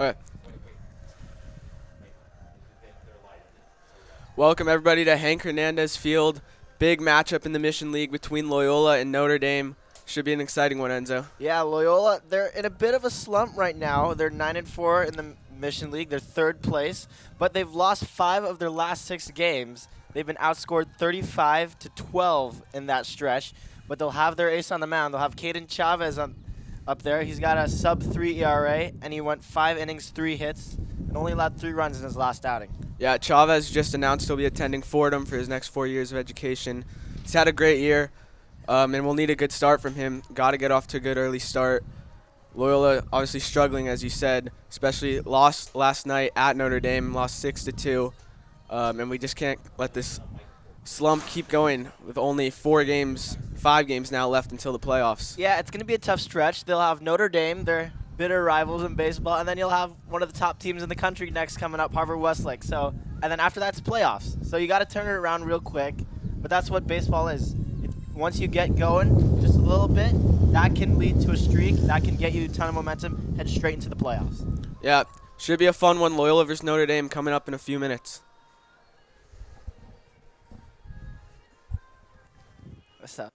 Okay. Welcome everybody to Hank Hernandez Field. Big matchup in the Mission League between Loyola and Notre Dame. Should be an exciting one, Enzo. Yeah, Loyola, they're in a bit of a slump right now. They're 9-4 in the Mission League. They're third place, but they've lost 5 of their last 6 games. They've been outscored 35-12 in that stretch, but they'll have their ace on the mound. They'll have Caden Chavez up there. He's got a sub-3 ERA, and he went 5 innings, 3 hits, and only allowed 3 runs in his last outing. Yeah, Chavez just announced he'll be attending Fordham for his next 4 years of education. He's had a great year, and we'll need a good start from him. Got to get off to a good early start. Loyola obviously struggling, as you said, especially lost last night at Notre Dame, lost 6-2, and we just can't let this slump keep going with only 5 games now left until the playoffs. Yeah, it's going to be a tough stretch. They'll have Notre Dame, their bitter rivals in baseball, and then you'll have one of the top teams in the country next coming up, Harvard Westlake. So, and then after that's playoffs. So you got to turn it around real quick. But that's what baseball is. Once you get going just a little bit, that can lead to a streak. That can get you a ton of momentum, head straight into the playoffs. Yeah, should be a fun one. Loyola versus Notre Dame coming up in a few minutes. What's up?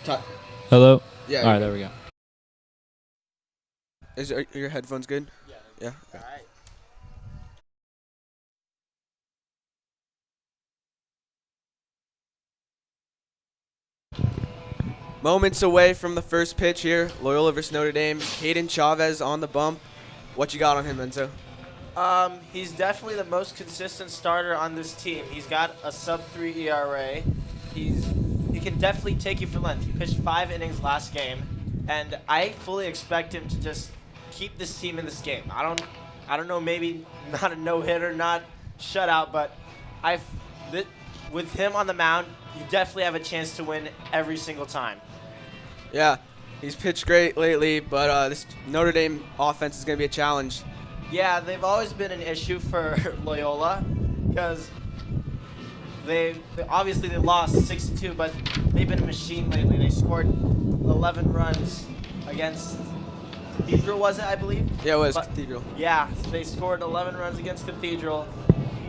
Hello? Yeah. All right, there we go. Are your headphones good? Yeah. All right. Moments away from the first pitch here. Loyola versus Notre Dame. Hayden Chavez on the bump. What you got on him, Enzo? He's definitely the most consistent starter on this team. He's got a sub-3 ERA. He can definitely take you for length. He pitched 5 innings last game, and I fully expect him to just keep this team in this game. I don't know, maybe not a no-hitter, not shutout, but with him on the mound, you definitely have a chance to win every single time. Yeah, he's pitched great lately, but this Notre Dame offense is going to be a challenge. Yeah, they've always been an issue for Loyola because they obviously they lost 6-2, but they've been a machine lately. They scored 11 runs against Cathedral, was it, I believe? Yeah, it was Cathedral. Yeah, they scored 11 runs against Cathedral.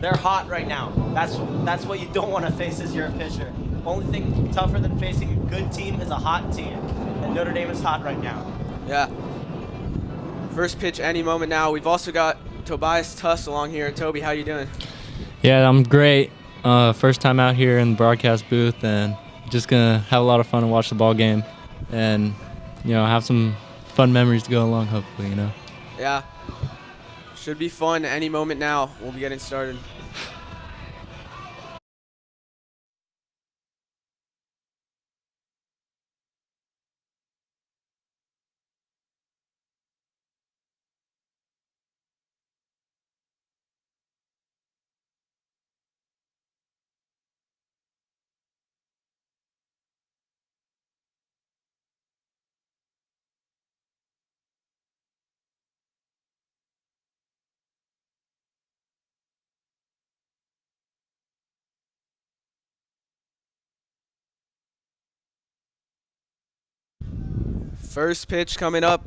They're hot right now. That's what you don't want to face as you're a pitcher. Only thing tougher than facing a good team is a hot team, and Notre Dame is hot right now. Yeah. First pitch any moment now. We've also got Tobias Tuss along here. Toby, how you doing? Yeah, I'm great. First time out here in the broadcast booth, and just gonna have a lot of fun and watch the ball game, and have some fun memories to go along. Hopefully, Yeah. Should be fun any moment now. We'll be getting started. First pitch coming up.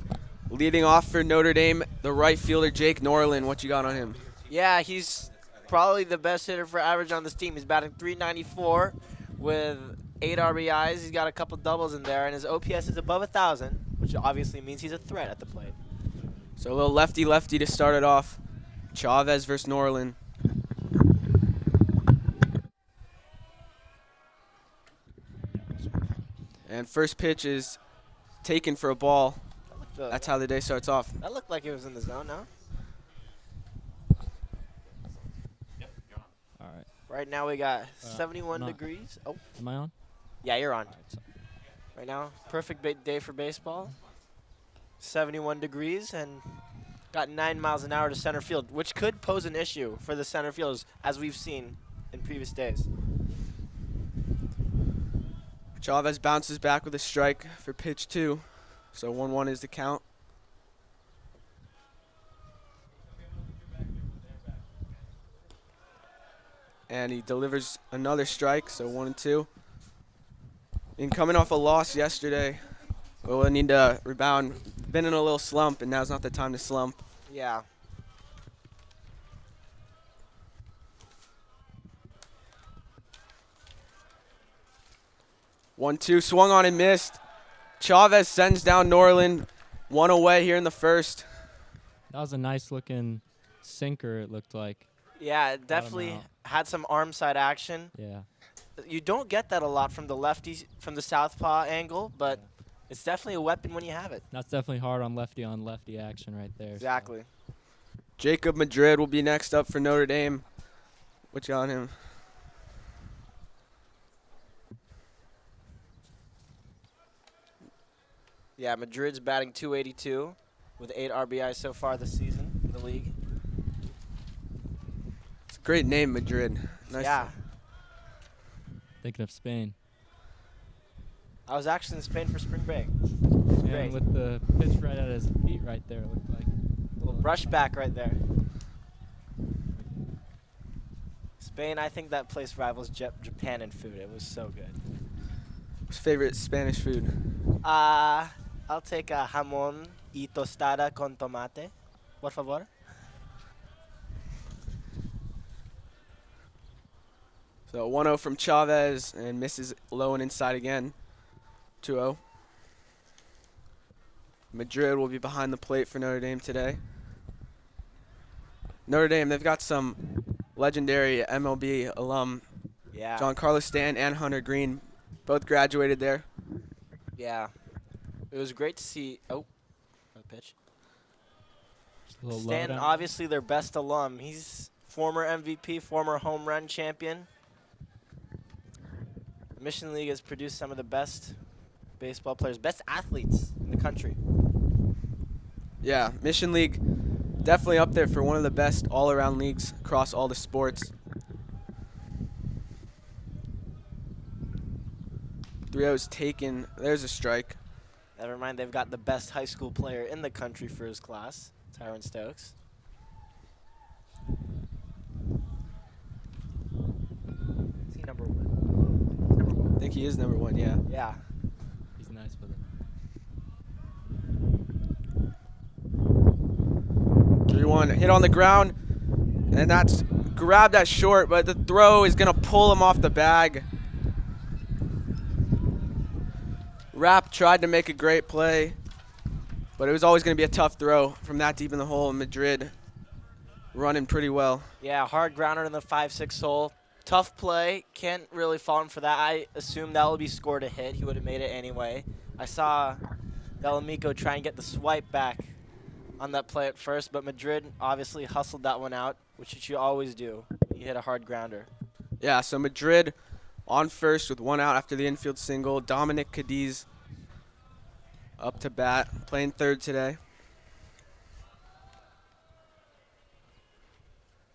Leading off for Notre Dame, the right fielder Jake Norland. What you got on him? Yeah, he's probably the best hitter for average on this team. He's batting .394 with 8 RBIs. He's got a couple doubles in there, and his OPS is above 1,000, which obviously means he's a threat at the plate. So a little lefty-lefty to start it off. Chavez versus Norland. And first pitch is taken for a ball. That's how the day starts off. That looked like it was in the zone, no? All right. Right now we got 71 not. degrees. Oh, Am I on? yeah, you're on. All right, so Right now, perfect day for baseball. 71 degrees and got 9 miles an hour to center field, which could pose an issue for the center fielders, as we've seen in previous days. Chavez bounces back with a strike for pitch 2. So 1-1 is the count. And he delivers another strike, so 1-2. And coming off a loss yesterday, we'll need to rebound. Been in a little slump, and now's not the time to slump. Yeah. One-two, swung on and missed. Chavez sends down Norland, 1 away here in the first. that was a nice looking sinker. It looked like. Yeah, it definitely out. had some arm side action. Yeah. You don't get that a lot from the lefties, from the southpaw angle, but it's definitely a weapon when you have it. That's definitely hard on lefty action right there. so. Exactly. Jacob Madrid will be next up for Notre Dame. What you got on him? Yeah, Madrid's batting .282 with 8 RBIs so far this season in the league. It's a great name, Madrid. Nice. Yeah, Thinking of Spain. I was actually in Spain for spring break. Great. And with the pitch right at his feet right there, it looked like. Little brush back right there. Spain, I think that place rivals Japan in food. It was so good. What's favorite Spanish food? I'll take a jamón y tostada con tomate, por favor. So 1-0 from Chavez and misses low and inside again. 2-0. Madrid will be behind the plate for Notre Dame today. Notre Dame, they've got some legendary MLB alum, Yeah. John Carlos Stanton and Hunter Green, both graduated there. Yeah. It was great to see. Oh, a pitch. Just a little low Stanton, down. obviously their best alum. He's former MVP, former home run champion. The Mission League has produced some of the best baseball players, best athletes in the country. Yeah, Mission League definitely up there for one of the best all-around leagues across all the sports. 3-0's taken. There's a strike. Never mind, they've got the best high school player in the country for his class, Tyron Stokes. Is he number one? He's number one. I think he is number 1, yeah. Yeah. He's nice with it. 3-1, hit on the ground, and that's grabbed at short, but the throw is going to pull him off the bag. Rapp tried to make a great play, but it was always going to be a tough throw from that deep in the hole, and Madrid running pretty well. Yeah, hard grounder in the 5-6 hole. Tough play. Can't really fault him for that. I assumed that would be scored a hit. He would have made it anyway. I saw Delamico try and get the swipe back on that play at first, but Madrid obviously hustled that one out, which you always do when you hit a hard grounder. Yeah, so Madrid on first with 1 out after the infield single. Dominic Cadiz up to bat, playing third today.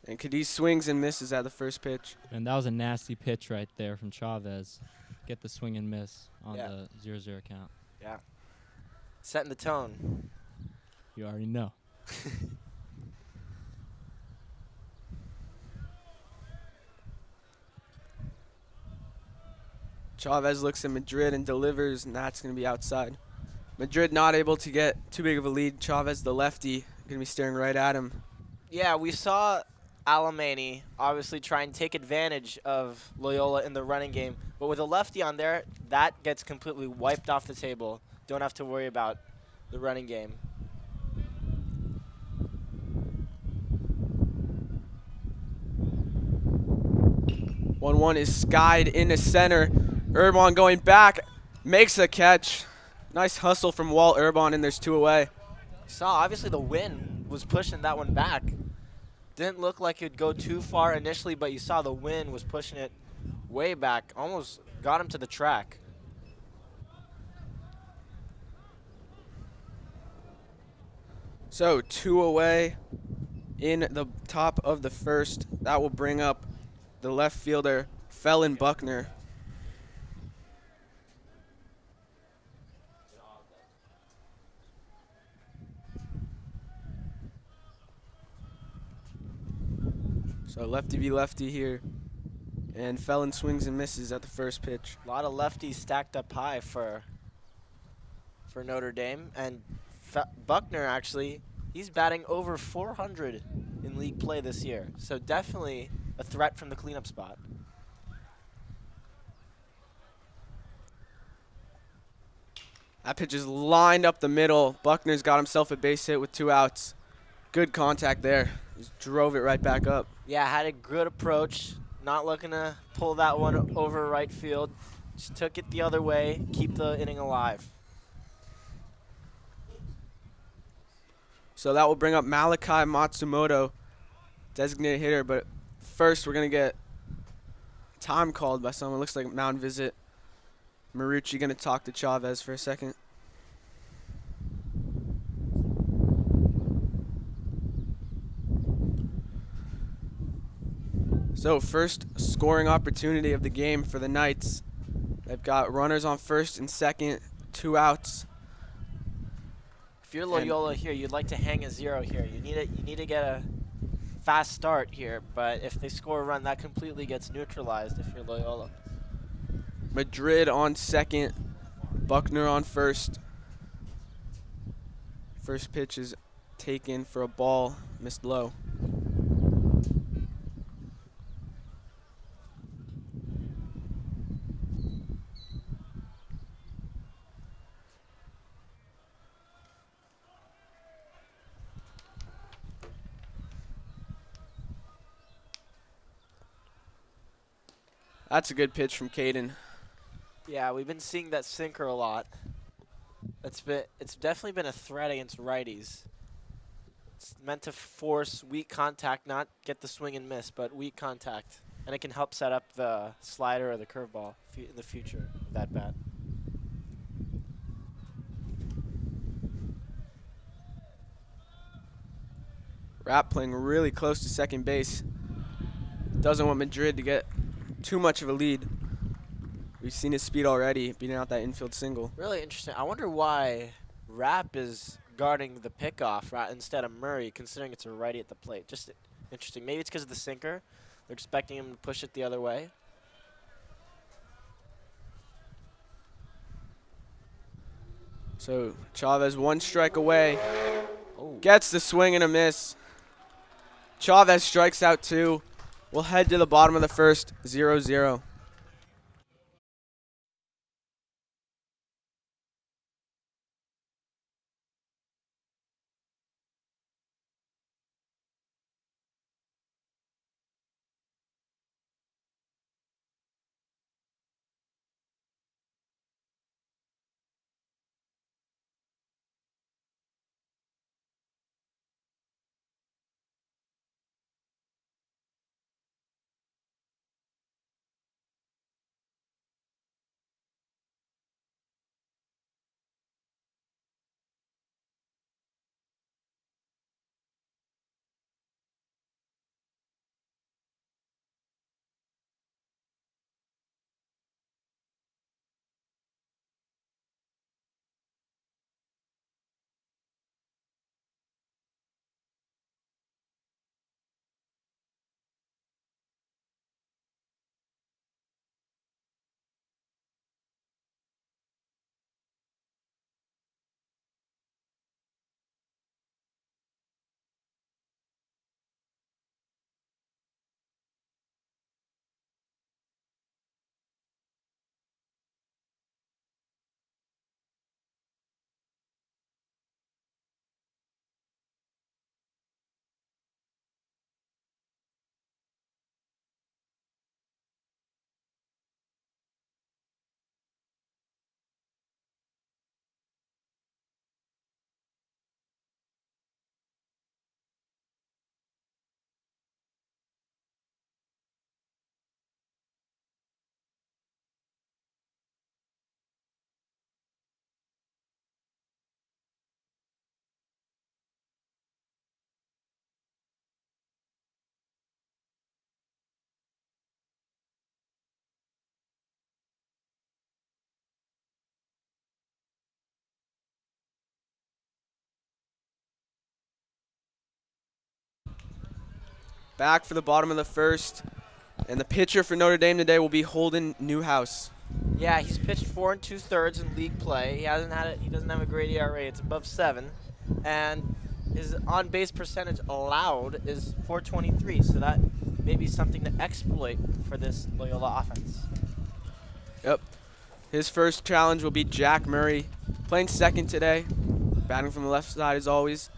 And Cadiz swings and misses at the first pitch. And that was a nasty pitch right there from Chavez. Get the swing and miss on Yeah. the 0-0 count. Yeah. Setting the tone. You already know. Chavez looks at Madrid and delivers, and that's going to be outside. Madrid not able to get too big of a lead. Chavez, the lefty, going to be staring right at him. Yeah, we saw Alemany obviously try and take advantage of Loyola in the running game, but with a lefty on there, that gets completely wiped off the table. Don't have to worry about the running game. One is skied into center. Urban going back, makes a catch. Nice hustle from Walt Urban, and there's 2 away. Saw obviously the wind was pushing that one back. Didn't look like it'd go too far initially, but you saw the wind was pushing it way back. Almost got him to the track. So 2 away in the top of the first. That will bring up the left fielder, Felon Buckner. So lefty v lefty here. And Felon swings and misses at the first pitch. A lot of lefties stacked up high for Notre Dame. And Buckner, actually, he's batting over 400 in league play this year. So definitely a threat from the cleanup spot. That pitch is lined up the middle. Buckner's got himself a base hit with 2 outs. Good contact there. Just drove it right back up. Yeah, had a good approach. Not looking to pull that one over right field. Just took it the other way. Keep the inning alive. So that will bring up Malachi Matsumoto, designated hitter. But first, we're going to get time called by someone. Looks like mound visit. Marucci going to talk to Chavez for a second. So first scoring opportunity of the game for the Knights. They've got runners on first and second, 2 outs. If you're Loyola here, you'd like to hang a 0 here. You need to get a fast start here, but if they score a run, that completely gets neutralized if you're Loyola. Madrid on second, Buckner on first. First pitch is taken for a ball, missed low. That's a good pitch from Caden. Yeah, we've been seeing that sinker a lot. It's definitely been a threat against righties. It's meant to force weak contact, not get the swing and miss, but weak contact. And it can help set up the slider or the curveball in the future of that bat. Rapp playing really close to second base. Doesn't want Madrid to get too much of a lead. We've seen his speed already, beating out that infield single. Really interesting. I wonder why Rapp is guarding the pickoff instead of Murray, considering it's a righty at the plate. Just interesting. Maybe it's because of the sinker. They're expecting him to push it the other way. So Chavez 1 strike away. Oh. Gets the swing and a miss. Chavez strikes out 2. We'll head to the bottom of the first, 0-0. Back for the bottom of the first. And the pitcher for Notre Dame today will be Holden Newhouse. Yeah, he's pitched 4 2/3 in league play. He doesn't have a great ERA. It's above 7, and his on-base percentage allowed is .423. So that may be something to exploit for this Loyola offense. Yep. His first challenge will be Jack Murray, playing second today, batting from the left side as always.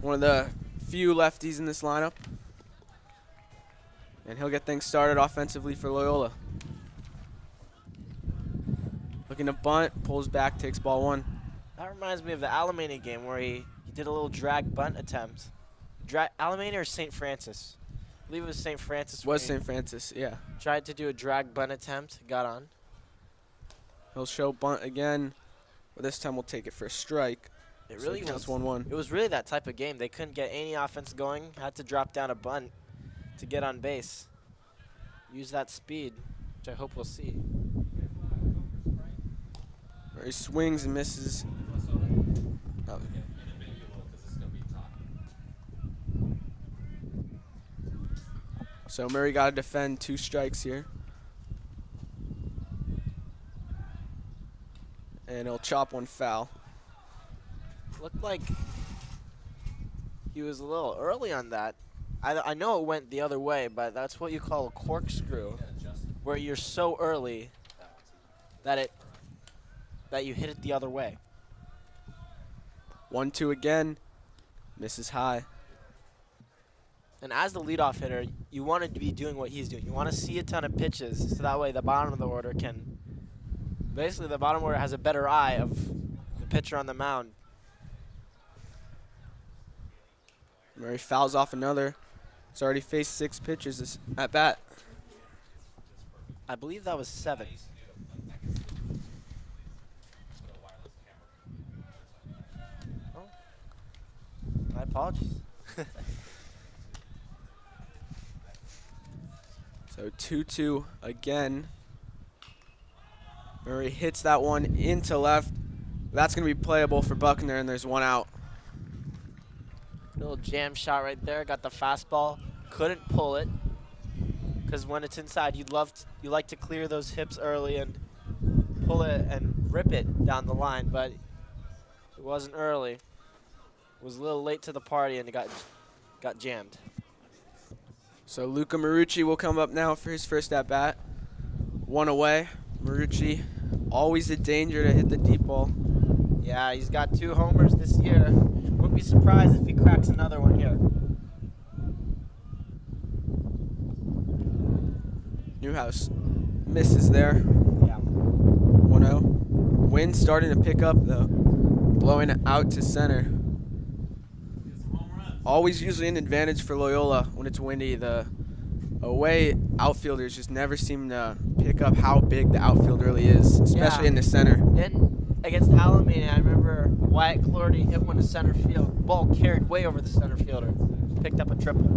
One of the few lefties in this lineup. And he'll get things started offensively for Loyola. Looking to bunt, pulls back, takes ball 1. That reminds me of the Alamany game where he did a little drag bunt attempt. Alamany or St. Francis? I believe it was St. Francis. Was St. Francis, yeah. Tried to do a drag bunt attempt, got on. He'll show bunt again, but this time we'll take it for a strike. It really was 1-1. It was really that type of game. They couldn't get any offense going, had to drop down a bunt to get on base. Use that speed, which I hope we'll see. He swings and misses. Oh. So Murray got to defend 2 strikes here. And he'll chop 1 foul. Looked like he was a little early on that. I know it went the other way, but that's what you call a corkscrew, where you're so early that you hit it the other way. 1-2 again. Misses high. And as the leadoff hitter, you want to be doing what he's doing. You want to see a ton of pitches, so that way the bottom of the order can, basically the bottom order has a better eye of the pitcher on the mound. Murray fouls off another. He's already faced 6 pitches at bat. I believe that was 7. Oh. My apologies. So 2-2 again. Murray hits that one into left. That's going to be playable for Buckner, and there's 1 out. Little jam shot right there. Got the fastball. Couldn't pull it. Because when it's inside, you like to clear those hips early and pull it and rip it down the line. But it wasn't early. It was a little late to the party, and it got jammed. So Luca Marucci will come up now for his first at bat. 1 away. Marucci, always a danger to hit the deep ball. Yeah, he's got 2 homers this year. Wouldn't be surprised if he cracks another one here. Newhouse misses there. Yeah. 1-0. Wind starting to pick up though. Blowing it out to center. Always usually an advantage for Loyola when it's windy. The away outfielders just never seem to pick up how big the outfield really is, especially in the center. And against Alameda, I remember Wyatt Clordy hit one to center field. Ball carried way over the center fielder. Picked up a triple.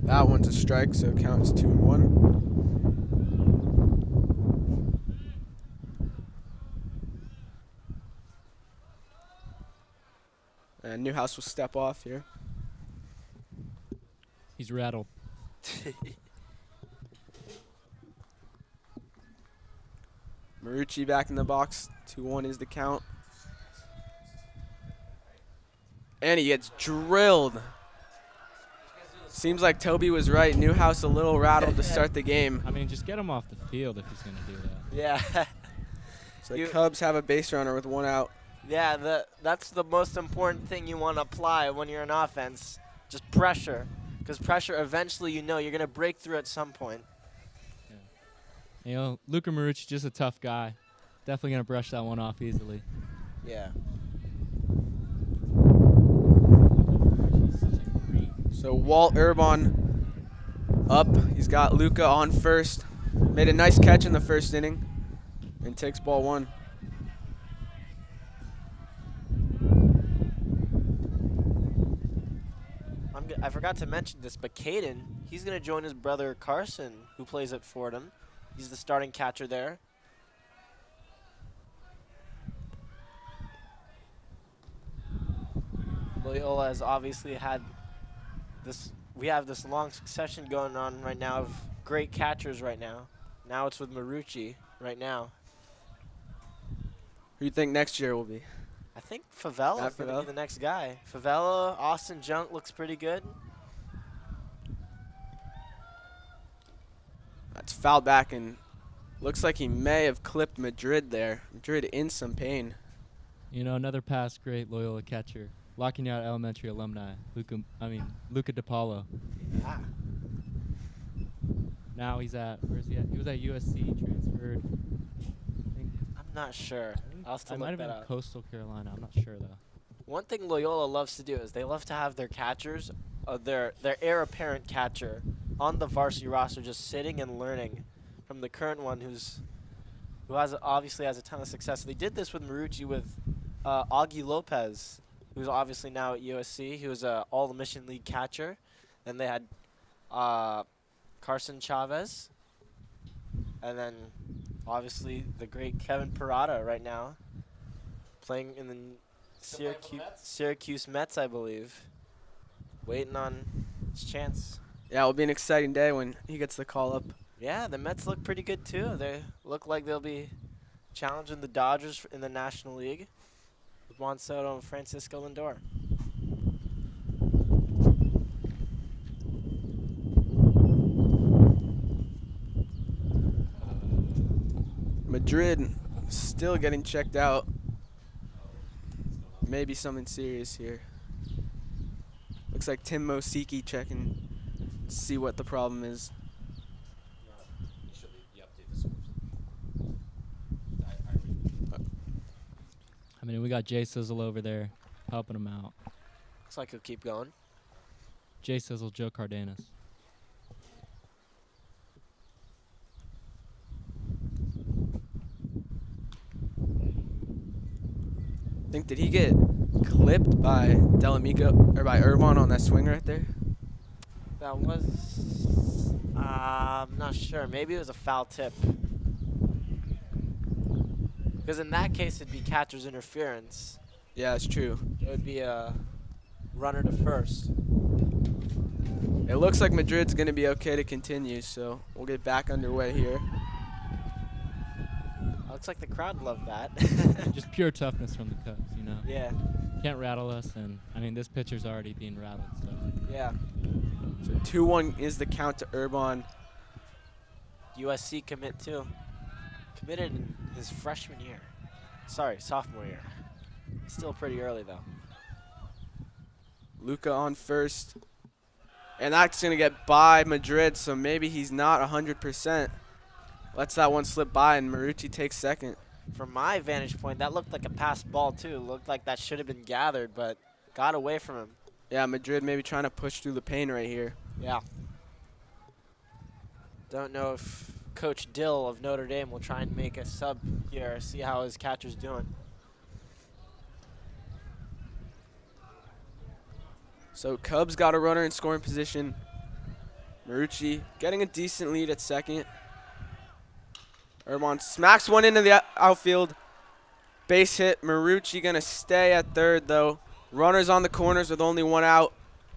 That one's a strike, so count is 2-1. And Newhouse will step off here. He's rattled. Marucci back in the box. 2-1 is the count. And he gets drilled. Seems like Toby was right. Newhouse a little rattled to start the game. I mean, just get him off the field if he's going to do that. Yeah. So the Cubs have a base runner with 1 out. Yeah, that's the most important thing you want to apply when you're in offense. Just pressure. Because pressure, eventually, you're going to break through at some point. Yeah. You know, Luca Marucci, just a tough guy. Definitely going to brush that one off easily. Yeah. So Walt Urbon up. He's got Luca on first. Made a nice catch in the first inning and takes ball 1. I forgot to mention this, but Caden, he's going to join his brother Carson, who plays at Fordham. He's the starting catcher there. Loyola has obviously had this. We have this long succession going on right now of great catchers right now. Now it's with Marucci right now. Who do you think next year will be? I think Favela is going to be the next guy. Favela, Austin Junk looks pretty good. That's fouled back and looks like he may have clipped Madrid there. Madrid in some pain. You know, another past great Loyola catcher. Locking out elementary alumni, Luca DiPaolo. Ah. Now he's at, where's he at? He was at USC, transferred. I'm not sure. I'll still I might look have that been up. Coastal Carolina. I'm not sure though. One thing Loyola loves to do is they love to have their catchers, their heir apparent catcher, on the varsity roster, just sitting and learning from the current one who obviously has a ton of success. They did this with Marucci with Augie Lopez, who's obviously now at USC. He was a All-Mission League catcher. Then they had Carson Chavez, and then obviously the great Kevin Parada right now, playing in the Syracuse Mets, I believe, waiting on his chance. Yeah, it'll be an exciting day when he gets the call up. Yeah, the Mets look pretty good too. They look like they'll be challenging the Dodgers in the National League with Juan Soto and Francisco Lindor. Madrid still getting checked out. Maybe something serious here. Looks like Tim Mosiki checking to see what the problem is. I mean, we got Jay Sizzle over there helping him out. Looks like he'll keep going. Jay Sizzle, Joe Cardenas. Did he get clipped by Delamico or by Urban on that swing right there? That was, I'm not sure. Maybe it was a foul tip. Because in that case, it'd be catcher's interference. Yeah, that's true. It would be a runner to first. It looks like Madrid's going to be okay to continue, so we'll get back underway here. Looks like the crowd loved that. Just pure toughness from the Cubs, you know. Yeah, Can't rattle us, and I mean, this pitcher's already being rattled. So yeah. So 2-1 is the count to Urban. USC commit too. Committed in his freshman year. Sorry, sophomore year. Still pretty early though. Luca on first. And that's going to get by Madrid, so maybe he's not 100%. Lets that one slip by, and Marucci takes second. From my vantage point, that looked like a passed ball too. Looked like that should have been gathered, but got away from him. Yeah, Madrid maybe trying to push through the pain right here. Yeah. Don't know if Coach Dill of Notre Dame will try and make a sub here, see how his catcher's doing. So Cubs got a runner in scoring position. Marucci getting a decent lead at second. Urban smacks one into the outfield. Base hit. Marucci going to stay at third, though. Runners on the corners with only one out.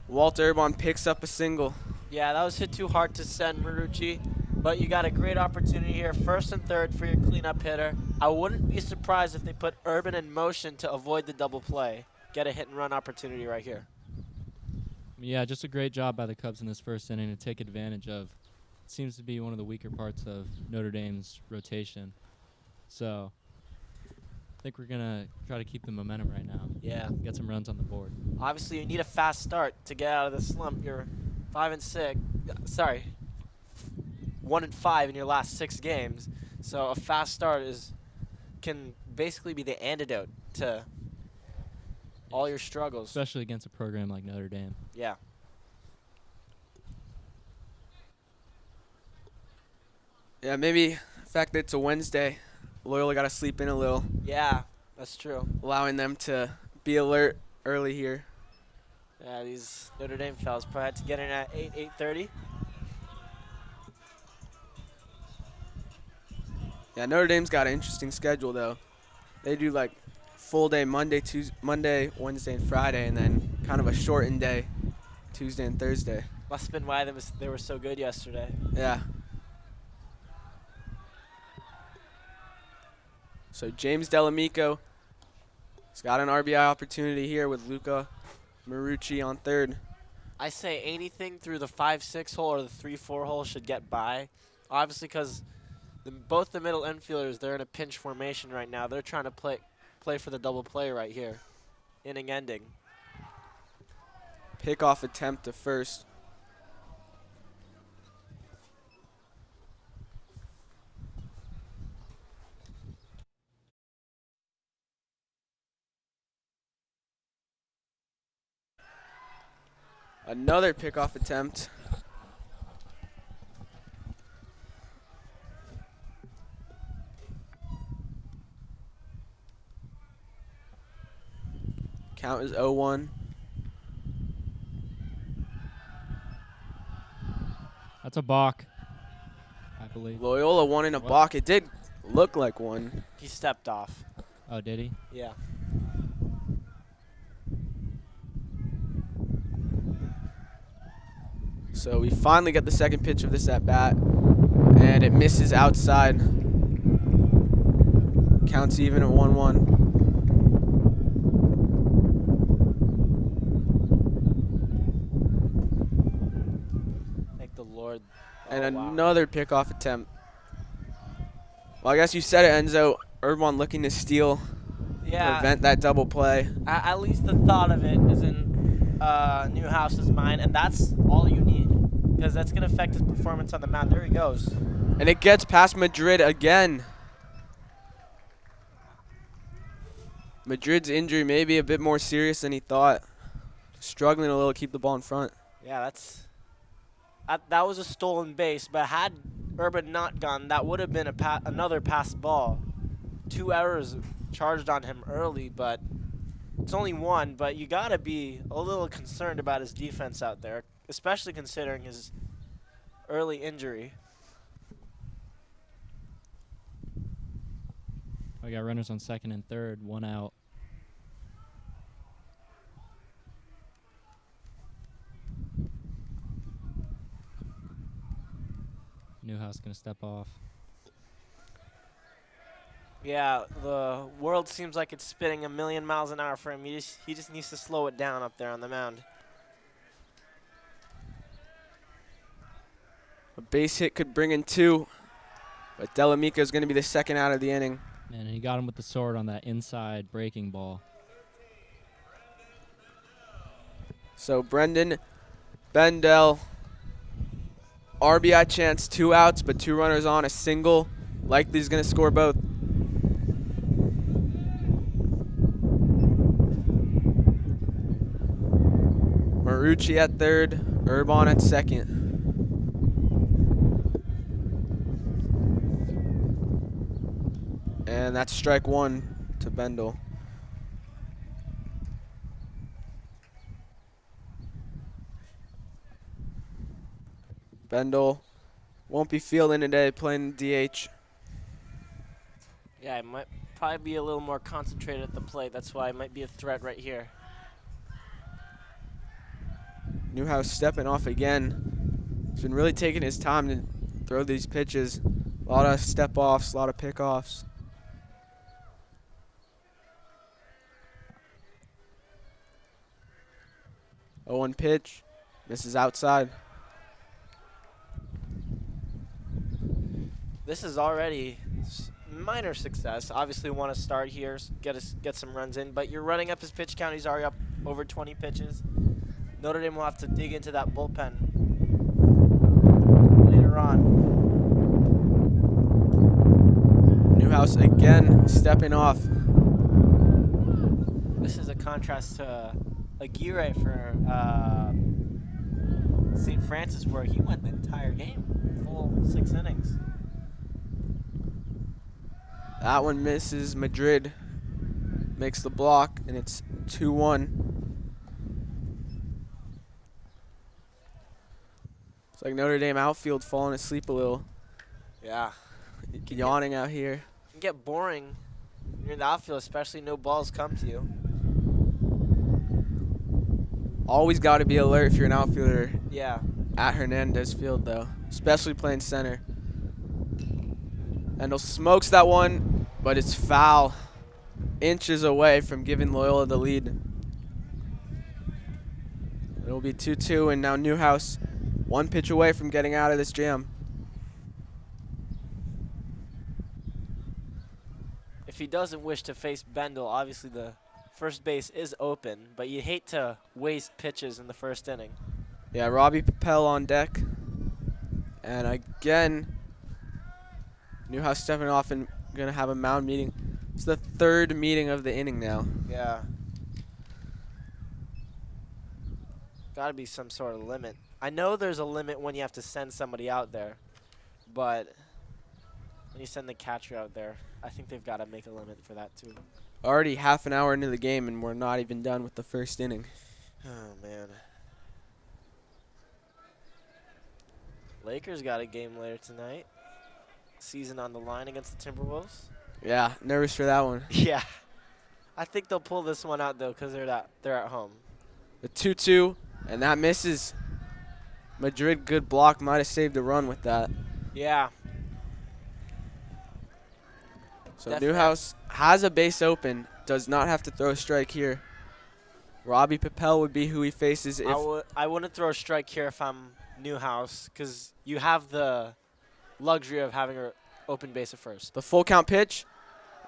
Walter Urban picks up a single. Yeah, that was hit too hard to send Marucci, but you got a great opportunity here, first and third for your cleanup hitter. I wouldn't be surprised if they put Urban in motion to avoid the double play. Get a hit and run opportunity right here. yeah, just a great job by the Cubs in this first inning to take advantage of. Seems to be one of the weaker parts of Notre Dame's rotation. So I think we're going to try to keep the momentum right now. Yeah. Get some runs on the board. Obviously, you need a fast start to get out of the slump. You're 1-5 in your last 6 games. So a fast start can basically be the antidote to all your struggles. Especially against a program like Notre Dame. Yeah. Yeah, maybe the fact that it's a Wednesday, Loyola got to sleep in a little, Yeah, that's true. allowing them to be alert early here. Yeah, these Notre Dame fellas probably had to get in at 8:30. Yeah, Notre Dame's got an interesting schedule, though. They do, like, full day Monday, Wednesday, and Friday, and then kind of a shortened day Tuesday and Thursday. Must have been why they were so good yesterday. Yeah. So James Delamico has got an RBI opportunity here with Luca Marucci on third. I say anything through the 5-6 hole or the 3-4 hole should get by. Obviously, because both the middle infielders, they're in a pinch formation right now. They're trying to play for the double play right here. Inning ending. Pickoff attempt to first. Another pickoff attempt. Count is 0-1. That's a balk, I believe. Loyola won in a What? balk. It did look like one. He stepped off. Oh, did he? Yeah. So we finally get the second pitch of this at bat, and it misses outside. Counts even at 1-1. Thank the Lord. And Oh, wow. another pickoff attempt. Well, I guess you said it, Enzo. Urban looking to steal, Yeah. prevent that double play. At least the thought of it is in Newhouse's mind, and that's all you need, because that's going to affect his performance on the mound. There he goes. And it gets past Madrid again. Madrid's injury may be a bit more serious than he thought. Struggling a little to keep the ball in front. Yeah, that was a stolen base, but had Urban not gone, that would have been another passed ball. 2 errors charged on him early, but it's only one. But you got to be a little concerned about his defense out there, especially considering his early injury. We got runners on second and third, 1 out. Newhouse gonna step off. Yeah, the world seems like it's spinning a million miles an hour for him. He just needs to slow it down up there on the mound. A base hit could bring in 2, but Delamico is going to be the second out of the inning. And he got him with the sword on that inside breaking ball. So Brendan Bendel, RBI chance, 2 outs, but 2 runners on, a single. Likely he's going to score both. Marucci at third, Urban at second. And that's strike 1 to Bendel. Bendel won't be fielding today, playing DH. Yeah, it might probably be a little more concentrated at the plate. That's why it might be a threat right here. Newhouse stepping off again. He's been really taking his time to throw these pitches. A lot of step-offs, a lot of pick-offs. Oh, pitch. Misses outside. This is already minor success. Obviously want to start here, get some runs in, but you're running up his pitch count. He's already up over 20 pitches. Notre Dame will have to dig into that bullpen later on. Newhouse again stepping off. This is a contrast to Aguirre for St. Francis, where he went the entire game, full 6 innings. That one misses. Madrid makes the block, and it's 2-1. It's like Notre Dame outfield falling asleep a little. Yeah. Yawning out here. It can get boring when you're in the outfield, especially no balls come to you. Always got to be alert if you're an outfielder Yeah. at Hernandez Field, though, especially playing center. Endel smokes that one, but it's foul. Inches away from giving Loyola the lead. It'll be 2-2, and now Newhouse 1 pitch away from getting out of this jam. If he doesn't wish to face Bendel, obviously the first base is open, but you hate to waste pitches in the first inning. Yeah, Robbie Papel on deck. And again, Newhouse stepping off and going to have a mound meeting. It's the 3rd meeting of the inning now. Yeah. Got to be some sort of limit. I know there's a limit when you have to send somebody out there, but when you send the catcher out there, I think they've got to make a limit for that too. Already half an hour into the game, and we're not even done with the first inning. Oh, man. Lakers got a game later tonight. Season on the line against the Timberwolves. Yeah, nervous for that one. Yeah. I think they'll pull this one out, though, because they're at home. The 2-2, and that misses. Madrid, good block, might have saved a run with that. Yeah. So Definitely. Newhouse has a base open, does not have to throw a strike here. Robbie Papel would be who he faces if I wouldn't throw a strike here if I'm Newhouse, because you have the luxury of having Open base at first. The full count pitch,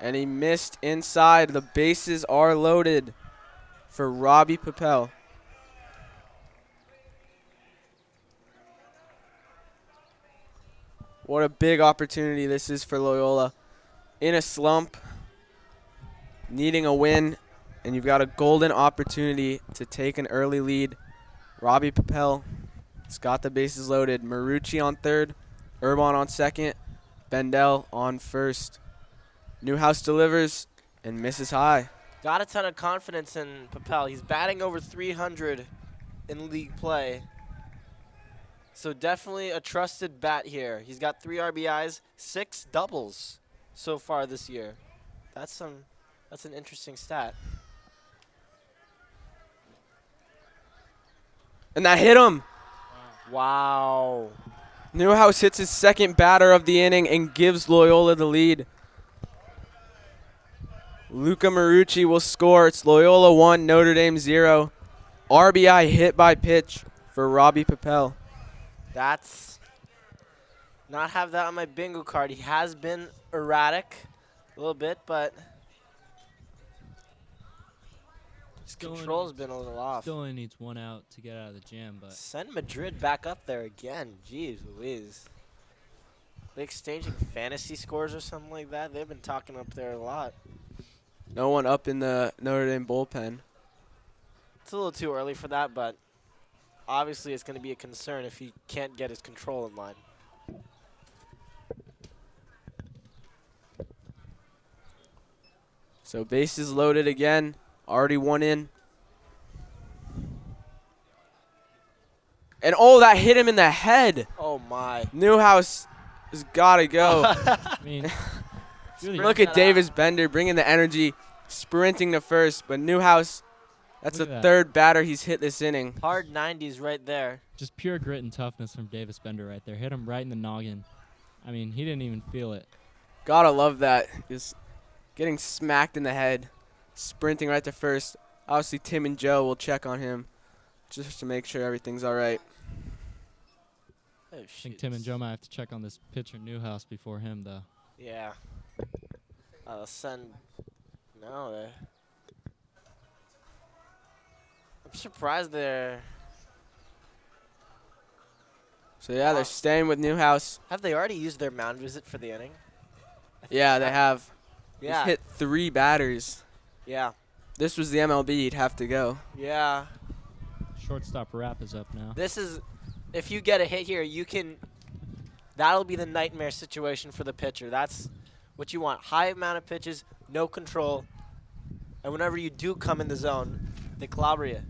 and he missed inside. The bases are loaded for Robbie Papel. What a big opportunity this is for Loyola. In a slump, needing a win, and you've got a golden opportunity to take an early lead. Robbie Papel has got the bases loaded. Marucci on third, Urbon on second, Bendel on first. Newhouse delivers and misses high. Got a ton of confidence in Papel. He's batting over 300 in league play. So definitely a trusted bat here. He's got 3 RBIs, 6 doubles so far this year. That's an interesting stat. And that hit him. Wow. Newhouse hits his second batter of the inning and gives Loyola the lead. Luca Marucci will score. It's Loyola 1, Notre Dame 0. RBI hit by pitch for Robbie Papel. That's not have that on my bingo card. He has been erratic a little bit, but his control's been a little off. Still only needs 1 out to get out of the jam, but Send Madrid back up there again. Jeez Louise. They exchanging fantasy scores or something like that? They've been talking up there a lot. No one up in the Notre Dame bullpen. It's a little too early for that, but obviously it's going to be a concern if he can't get his control in line. So bases loaded again. Already 1 in. And oh, that hit him in the head. Oh my. Newhouse has got to go. I mean, really, Look at Davis Bender bringing the energy, sprinting to first. But Newhouse, that's the Look at that. third batter he's hit this inning. Hard 90s right there. just pure grit and toughness from Davis Bender right there. Hit him right in the noggin. I mean, he didn't even feel it. Gotta love that. Just getting smacked in the head, sprinting right to first. Obviously, Tim and Joe will check on him just to make sure everything's all right. Oh, I think Tim and Joe might have to check on this pitcher Newhouse before him, though. Yeah. Send. No. I'm surprised they're. So, yeah, they're staying with Newhouse. Have they already used their mound visit for the inning? Yeah, they have. Yeah. He's hit 3 batters. Yeah. This was the MLB. He'd have to go. Yeah. Shortstop wrap is up now. This is. If you get a hit here, you can. That'll be the nightmare situation for the pitcher. That's what you want. High amount of pitches, no control. And whenever you do come in the zone, they clobber you.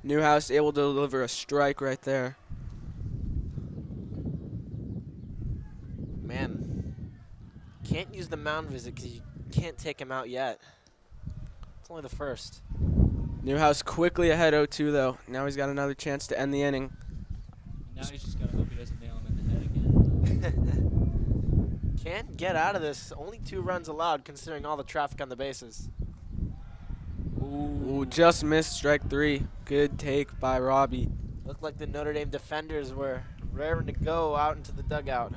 Newhouse able to deliver a strike right there. Man, can't use the mound visit because you can't take him out yet. It's only the first. Newhouse quickly ahead 0-2, though. Now he's got another chance to end the inning. Now he's just got to hope he doesn't nail him in the head again. Can't get out of this. Only 2 runs allowed considering all the traffic on the bases. Ooh, just missed strike 3. Good take by Robbie. Looked like the Notre Dame defenders were raring to go out into the dugout.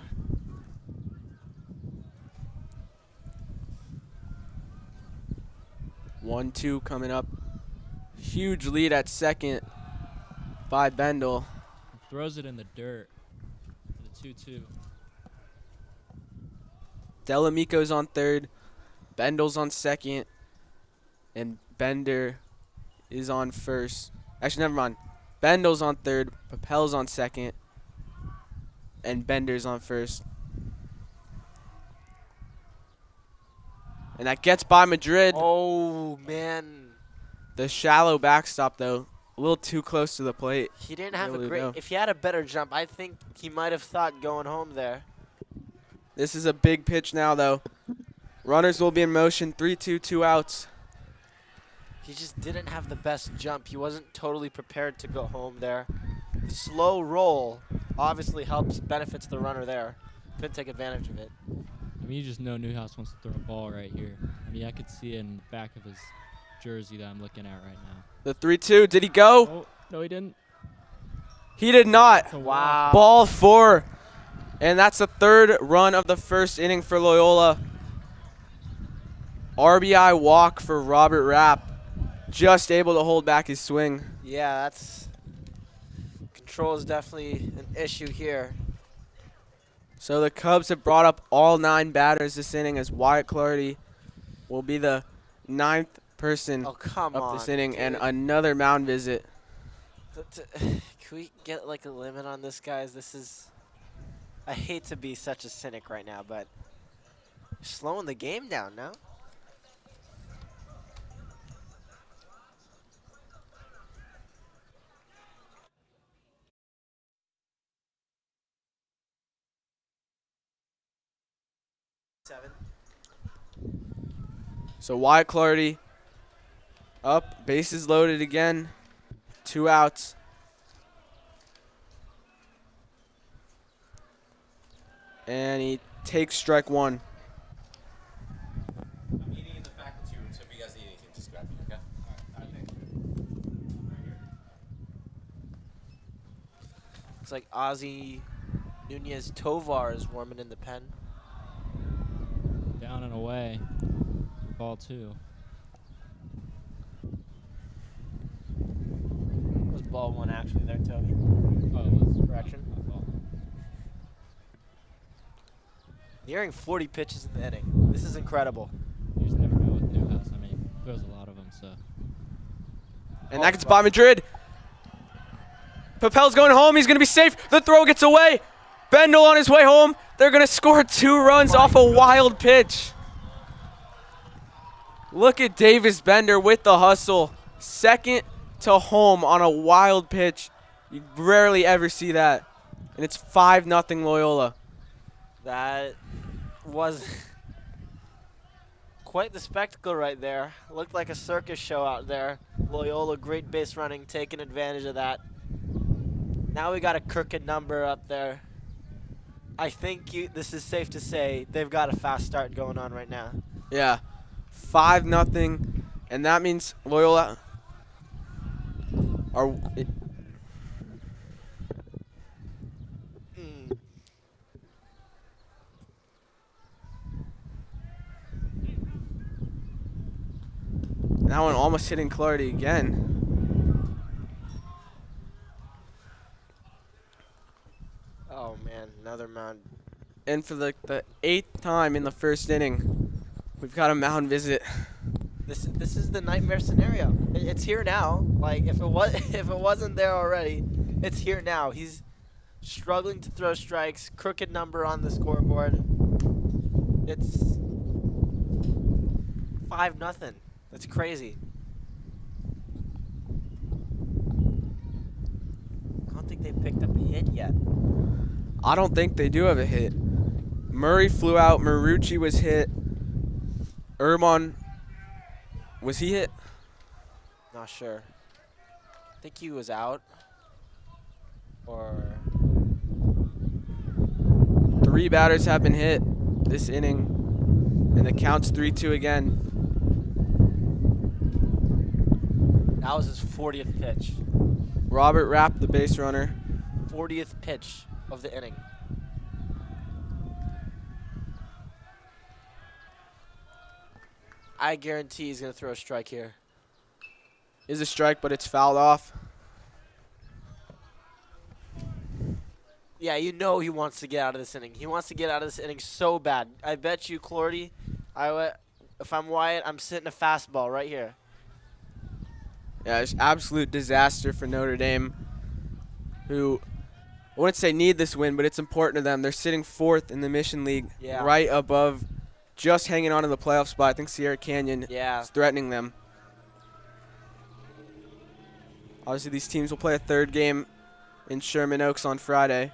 One, 2 coming up. Huge lead at second by Bendel. Throws it in the dirt. The 2-2. Delamico's on third. Bendel's on second. And Bender is on first. Actually, never mind. Bendel's on third. Papel's on second. And Bender's on first. And that gets by Madrid. Oh, man. The shallow backstop, though, a little too close to the plate. He didn't have Really a great. though. If he had a better jump, I think he might have thought going home there. This is a big pitch now, though. Runners will be in motion. 3-2, 2 outs. He just didn't have the best jump. He wasn't totally prepared to go home there. The slow roll obviously benefits the runner there. Couldn't take advantage of it. I mean, you just know Newhouse wants to throw a ball right here. I mean, I could see it in the back of his jersey that I'm looking at right now. The 3-2. Did he go? Oh, no, he didn't. He did not. It's a Wow. Ball 4. And that's the third run of the first inning for Loyola. RBI walk for Robert Rapp. Just able to hold back his swing. Yeah, control is definitely an issue here. So the Cubs have brought up all 9 batters this inning as Wyatt Clardy will be the 9th person Come up on, this inning, dude. and another mound visit. Can we get like a limit on this, guys? I hate to be such a cynic right now, but you're slowing the game down now. So Wyatt Clardy up, bases loaded again, 2 outs. And he takes strike 1. I'm eating in the faculty room, so if you guys need anything, just grab me, okay? All right. Looks like Ozzy Nunez Tovar is warming in the pen. Down and away. Ball 2. Was ball 1 actually there, Toby? Oh, it was Correction. my fault. Nearing 40 pitches in the inning. This is incredible. You just never know with Newhouse. I mean, there's a lot of them, so. And that gets by Madrid. Papel's going home. He's going to be safe. The throw gets away. Bendel on his way home. They're going to score 2 runs off a wild pitch. Look at Davis Bender with the hustle. Second to home on a wild pitch. You rarely ever see that. And it's 5-0 Loyola. That was quite the spectacle right there. Looked like a circus show out there. Loyola, great base running, taking advantage of that. Now we got a crooked number up there. I think this is safe to say they've got a fast start going on right now. Yeah, 5-0, and that means Loyola are. That one almost hitting Clardy again. Oh man, another mound. And for the 8th time in the first inning, we've got a mound visit. This is the nightmare scenario. It's here now. Like if it wasn't there already, it's here now. He's struggling to throw strikes. Crooked number on the scoreboard. It's 5-0. That's crazy. I don't think they picked up a hit yet. I don't think they do have a hit. Murray flew out. Marucci was hit. Ermon, was he hit? Not sure. I think he was out. Or 3 batters have been hit this inning, and the count's 3-2 again. that was his 40th pitch. Robert Rapp, the base runner. 40th pitch of the inning. I guarantee he's going to throw a strike here. Is a strike, but it's fouled off. Yeah, you know he wants to get out of this inning. He wants to get out of this inning so bad. I bet you, Clardy, if I'm Wyatt, I'm sitting a fastball right here. Yeah, it's absolute disaster for Notre Dame, who I wouldn't say need this win, but it's important to them. They're sitting 4th in the Mission League, Yeah. right above, just hanging on to the playoff spot. I think Sierra Canyon Yeah. is threatening them. Obviously, these teams will play a 3rd game in Sherman Oaks on Friday.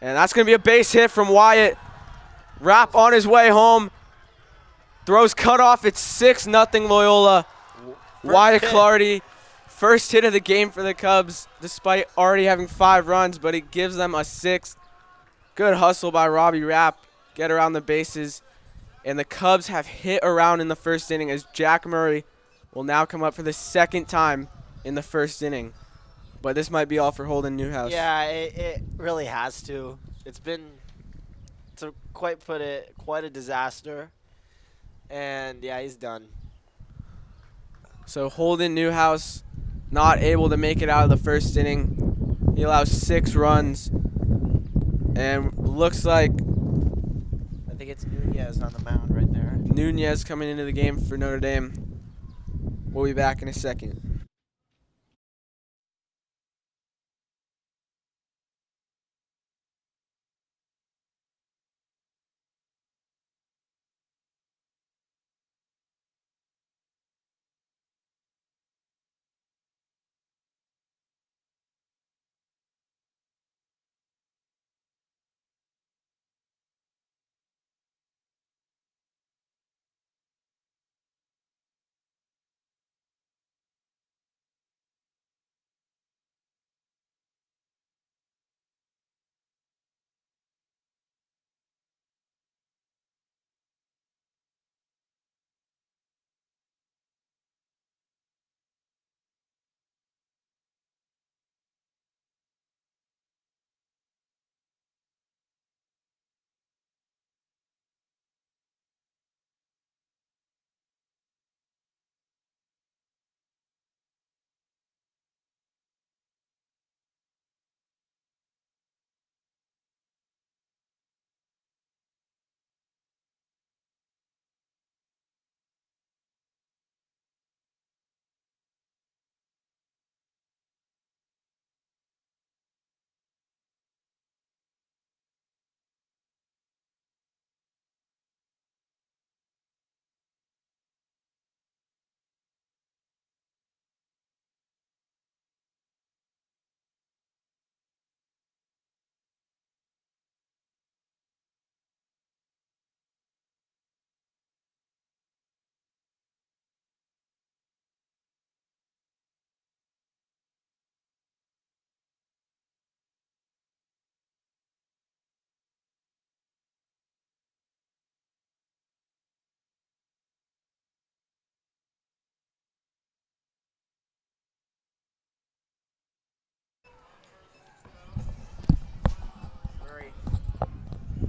And that's going to be a base hit from Wyatt. Rapp on his way home. Throws cut off. It's 6-0 Loyola. Wyatt hit. Clardy, first hit of the game for the Cubs, despite already having 5 runs, but he gives them a 6th. Good hustle by Robbie Rapp. Get around the bases. And the Cubs have hit around in the first inning as Jack Murray will now come up for the 2nd time in the first inning. But this might be all for Holden Newhouse. Yeah, it really has to. It's been, to quite put it, quite a disaster. And yeah, he's done. So Holden Newhouse not able to make it out of the first inning. He allows 6 runs. And looks like I think it's Nunez on the mound right there. Nunez coming into the game for Notre Dame. We'll be back in a second.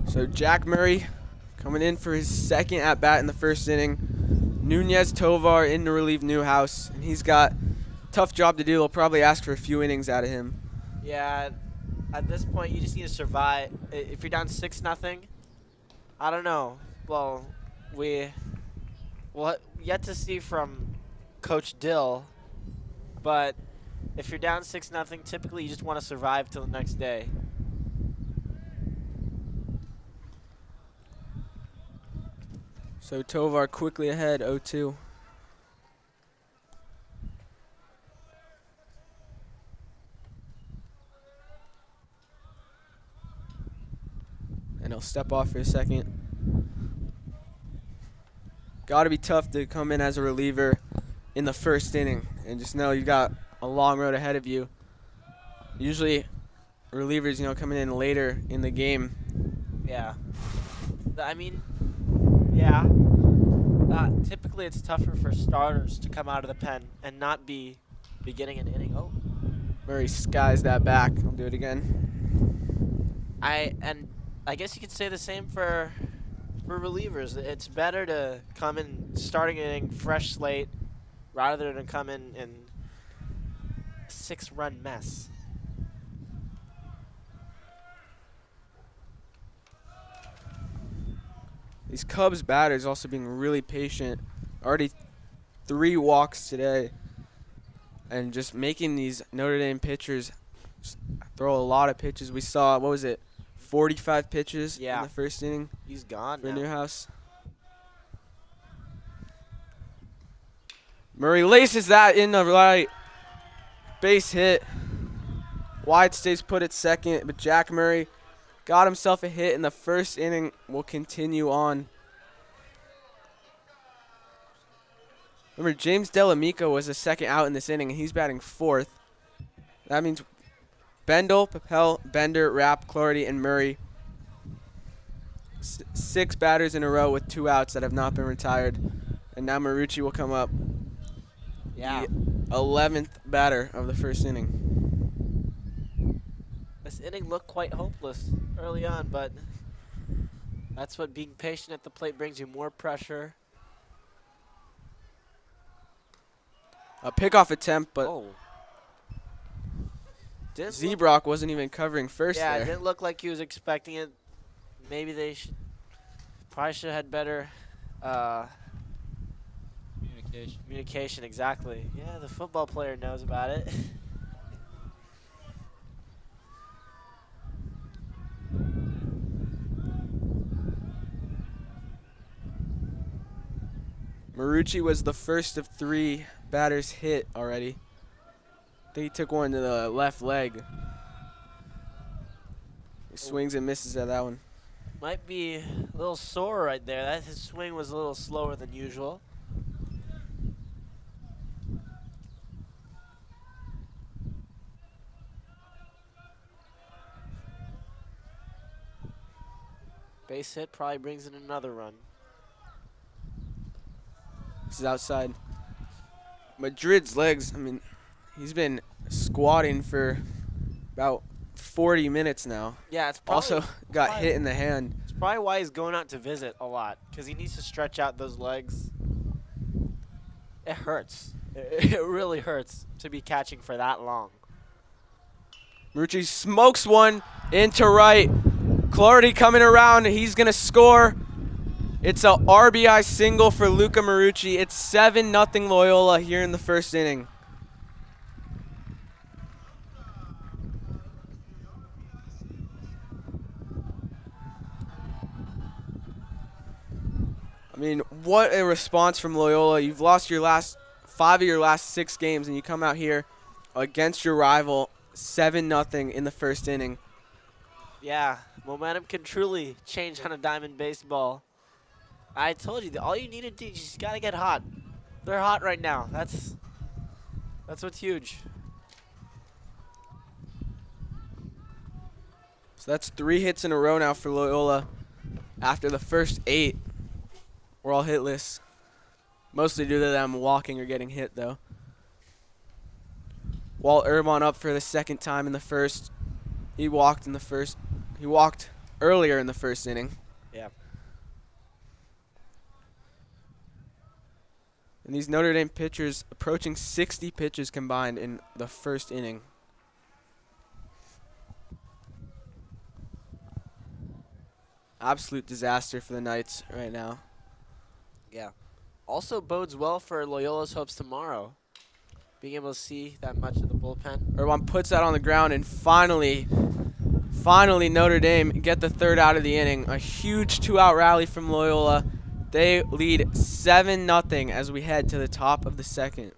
So Jack Murray coming in for his second at-bat in the first inning. Nunez Tovar in to relieve Newhouse, and he's got a tough job to do. They'll probably ask for a few innings out of him. Yeah, at this point, you just need to survive. If you're down 6-0, I don't know. Well, we'll yet to see from Coach Dill, but if you're down 6-0, typically you just want to survive till the next day. So Tovar quickly ahead, 0-2. And he'll step off for a second. Got to be tough to come in as a reliever in the first inning and just know you've got a long road ahead of you. Usually relievers, coming in later in the game. Yeah. I mean, yeah. Typically it's tougher for starters to come out of the pen and not be getting an inning. Oh. Murray skies that back. I'll do it again. I guess you could say the same for relievers. It's better to come in starting an inning fresh slate rather than come in a 6-run mess. These Cubs batters also being really patient. Already 3 walks today. And just making these Notre Dame pitchers throw a lot of pitches. We saw, 45 pitches in the first inning. He's gone for now. Newhouse. Murray laces that in the right. Base hit. Wide stays put at second, but Jack Murray got himself a hit in the first inning. Will continue on. Remember, James Delamico was the second out in this inning, and he's batting 4th. That means Bendel, Papel, Bender, Rapp, Clardy, and Murray. 6 batters in a row with 2 outs that have not been retired. And now Marucci will come up. Yeah. The 11th batter of the first inning. This inning looked quite hopeless early on, but that's what being patient at the plate brings you, more pressure. A pickoff attempt, but Oh. Didn't look, Zebrock wasn't even covering first yeah, it there. didn't look like he was expecting it. Maybe they probably should have had better Communication. communication, exactly. Yeah, the football player knows about it. Marucci was the first of 3 batters hit already. I think he took one to the left leg. He swings and misses at that one. Might be a little sore right there. That his swing was a little slower than usual. Base hit probably brings in another run. This is outside. Madrid's legs, I mean, he's been squatting for about 40 minutes now. Yeah, it's probably, Also got hit in the hand. it's probably why he's going out to visit a lot, because he needs to stretch out those legs. It hurts. It really hurts to be catching for that long. Marucci smokes one into right. Clarity coming around. He's going to score. It's a RBI single for Luca Marucci. It's 7-0 Loyola here in the first inning. I mean, what a response from Loyola. You've lost your last 5 of your last 6 games, and you come out here against your rival 7-0 in the first inning. Yeah, momentum can truly change on a diamond baseball. I told you, all you need to do, you just got to get hot. They're hot right now. That's what's huge. So that's 3 hits in a row now for Loyola. After the first 8, we're all hitless. Mostly due to them walking or getting hit, though. Walt Irvon up for the second time in the first. He walked earlier in the first inning. Yeah. And these Notre Dame pitchers approaching 60 pitches combined in the first inning. Absolute disaster for the Knights right now. Yeah. Also bodes well for Loyola's hopes tomorrow. Being able to see that much of the bullpen. Irvon puts that on the ground, and finally Notre Dame get the third out of the inning. A huge 2-out rally from Loyola. They lead 7-0 as we head to the top of the second.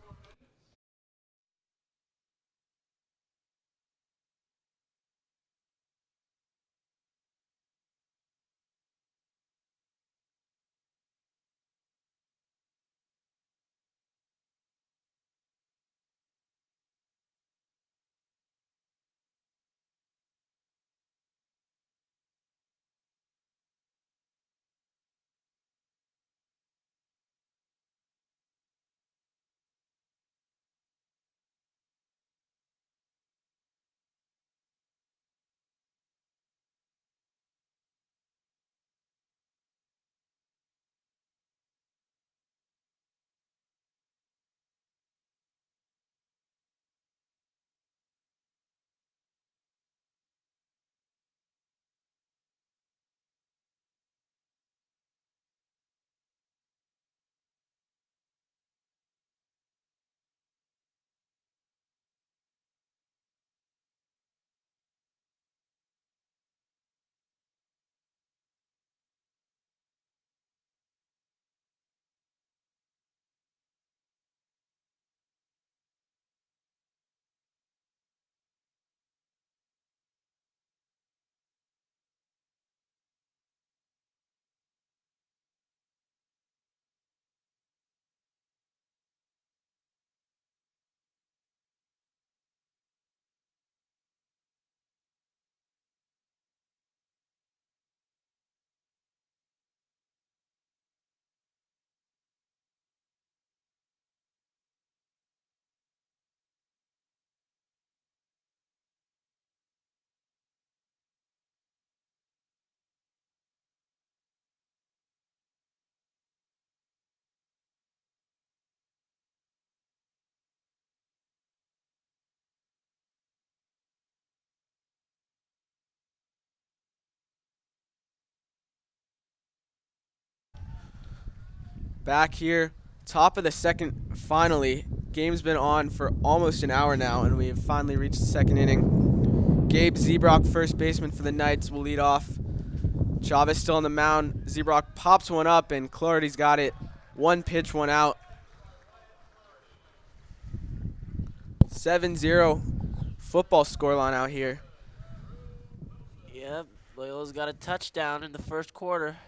Back here, top of the second, finally. Game's been on for almost an hour now, and we have finally reached the second inning. Gabe Zebrock, first baseman for the Knights, will lead off. Chavez still on the mound. Zebrock pops one up, and Clardy's got it. One pitch, one out. 7-0 football scoreline out here. Yep, Loyola's got a touchdown in the first quarter.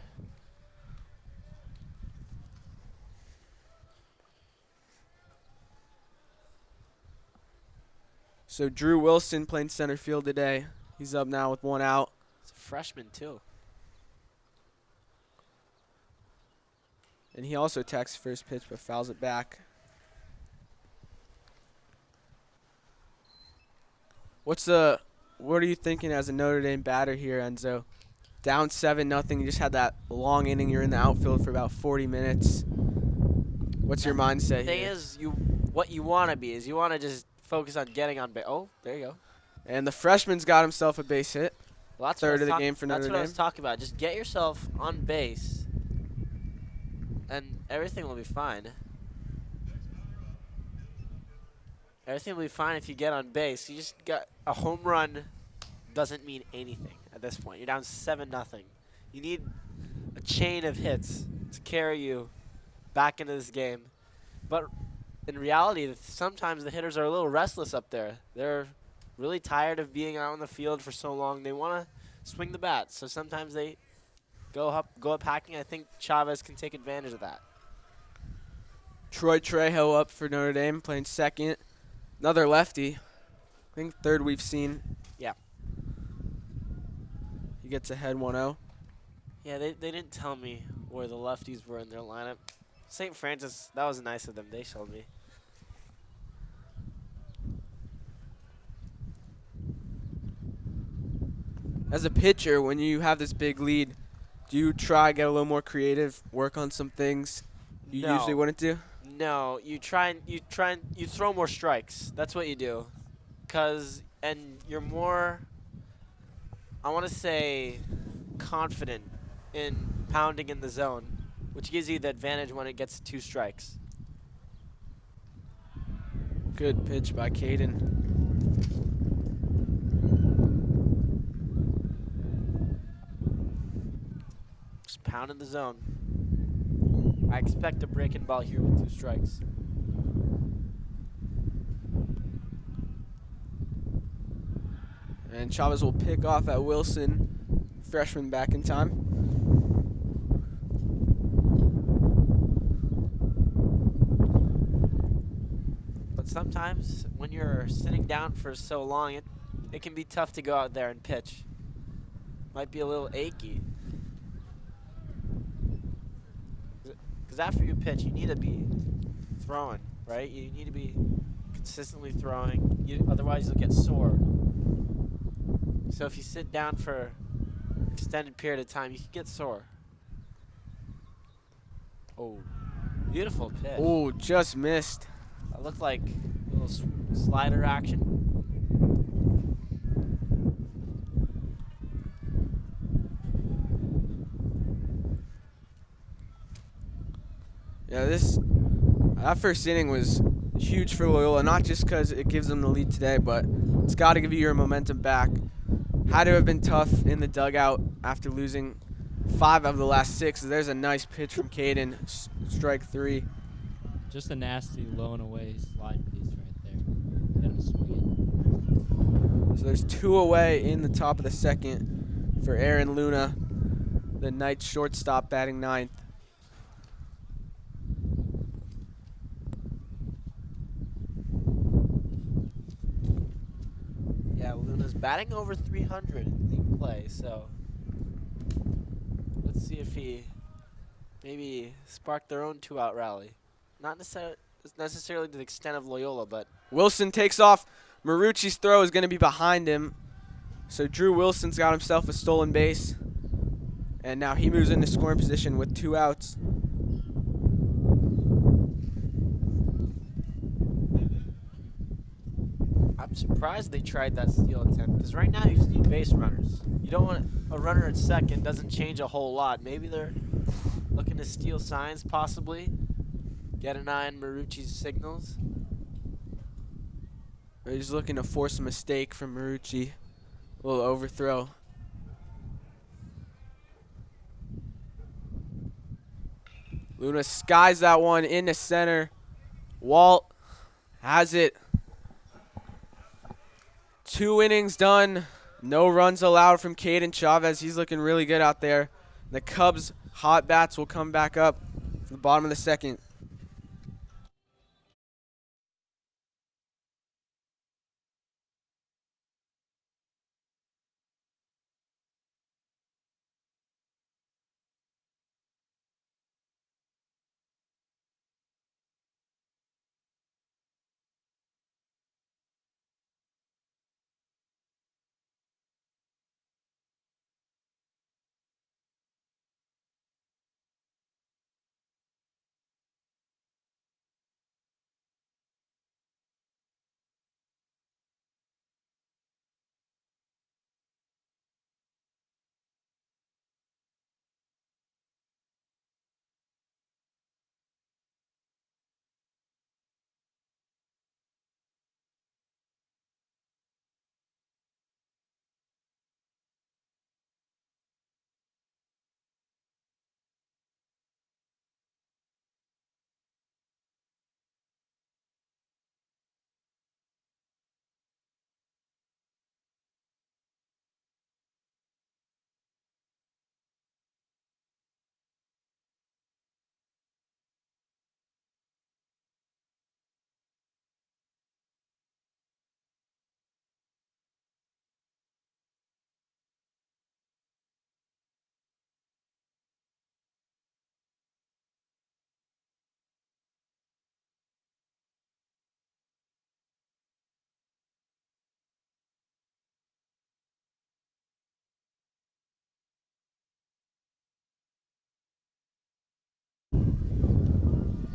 So Drew Wilson playing center field today. He's up now with one out. It's a freshman, too. And he also attacks first pitch but fouls it back. What are you thinking as a Notre Dame batter here, Enzo? Down 7-0. You just had that long inning. You're in the outfield for about 40 minutes. What's your mindset The thing here? is, what you want to be is you want to just focus on getting on base. Oh, there you go. And the freshman's got himself a base hit. Well, that's Third what I was of the talk- game for Notre That's what I Dame. was talking about. Just get yourself on base, and everything will be fine. Everything will be fine if you get on base. You just got a home run. Doesn't mean anything at this point. You're down 7-0. You need a chain of hits to carry you back into this game. But in reality, sometimes the hitters are a little restless up there. They're really tired of being out on the field for so long. They want to swing the bat. So sometimes they go up hacking. I think Chavez can take advantage of that. Troy Trejo up for Notre Dame, playing second. Another lefty. I think third we've seen. Yeah. He gets ahead 1-0. Yeah, they didn't tell me where the lefties were in their lineup. St. Francis, that was nice of them. They showed me. As a pitcher, when you have this big lead, do you try get a little more creative, work on some things you No. usually wouldn't do? No, you throw more strikes. That's what you do. And you're more, I want to say, confident in pounding in the zone, which gives you the advantage when it gets to 2 strikes. Good pitch by Caden. Just pound in the zone. I expect a breaking ball here with 2 strikes. And Chavez will pick off at Wilson. Freshman back in time. But sometimes when you're sitting down for so long, it can be tough to go out there and pitch. Might be a little achy. Because after you pitch, you need to be throwing, right? You need to be consistently throwing. Otherwise, you'll get sore. So if you sit down for an extended period of time, you can get sore. Oh, beautiful pitch. Oh, just missed. That looked like a little slider action. Yeah, that first inning was huge for Loyola, not just because it gives them the lead today, but it's got to give you your momentum back. Had to have been tough in the dugout after losing 5 of the last 6. There's a nice pitch from Caden, strike 3. Just a nasty low and away slide release right there. Get him swinging. So there's 2 away in the top of the second for Aaron Luna, the Knights shortstop batting 9th. Yeah, Luna's batting over 300 in league play, so let's see if he maybe sparked their own 2-out rally. Not necessarily to the extent of Loyola, but Wilson takes off. Marucci's throw is going to be behind him. So Drew Wilson's got himself a stolen base. And now he moves into scoring position with 2 outs. I'm surprised they tried that steal attempt, because right now you just need base runners. You don't want a runner at second, doesn't change a whole lot. Maybe they'll Looking to steal signs, possibly. Get an eye on Marucci's signals. He's looking to force a mistake from Marucci. A little overthrow. Luna skies that one into center. Walt has it. 2 innings done. No runs allowed from Caden Chavez. He's looking really good out there. The Cubs' hot bats will come back up for the bottom of the second.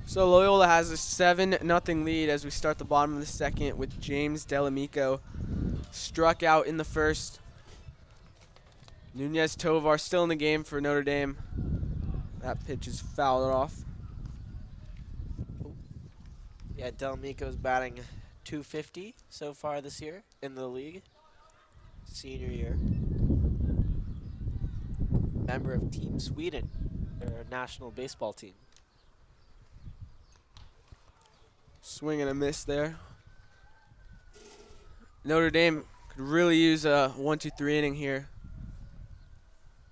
So Loyola has a 7-0 lead as we start the bottom of the second with James Delamico struck out in the first. Nunez Tovar still in the game for Notre Dame. That pitch is fouled off. Yeah, Delamico's batting .250 so far this year in the league. Senior year. Member of Team Sweden, their national baseball team. Swing and a miss there. Notre Dame could really use a 1-2-3 inning here.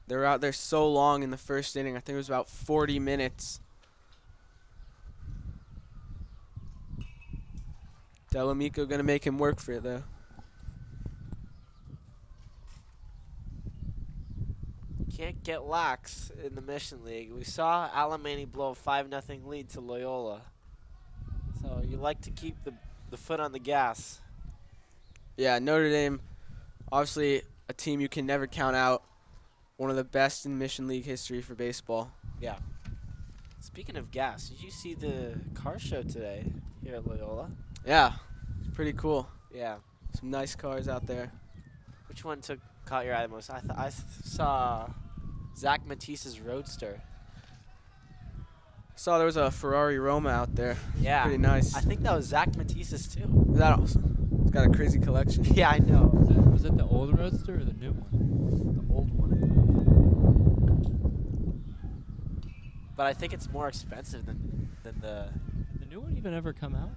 They were out there so long in the first inning. I think it was about 40 minutes. Delamico gonna make him work for it though. Can't get lax in the Mission League. We saw Alemany blow a 5-0 lead to Loyola. So you like to keep the foot on the gas. Yeah, Notre Dame, obviously a team you can never count out. One of the best in Mission League history for baseball. Yeah. Speaking of gas, did you see the car show today here at Loyola? Yeah, it's pretty cool. Yeah. Some nice cars out there. Which one caught your eye the most? I saw Zach Matisse's Roadster. Saw there was a Ferrari Roma out there. Yeah. Pretty nice. I think that was Zach Matisse's too. Is that awesome? It's got a crazy collection. Yeah, I know. Was it the old Roadster or the new one? The old one. But I think it's more expensive than the. The new one even ever come out?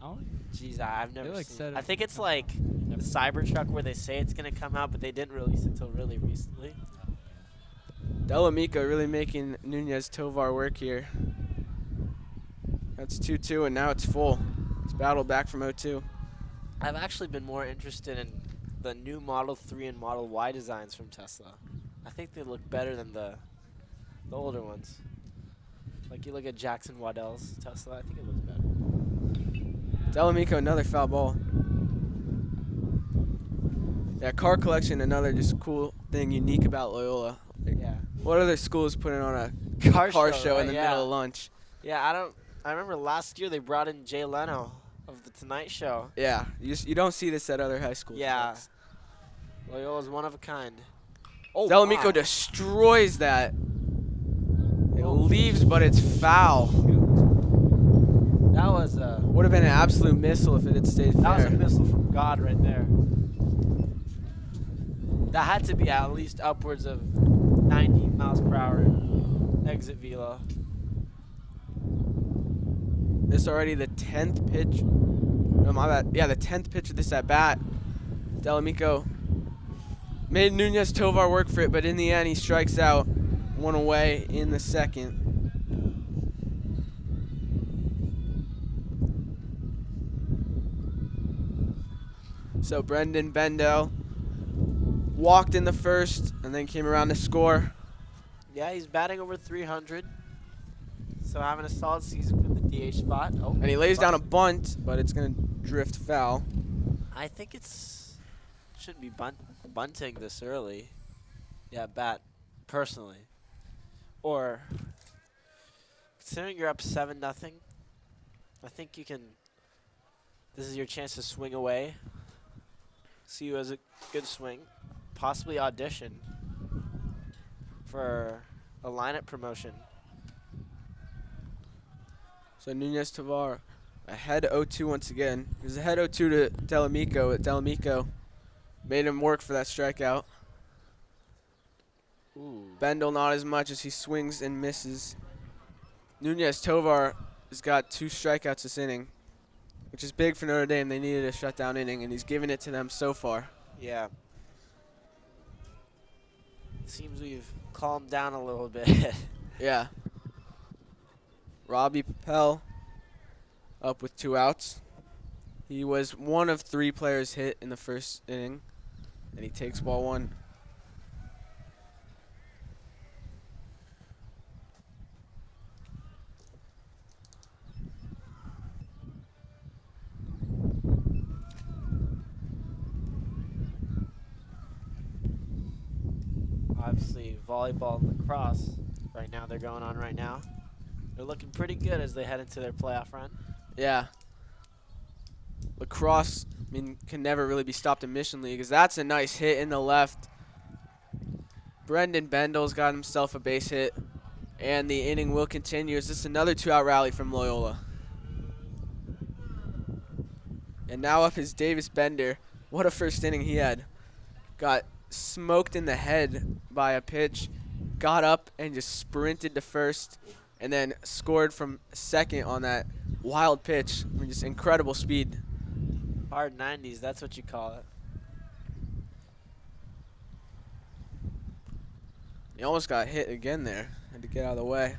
I don't. Geez, I've never like seen. said I it think it's come like out. the Never- Cybertruck where they say it's gonna come out, but they didn't release it until really recently. Delamico really making Nunez Tovar work here. That's 2-2, and now it's full. It's battled back from 0-2. I've actually been more interested in the new Model 3 and Model Y designs from Tesla. I think they look better than the older ones. Like you look at Jackson Waddell's Tesla, I think it looks better. Delamico, another foul ball. Yeah, car collection, another just cool thing unique about Loyola. Yeah. What other schools putting on a car show right? in the middle of lunch? Yeah, I remember last year they brought in Jay Leno of the Tonight Show. Yeah, you don't see this at other high schools. Yeah. folks. Loyola's one of a kind. Oh, Delamico my. destroys that. And leaves, but it's foul. That was a Would have been an absolute missile if it had stayed that was fair. a missile from God right there. That had to be at least upwards of 90 miles per hour exit velo. This is already the 10th pitch. No, my bad. Yeah, the 10th pitch of this at bat. Delamico made Nunez Tovar work for it, but in the end, he strikes out. One away in the second. So Brendan Bendel walked in the first and then came around to score. Yeah, he's batting over 300. So having a solid season from the DH spot. Oh, And he lays down a bunt, but it's going to drift foul. I think it's shouldn't be bunting this early. Yeah, bat personally. Or considering you're up 7-0, I think you can. This is your chance to swing away. See you as a good swing. Possibly audition for a lineup promotion. So Nunez Tovar ahead 0-2 once again. He was ahead 0-2 to Delamico. Delamico made him work for that strikeout. Ooh. Bendel not as much as he swings and misses. Nunez Tovar has got 2 strikeouts this inning, which is big for Notre Dame. They needed a shutdown inning, and he's given it to them so far. Yeah. Seems we've calmed down a little bit. Yeah. Robbie Papel up with 2 outs. He was one of 3 players hit in the first inning, and he takes ball 1. Obviously, volleyball and lacrosse right now, they're going on right now. They're looking pretty good as they head into their playoff run. Yeah. Lacrosse, I mean, can never really be stopped in Mission League, because that's a nice hit in the left. Brendan Bendel's got himself a base hit, and the inning will continue. Is this another 2-out rally from Loyola? And now up is Davis Bender. What a first inning he had. Got smoked in the head by a pitch, got up and just sprinted to first, and then scored from second on that wild pitch. I mean, just incredible speed. Hard 90s, that's what you call it. He almost got hit again there. Had to get out of the way.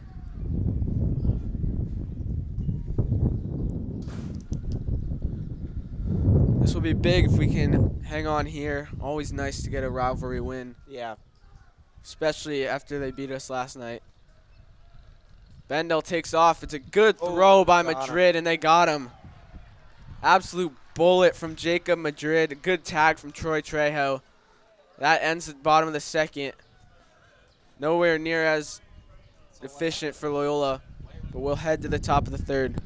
This will be big if we can hang on here. Always nice to get a rivalry win, Yeah. especially after they beat us last night. Bendel takes off. It's a good throw by got him. Madrid, and they got him. Absolute bullet from Jacob Madrid. Good tag from Troy Trejo. That ends at the bottom of the second. Nowhere near as efficient for Loyola, but we'll head to the top of the third.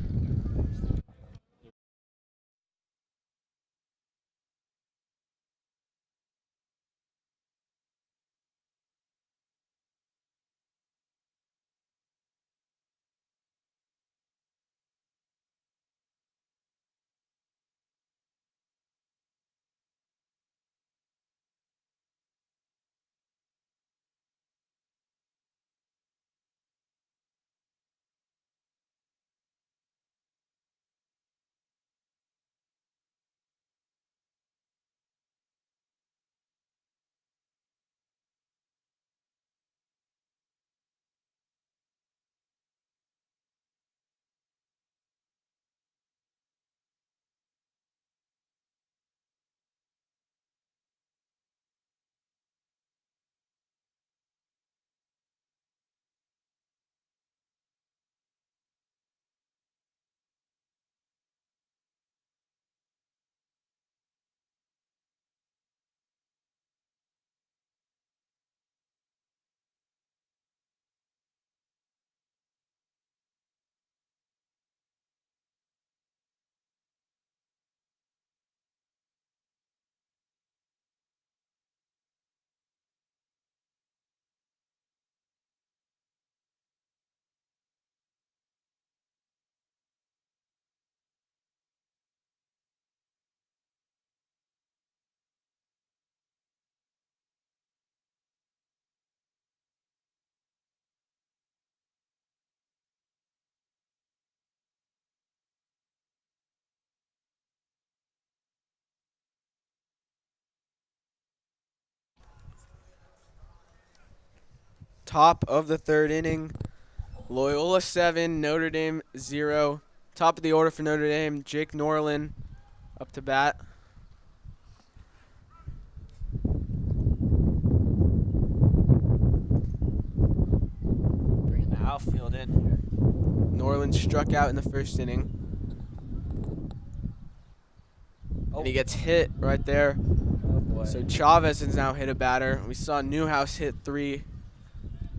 Top of the third inning. Loyola 7, Notre Dame 0. Top of the order for Notre Dame, Jake Norlin up to bat. Bringing the outfield in here. Norlin struck out in the first inning. And he gets hit right there. Oh boy. So Chavez has now hit a batter. We saw Newhouse hit 3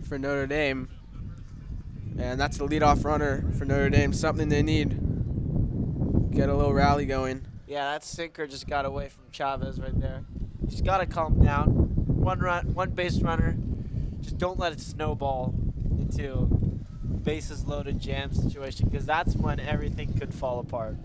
for Notre Dame. And that's the leadoff runner for Notre Dame. Something they need. Get a little rally going. Yeah, that sinker just got away from Chavez right there. He's got to calm down. One base runner. Just don't let it snowball into bases loaded jam situation, because that's when everything could fall apart.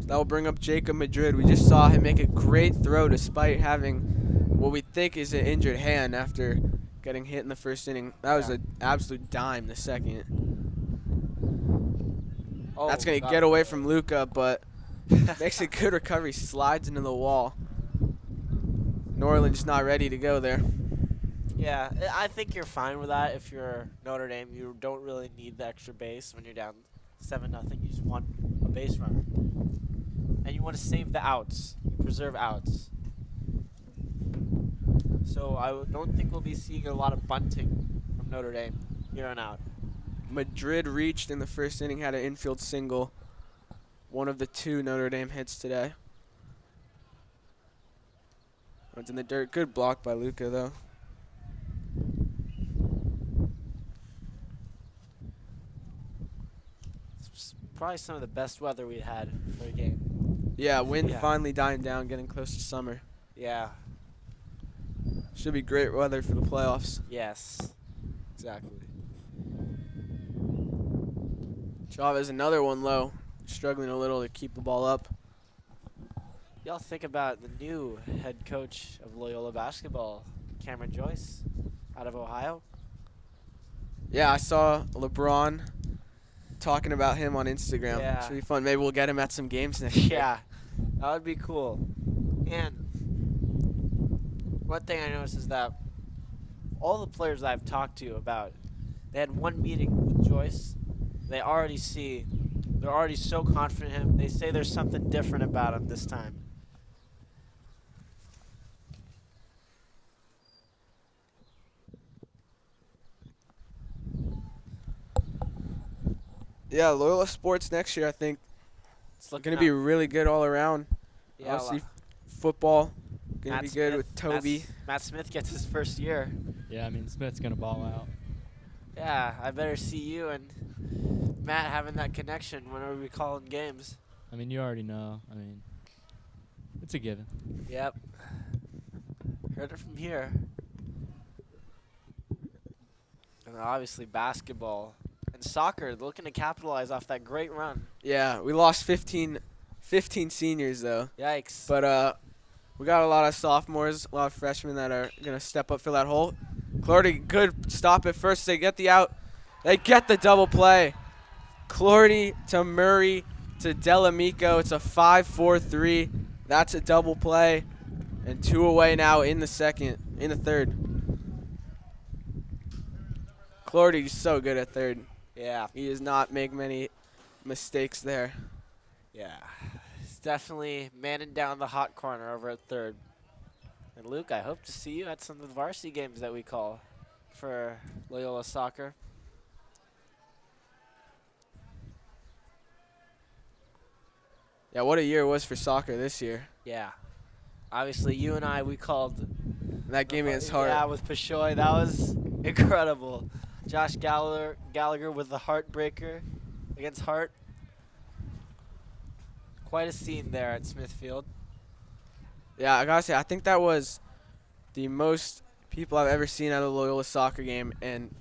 That will bring up Jacob Madrid. We just saw him make a great throw despite having what we think is an injured hand after getting hit in the first inning. That was an absolute dime the second. Oh, That's going to get away from Luca, but makes a good recovery. Slides into the wall. Norlin just not ready to go there. Yeah, I think you're fine with that. If you're Notre Dame, you don't really need the extra base when you're down 7-0. You just want a base runner. And you want to save the outs. You preserve outs. So I don't think we'll be seeing a lot of bunting from Notre Dame here on out. Madrid reached in the first inning, had an infield single. One of the 2 Notre Dame hits today. It's in the dirt. Good block by Luca, though. It's probably some of the best weather we had for a game. Yeah, wind Yeah. finally dying down, getting close to summer. Yeah. Should be great weather for the playoffs. Yes. Exactly. Chavez, another one low. Struggling a little to keep the ball up. Y'all think about the new head coach of Loyola basketball, Cameron Joyce, out of Ohio. Yeah, I saw LeBron talking about him on Instagram. Yeah. Should be fun. Maybe we'll get him at some games next year. Yeah, that would be cool. And one thing I noticed is that all the players I've talked to about, they had one meeting with Joyce. They're already so confident in him. They say there's something different about him this time. Yeah, Loyola sports next year, I think, It's going to be really good all around. Yeah, Obviously, football going to Matt be good Smith- with Toby. Matt Smith gets his first year. Yeah, I mean, Smith's going to ball out. Yeah, I better see you and Matt having that connection whenever we call in games. I mean, you already know. I mean, it's a given. Yep. Heard it from here. And then obviously basketball and soccer looking to capitalize off that great run. Yeah, we lost 15 seniors, though. Yikes. But we got a lot of sophomores, a lot of freshmen that are going to step up, fill that hole. Clardy, good stop at first. They get the out. They get the double play. Clardy to Murray to Delamico. It's a 5-4-3. That's a double play. And 2 away now in the third. Clardy's so good at third. Yeah. He does not make many mistakes there. Yeah. He's definitely manning down the hot corner over at third. And Luke, I hope to see you at some of the varsity games that we call for Loyola soccer. Yeah, what a year it was for soccer this year. Yeah. Obviously, you and I, we called That game against Hart. Yeah, with Peshoy. That was incredible. Josh Gallagher with the heartbreaker against Hart. Quite a scene there at Smithfield. Yeah, I gotta say, I think that was the most people I've ever seen at a Loyola soccer game. And,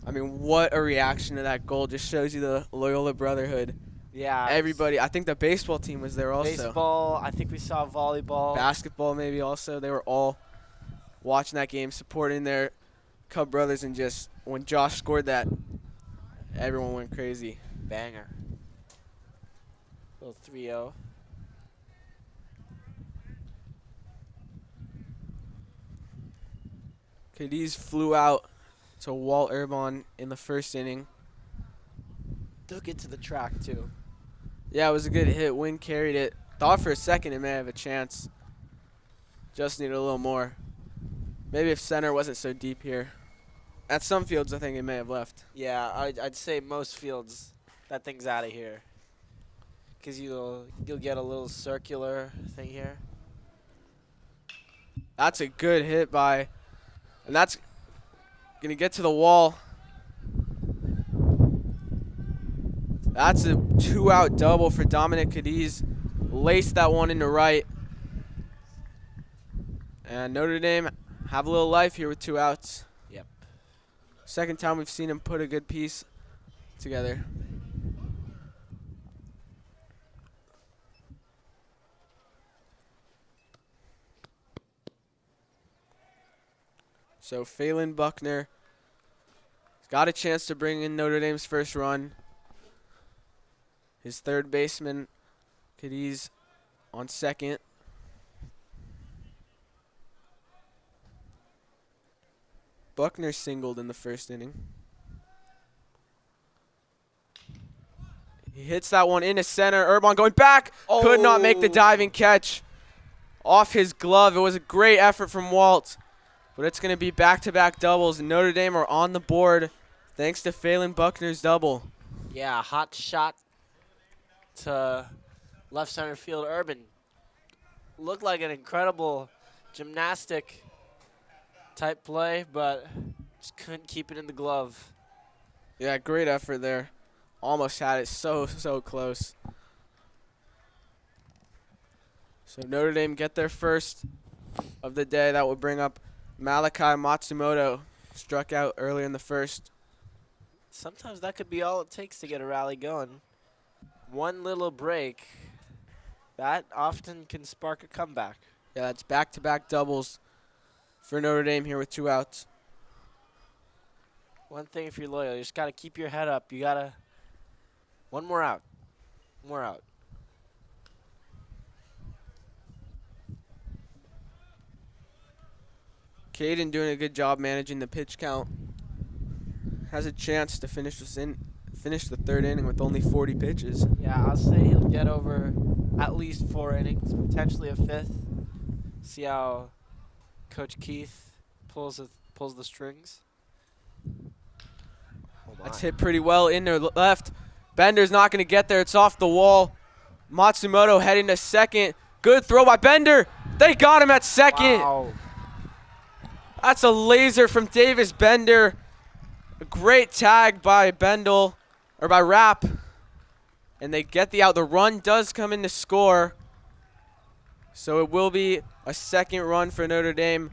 I mean, what a reaction to that goal. Just shows you the Loyola brotherhood. Yeah. Everybody, I think the baseball team was there also. Baseball, I think we saw volleyball. Basketball maybe also. They were all watching that game, supporting their Cub brothers. And just, when Josh scored that, everyone went crazy. Banger. Little 3-0. Cadiz flew out to Walt Urbon in the first inning. Took it to the track, too. Yeah, it was a good hit. Wind carried it. Thought for a second it may have a chance. Just needed a little more. Maybe if center wasn't so deep here. At some fields, I think it may have left. Yeah, I'd say most fields, that thing's out of here. Because you'll get a little circular thing here. That's a good hit by, and that's going to get to the wall. That's a 2-out double for Dominic Cadiz. Laced that one into right. And Notre Dame have a little life here with 2 outs. Yep. Second time we've seen him put a good piece together. So Phelan Buckner has got a chance to bring in Notre Dame's first run. His third baseman, Cadiz, on second. Buckner singled in the first inning. He hits that one into center. Urbon going back. Could not make the diving catch off his glove. It was a great effort from Walt. But it's going to be back-to-back doubles. And Notre Dame are on the board thanks to Phelan Buckner's double. Yeah, hot shot to left center field. Urban looked like an incredible gymnastic type play, but just couldn't keep it in the glove. Yeah, great effort there. Almost had it so close. So Notre Dame get their first of the day. That will bring up Malachi Matsumoto. Struck out earlier in the first. Sometimes that could be all it takes to get a rally going. One little break, that often can spark a comeback. Yeah, that's back-to-back doubles for Notre Dame here with 2 outs. One thing if you're loyal, you just got to keep your head up. You got to, one more out, more out. Caden doing a good job managing the pitch count. Has a chance to finish the third inning with only 40 pitches. Yeah, I'll say he'll get over at least 4 innings, potentially a 5th. See how Coach Keith pulls the strings. Oh my. That's hit pretty well in there left. Bender's not going to get there. It's off the wall. Matsumoto heading to second. Good throw by Bender. They got him at second. Wow. That's a laser from Davis Bender. A great tag by Rapp. And they get the out. The run does come in to score. So it will be a second run for Notre Dame.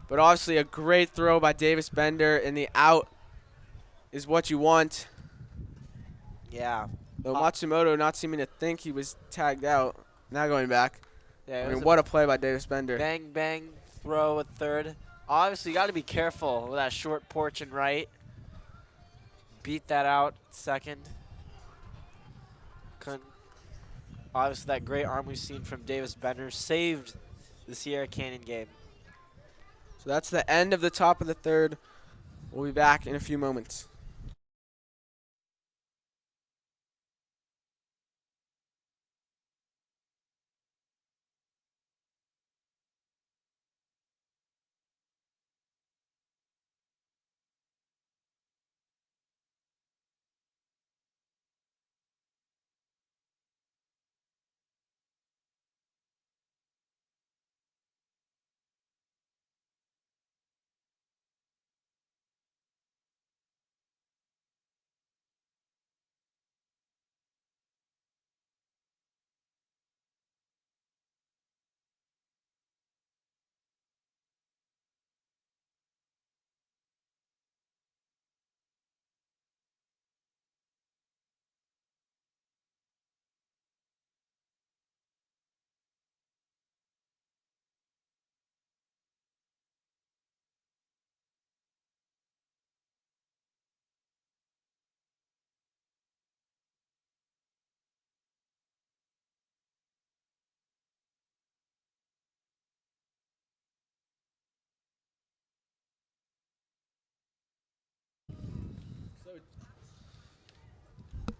But obviously a great throw by Davis Bender. And the out is what you want. Yeah. Though Matsumoto not seeming to think he was tagged out. Now going back. Yeah. I mean, what a play by Davis Bender. Bang, bang, throw at third. Obviously, you got to be careful with that short porch and right. Beat that out second. Couldn't. Obviously, that great arm we've seen from Davis Bender saved the Sierra Canyon game. So that's the end of the top of the third. We'll be back in a few moments.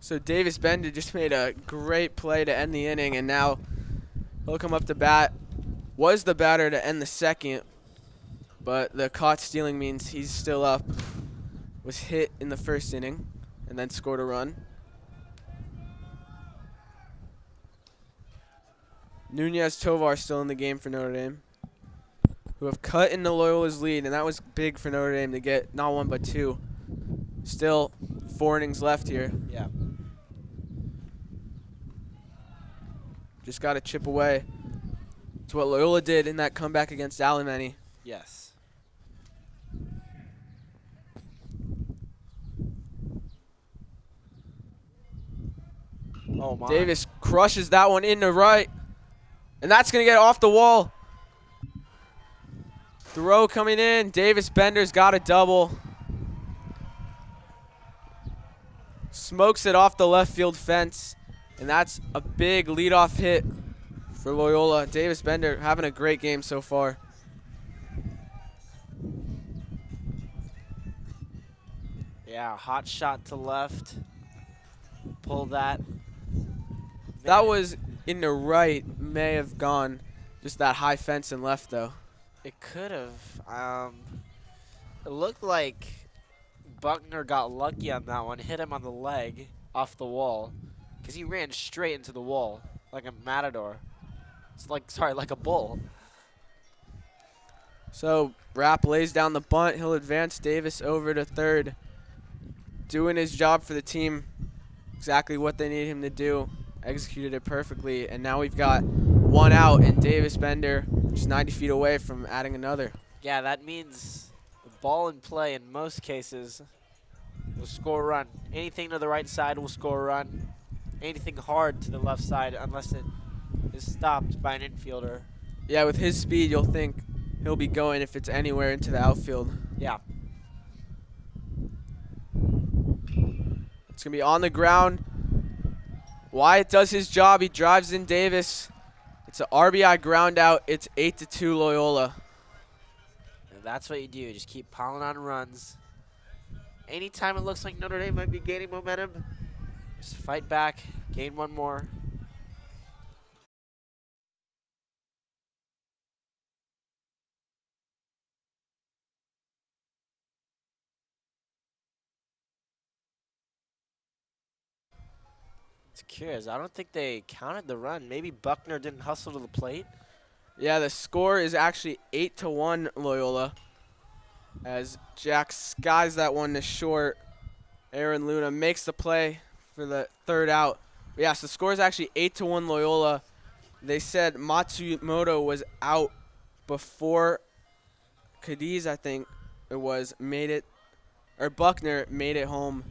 So Davis Bender just made a great play to end the inning, and now he'll come up to bat. Was the batter to end the second, but the caught stealing means he's still up. Was hit in the first inning and then scored a run. Nunez Tovar still in the game for Notre Dame, who have cut into Loyola's lead, and that was big for Notre Dame to get not one but two. Still 4 innings left here. Yeah. Just got to chip away. It's what Loyola did in that comeback against Alemany. Yes. Oh my. Davis crushes that one into right, and that's going to get off the wall. Throw coming in. Davis Bender's got a double. Smokes it off the left field fence, and that's a big leadoff hit for Loyola. Davis Bender having a great game so far. Yeah, hot shot to left. Pull that. That was in the right, may have gone just that high fence and left though. It could have. It looked like Buckner got lucky on that one, hit him on the leg off the wall, because he ran straight into the wall like a matador. It's like, sorry, like a bull. So Rapp lays down the bunt. He'll advance Davis over to third. Doing his job for the team. Exactly what they need him to do. Executed it perfectly. And now we've got one out, and Davis Bender just 90 feet away from adding another. Yeah, that means the ball in play in most cases will score a run. Anything to the right side will score a run. Anything hard to the left side, unless it is stopped by an infielder. Yeah, with his speed, you'll think he'll be going if it's anywhere into the outfield. Yeah. It's going to be on the ground. Wyatt does his job. He drives in Davis. It's an RBI ground out. It's 8-2 Loyola. And that's what you do. Just keep piling on runs. Anytime it looks like Notre Dame might be gaining momentum, just fight back, gain one more. It's curious. I don't think they counted the run. Maybe Buckner didn't hustle to the plate. Yeah, the score is actually 8-1 Loyola. As Jack skies that one to short. Aaron Luna makes the play for the third out. But yeah, so the score is actually 8-1 Loyola. They said Matsumoto was out before Cadiz, I think it was, made it, or Buckner made it home.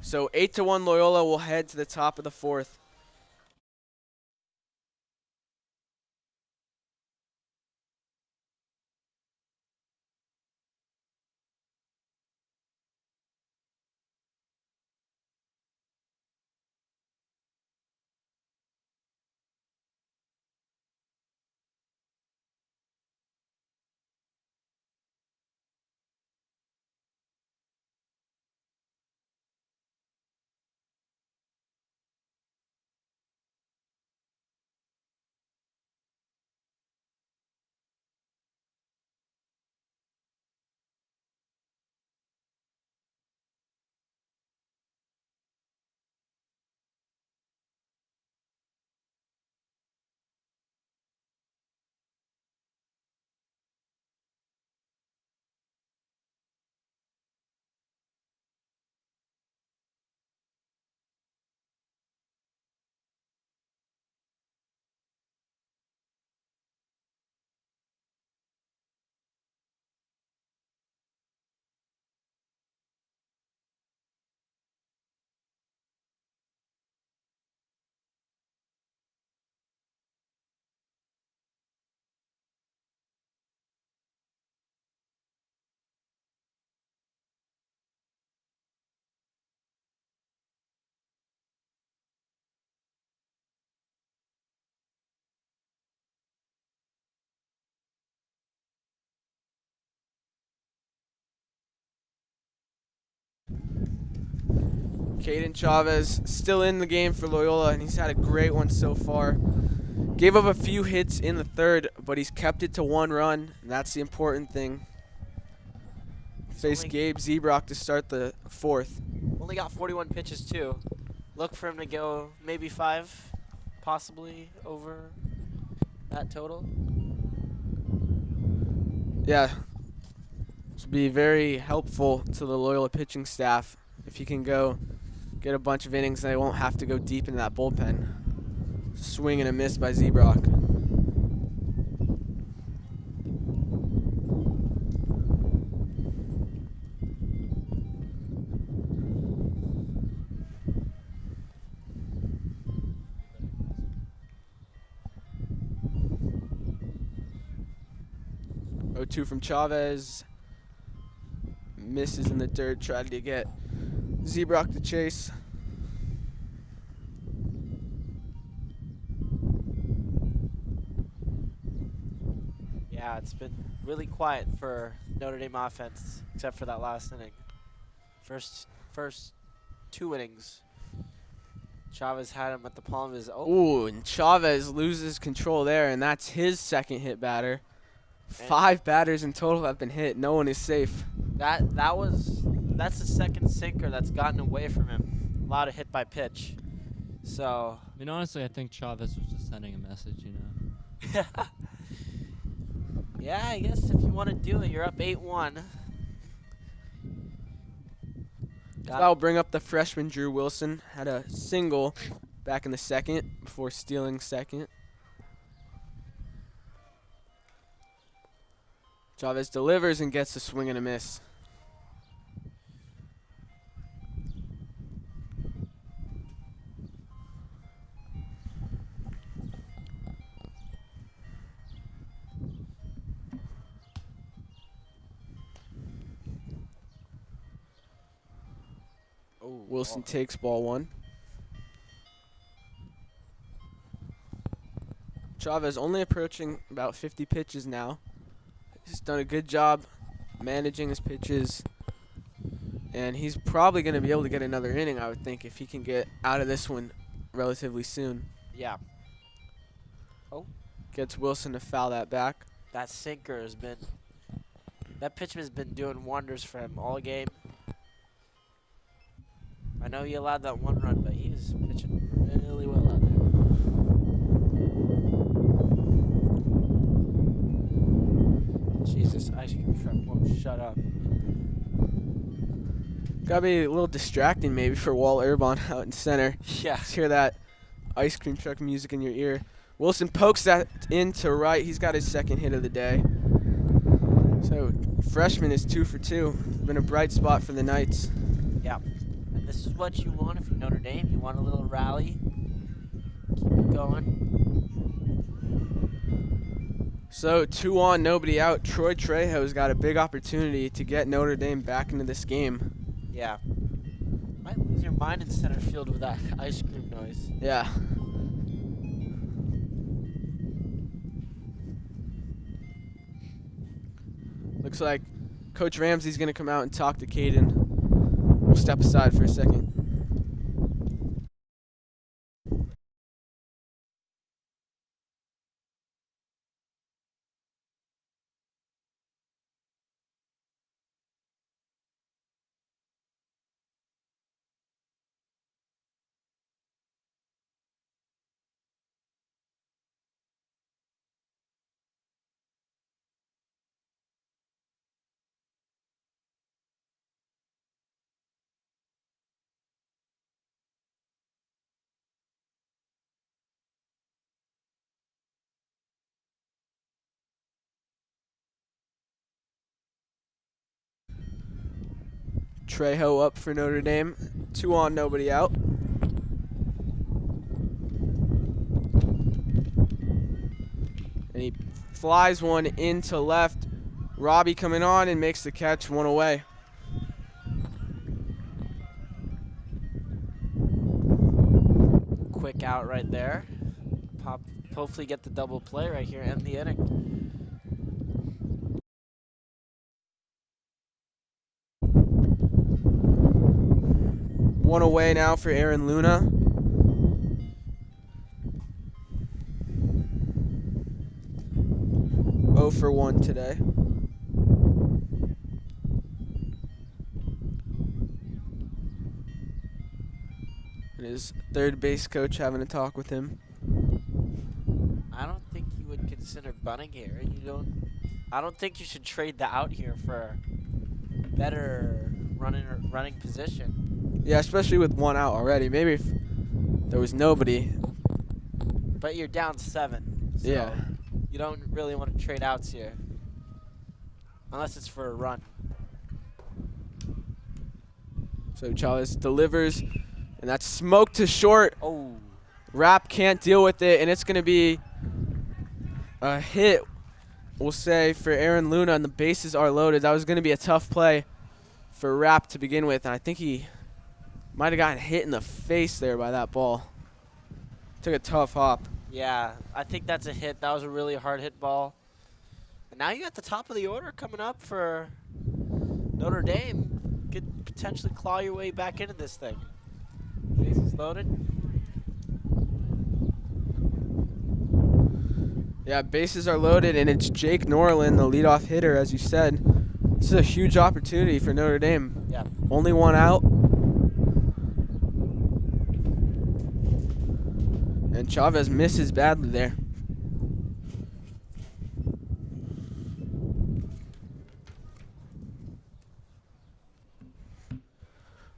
So 8-1 Loyola will head to the top of the fourth. Caden Chavez still in the game for Loyola, and he's had a great one so far. Gave up a few hits in the third, but he's kept it to 1 run, and that's the important thing. Face Gabe Zebrock to start the 4th. Only got 41 pitches too. Look for him to go maybe 5, possibly over that total. Yeah, this would be very helpful to the Loyola pitching staff if he can go get a bunch of innings and they won't have to go deep into that bullpen. Swing and a miss by Zebrock. Oh, 2 from Chavez. Misses in the dirt. Tried to get Zebrock to chase. Yeah, it's been really quiet for Notre Dame offense, except for that last inning. First 2 innings, Chavez had him at the palm of his. Ooh, and Chavez loses control there, and that's his second hit batter. 5 batters in total have been hit. No one is safe. That's the second sinker that's gotten away from him. A lot of hit by pitch. So I mean, honestly, I think Chavez was just sending a message, you know. yeah, I guess if you want to do it, you're up 8-1. So that'll bring up the freshman Drew Wilson. Had a single back in the second before stealing second. Chavez delivers and gets a swing and a miss. Wilson takes ball 1. Chavez only approaching about 50 pitches now. He's done a good job managing his pitches, and he's probably going to be able to get another inning, I would think, if he can get out of this one relatively soon. Yeah. Oh. Gets Wilson to foul that back. That sinker has been, that pitchman has been doing wonders for him all game. I know he allowed that 1 run, but he was pitching really well out there. Jesus, ice cream truck won't shut up. Gotta be a little distracting maybe for Wall Urbon out in center. Yeah. Just hear that ice cream truck music in your ear. Wilson pokes that into right. He's got his second hit of the day. So freshman is 2 for 2. Been a bright spot for the Knights. Yeah. And this is what you want if you're Notre Dame. You want a little rally. Keep it going. So 2 on, nobody out. Troy Trejo's got a big opportunity to get Notre Dame back into this game. Yeah. Might lose your mind in center field with that ice cream noise. Yeah. Looks like Coach Ramsey's going to come out and talk to Caden. We'll step aside for a second. Trejo up for Notre Dame. 2 on, nobody out. And he flies one into left. Robbie coming on and makes the catch, 1 away. Quick out right there. Hopefully get the double play right here, end the inning. One away now for Aaron Luna. Oh for 1 today. And his third base coach having a talk with him. I don't think you would consider bunting here. I don't think you should trade the out here for better running position. Yeah, especially with 1 out already. Maybe if there was nobody. But you're down 7. So Yeah. you don't really want to trade outs here. Unless it's for a run. So Chavez delivers, and that's smoked to short. Oh. Rapp can't deal with it, and it's going to be a hit, we'll say, for Aaron Luna, and the bases are loaded. That was going to be a tough play for Rapp to begin with, and I think he might have gotten hit in the face there by that ball. Took a tough hop. Yeah, I think that's a hit. That was a really hard hit ball. And now you got the top of the order coming up for Notre Dame. Could potentially claw your way back into this thing. Bases loaded. Yeah, bases are loaded, and it's Jake Norland, the leadoff hitter, as you said. This is a huge opportunity for Notre Dame. Yeah. Only 1 out. And Chavez misses badly there.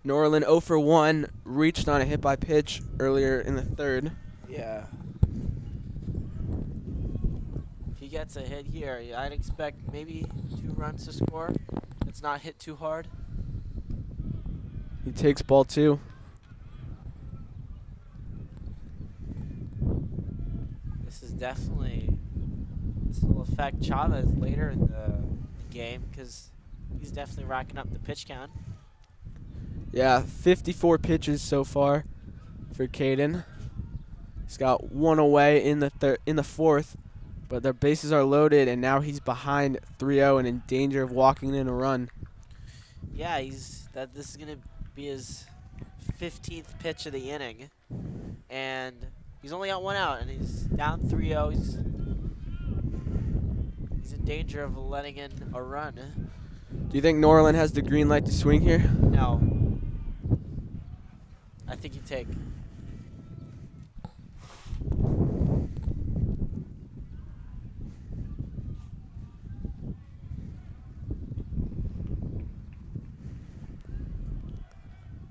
Norland 0 for 1, reached on a hit by pitch earlier in the 3rd. Yeah. If he gets a hit here, I'd expect maybe 2 runs to score. It's not hit too hard. He takes ball 2. This will affect Chavez later in the game because he's definitely racking up the pitch count. Yeah, 54 pitches so far for Caden. He's got 1 away in the 4th, but their bases are loaded, and now he's behind 3-0 and in danger of walking in a run. Yeah, this is gonna be his 15th pitch of the inning, and he's only got 1 out, and he's down 3-0. He's in danger of letting in a run. Do you think Norland has the green light to swing here? No. I think you take.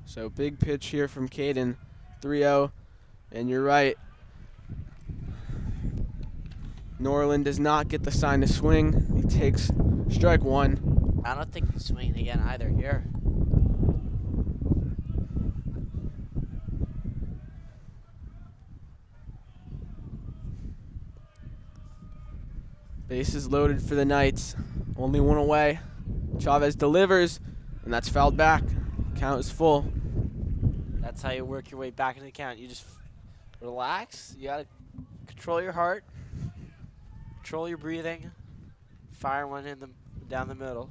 So big pitch here from Caden, 3-0, and you're right. Norland does not get the sign to swing. He takes strike 1. I don't think he's swinging again either here. Bases loaded for the Knights. Only 1 away. Chavez delivers, and that's fouled back. Count is full. That's how you work your way back into the count. You just relax. You gotta control your heart, control your breathing, fire one down the middle,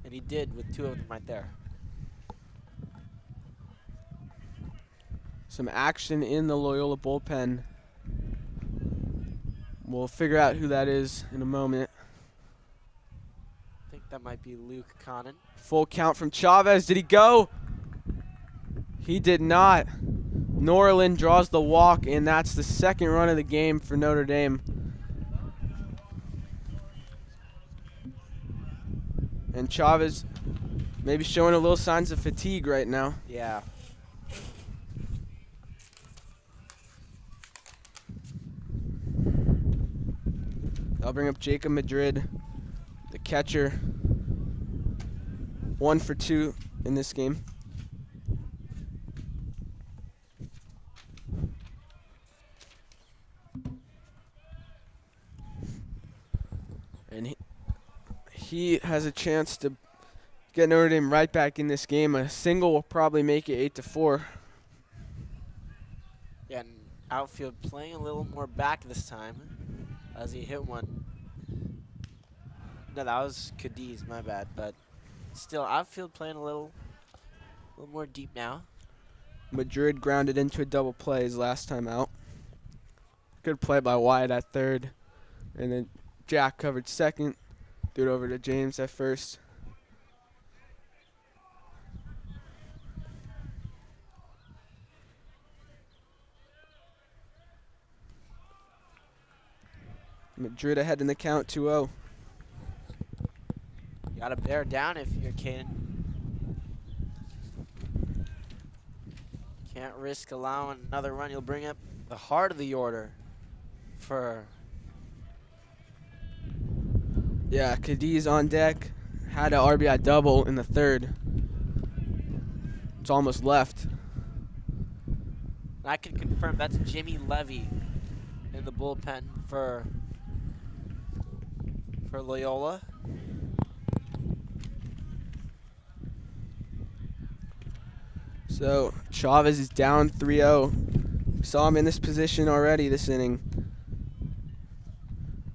and he did with 2 of them right there. Some action in the Loyola bullpen. We'll figure out who that is in a moment. I think that might be Luke Connon. Full count from Chavez. Did he go? He did not. Norland draws the walk, and that's the 2nd run of the game for Notre Dame. And Chavez maybe showing a little signs of fatigue right now. Yeah. I'll bring up Jacob Madrid, the catcher. 1 for 2 in this game. And he has a chance to get Notre Dame right back in this game. A single will probably make it 8-4. Yeah, and outfield playing a little more back this time as he hit one. No, that was Cadiz, my bad. But still, outfield playing a little more deep now. Madrid grounded into a double play his last time out. Good play by Wyatt at third. And then Jack covered second. Threw it over to James at first. Madrid ahead in the count 2-0. You gotta bear down if you're Caden. Can't risk allowing another run. You'll bring up the heart of the order for. Yeah, Cadiz on deck. Had an RBI double in the third. It's almost left. I can confirm that's Jimmy Levy in the bullpen for Loyola. So Chavez is down 3-0. Saw him in this position already this inning.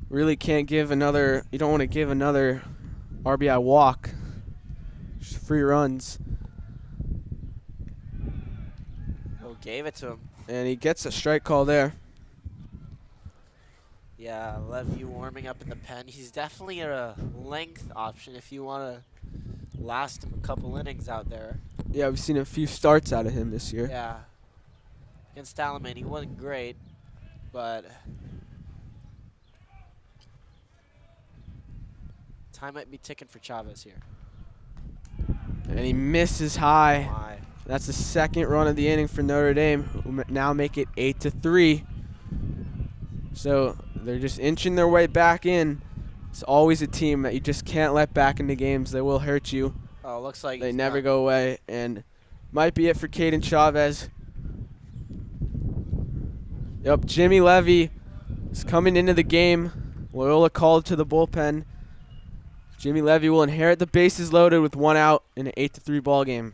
Really can't give another, you don't want to give another RBI walk. Just free runs. Oh, gave it to him. And he gets a strike call there. Yeah, Levy warming up in the pen. He's definitely a length option if you want to last him a couple innings out there. Yeah, we've seen a few starts out of him this year. Yeah. Against Alamein, he wasn't great, but time might be ticking for Chavez here. And he misses high. My. That's the second run of the inning for Notre Dame, who now make it 8-3. So they're just inching their way back in. It's always a team that you just can't let back into games. They will hurt you. Oh, looks like They he's never done. go away. And might be it for Caden Chavez. Yep, Jimmy Levy is coming into the game. Loyola called to the bullpen. Jimmy Levy will inherit the bases loaded with 1 out in an 8-3 ball game.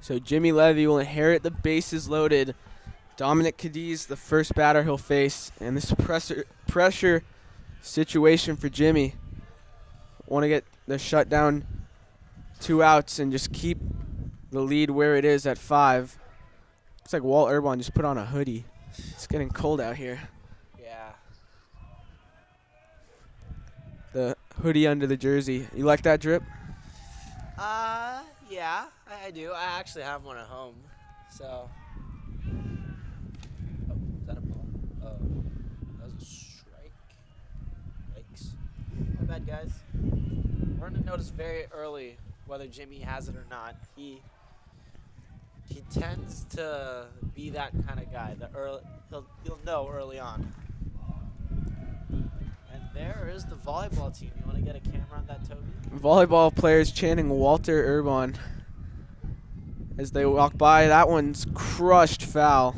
So Jimmy Levy will inherit the bases loaded. Dominic Cadiz, the first batter he'll face, and this pressure situation for Jimmy. Want to get the shutdown 2 outs and just keep the lead where it is at 5. Looks like Walt Urbon just put on a hoodie. It's getting cold out here. Yeah. The hoodie under the jersey. You like that drip? Yeah, I do. I actually have one at home. So. Oh, is that a ball? Oh, that was a strike. Yikes. My bad, guys. We're going to notice very early whether Jimmy has it or not. He tends to be that kind of guy. He'll know early on. And there is the volleyball team. You want to get a camera on that, Toby? Volleyball players chanting Walter Urbon as they walk by. That one's crushed foul.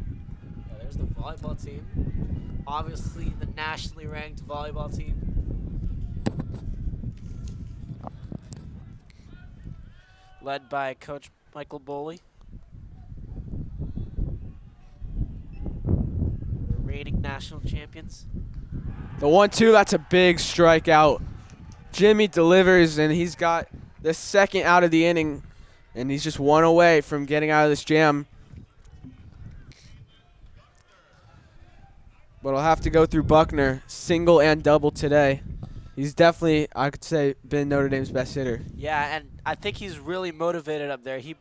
Yeah, there's the volleyball team. Obviously, the nationally ranked volleyball team. Led by Coach Michael Boley. The reigning national champions. The 1-2, that's a big strikeout. Jimmy delivers, and he's got the second out of the inning, and he's just one away from getting out of this jam. But I'll have to go through Buckner, single and double today. He's definitely, I could say, been Notre Dame's best hitter. Yeah, and I think he's really motivated up there. Him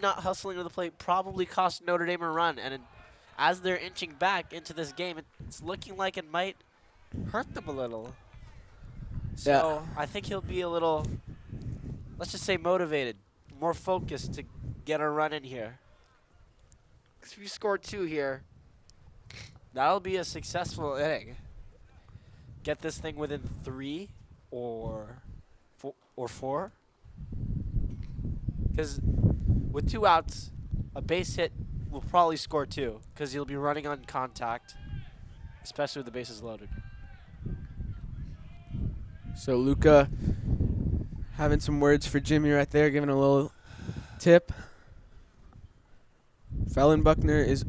not hustling to the plate probably cost Notre Dame a run, and as they're inching back into this game, it's looking like it might hurt them a little. So Yeah. I think he'll be a little, let's just say, motivated, more focused to get a run in here. 'Cause if you score 2 here, that'll be a successful inning. Get this thing within 3 or 4. Because with 2 outs, a base hit will probably score 2 because you'll be running on contact, especially with the bases loaded. So Luca having some words for Jimmy right there, giving a little tip. Felon Buckner is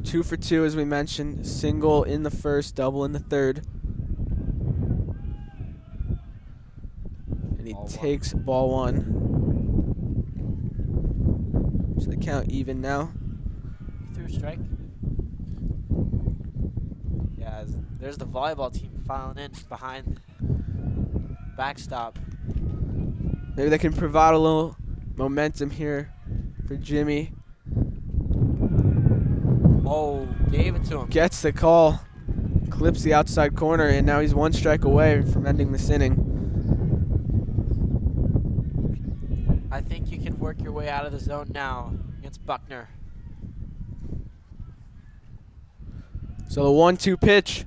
2 for 2, as we mentioned. Single in the first, double in the third. And he Ball one. takes ball 1. So the count even now. Through strike. Yeah, there's the volleyball team filing in behind backstop. Maybe they can provide a little momentum here for Jimmy. Oh, gave it to him. Gets the call. Clips the outside corner, and now he's 1 strike away from ending this inning. I think you can work your way out of the zone now against Buckner. So the 1-2 pitch.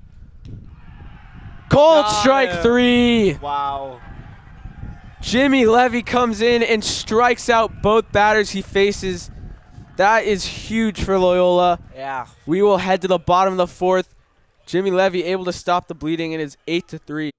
Called Got strike him. 3. Wow. Jimmy Levy comes in and strikes out both batters he faces. That is huge for Loyola. Yeah. We will head to the bottom of the 4th. Jimmy Levy able to stop the bleeding. It is 8-3.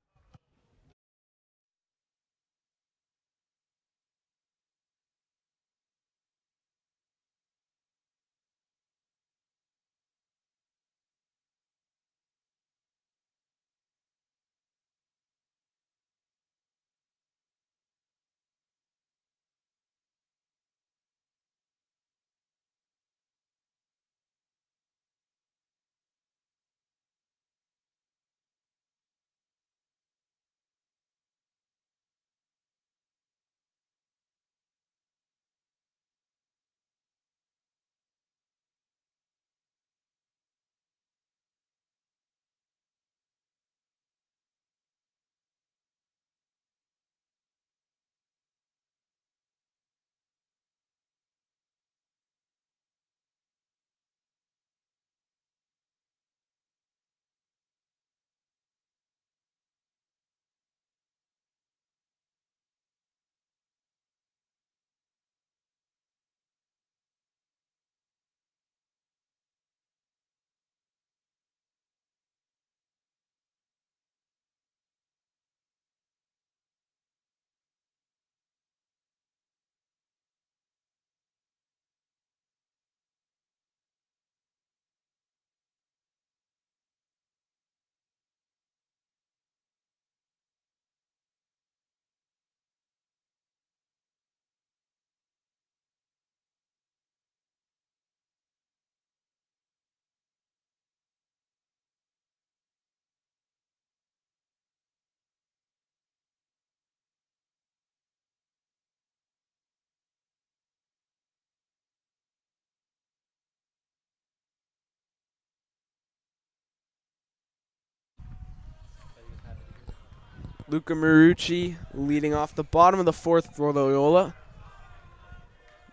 Luca Marucci leading off the bottom of the fourth for Loyola.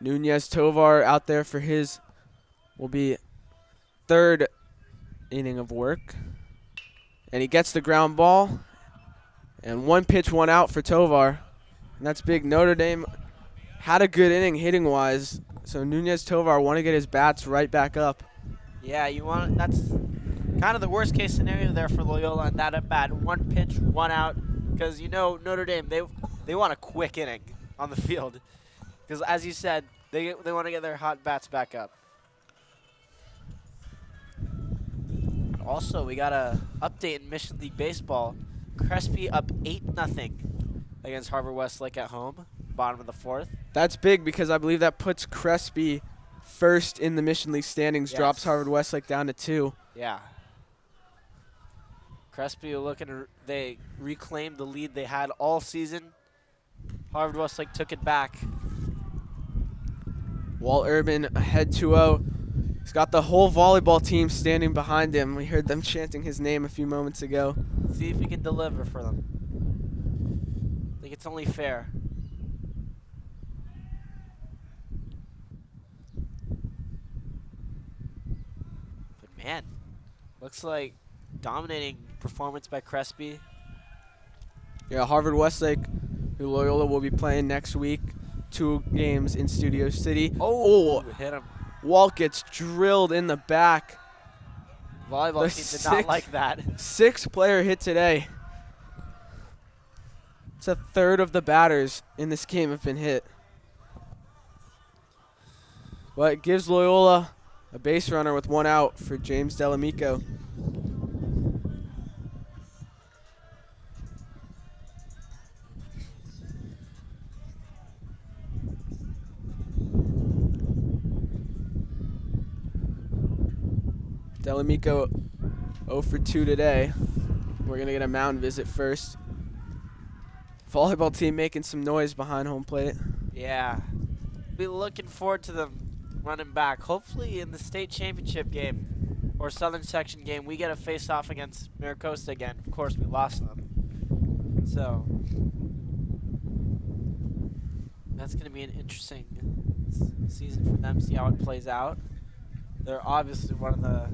Nunez Tovar out there for his will be third inning of work. And he gets the ground ball. And 1 pitch, 1 out for Tovar. And that's big. Notre Dame had a good inning hitting-wise. So Nunez Tovar want to get his bats right back up. Yeah, that's kind of the worst case scenario there for Loyola and that at bat. 1 pitch, 1 out. Because you know Notre Dame, they want a quick inning on the field. Because as you said, they want to get their hot bats back up. Also, we got a update in Mission League Baseball. Crespi up 8-0 against Harvard Westlake at home, bottom of the fourth. That's big because I believe that puts Crespi first in the Mission League standings, Yes. drops Harvard Westlake down to 2. Yeah. Crespi are looking to, they reclaimed the lead they had all season. Harvard Westlake took it back. Walt Urban ahead 2-0. He's got the whole volleyball team standing behind him. We heard them chanting his name a few moments ago. See if he can deliver for them. I think it's only fair. But man, looks like dominating performance by Crespi. Yeah, Harvard Westlake, who Loyola will be playing next week. 2 games in Studio City. Oh, hit him. Walt gets drilled in the back. Volleyball The team did not like that. 6-player hit today. It's a third of the batters in this game have been hit. But it gives Loyola a base runner with 1 out for James Delamico. Delamico 0 for 2 today. We're going to get a mound visit first. Volleyball team making some noise behind home plate. Yeah. Be looking forward to them running back. Hopefully in the state championship game or Southern Section game, we get a face-off against Maricosta again. Of course, we lost them. So that's going to be an interesting season for them, see how it plays out. They're obviously one of the...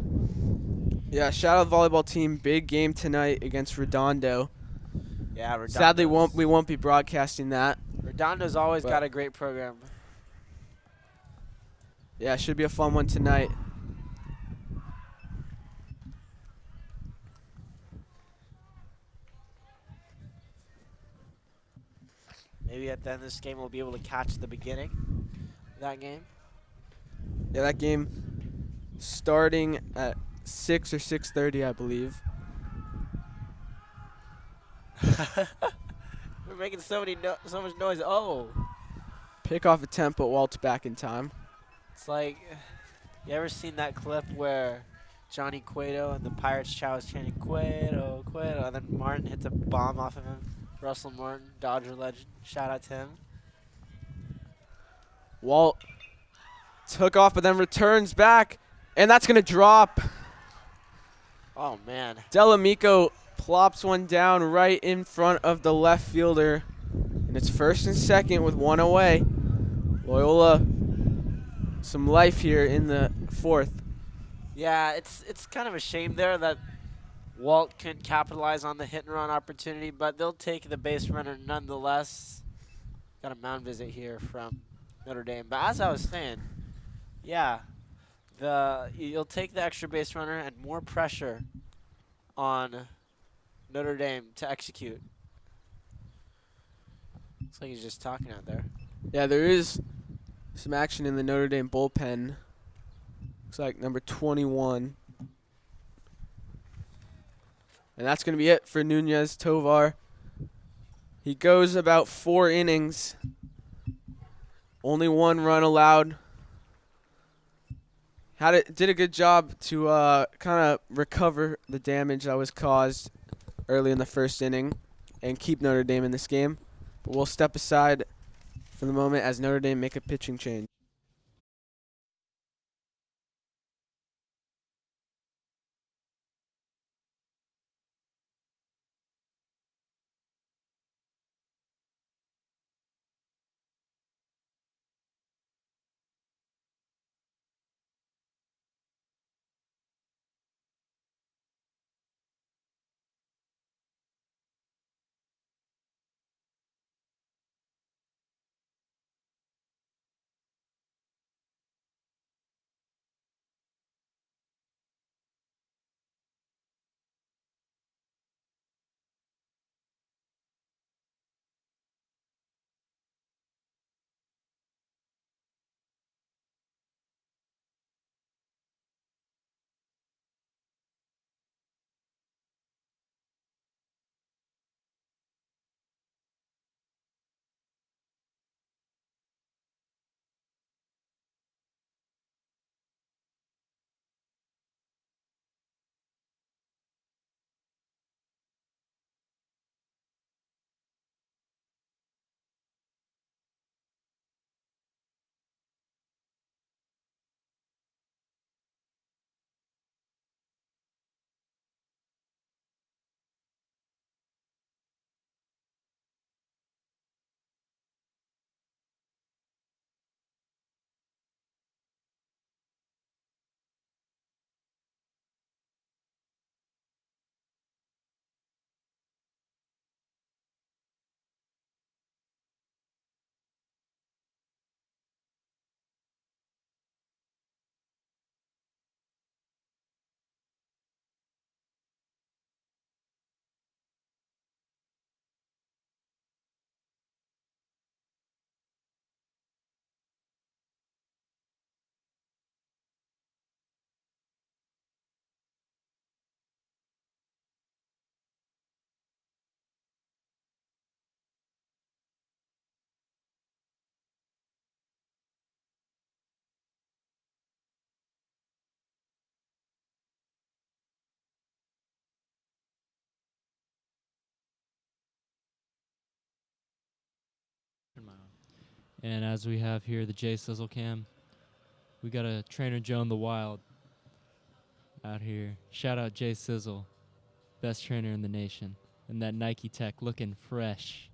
Yeah, shout out volleyball team. Big game tonight against Redondo. Yeah, Redondo's. Sadly, we won't be broadcasting that. Redondo's always got a great program. Yeah, should be a fun one tonight. Maybe at the end of this game we'll be able to catch the beginning of that game. Yeah, that game starting at 6 or 6:30, I believe. We're making so much noise. Oh, Pick off a tempo. Walt's back in time. it's like, you ever seen that clip where Johnny Cueto and the Pirates Chow is chanting Cueto, Cueto, and then Martin hits a bomb off of him? Russell Martin, Dodger legend. Shout out to him. Walt took off, but then returns back, and that's going to drop. Oh, man. Delamico plops one down right in front of the left fielder, and it's first and second with 1 away. Loyola, some life here in the fourth. Yeah, it's kind of a shame there that Walt couldn't capitalize on the hit and run opportunity, but they'll take the base runner nonetheless. Got a mound visit here from Notre Dame. But as I was saying, yeah, you'll take the extra base runner and more pressure on Notre Dame to execute. Looks like he's just talking out there. Yeah, there is some action in the Notre Dame bullpen. Looks like number 21. And that's going to be it for Nunez Tovar. He goes about 4 innings. Only 1 run allowed. Did a good job to kind of recover the damage that was caused early in the first inning and keep Notre Dame in this game. But we'll step aside for the moment as Notre Dame make a pitching change. And as we have here the J Sizzle cam, we got a trainer Joan the Wild out here. Shout out J Sizzle, best trainer in the nation. And that Nike Tech looking fresh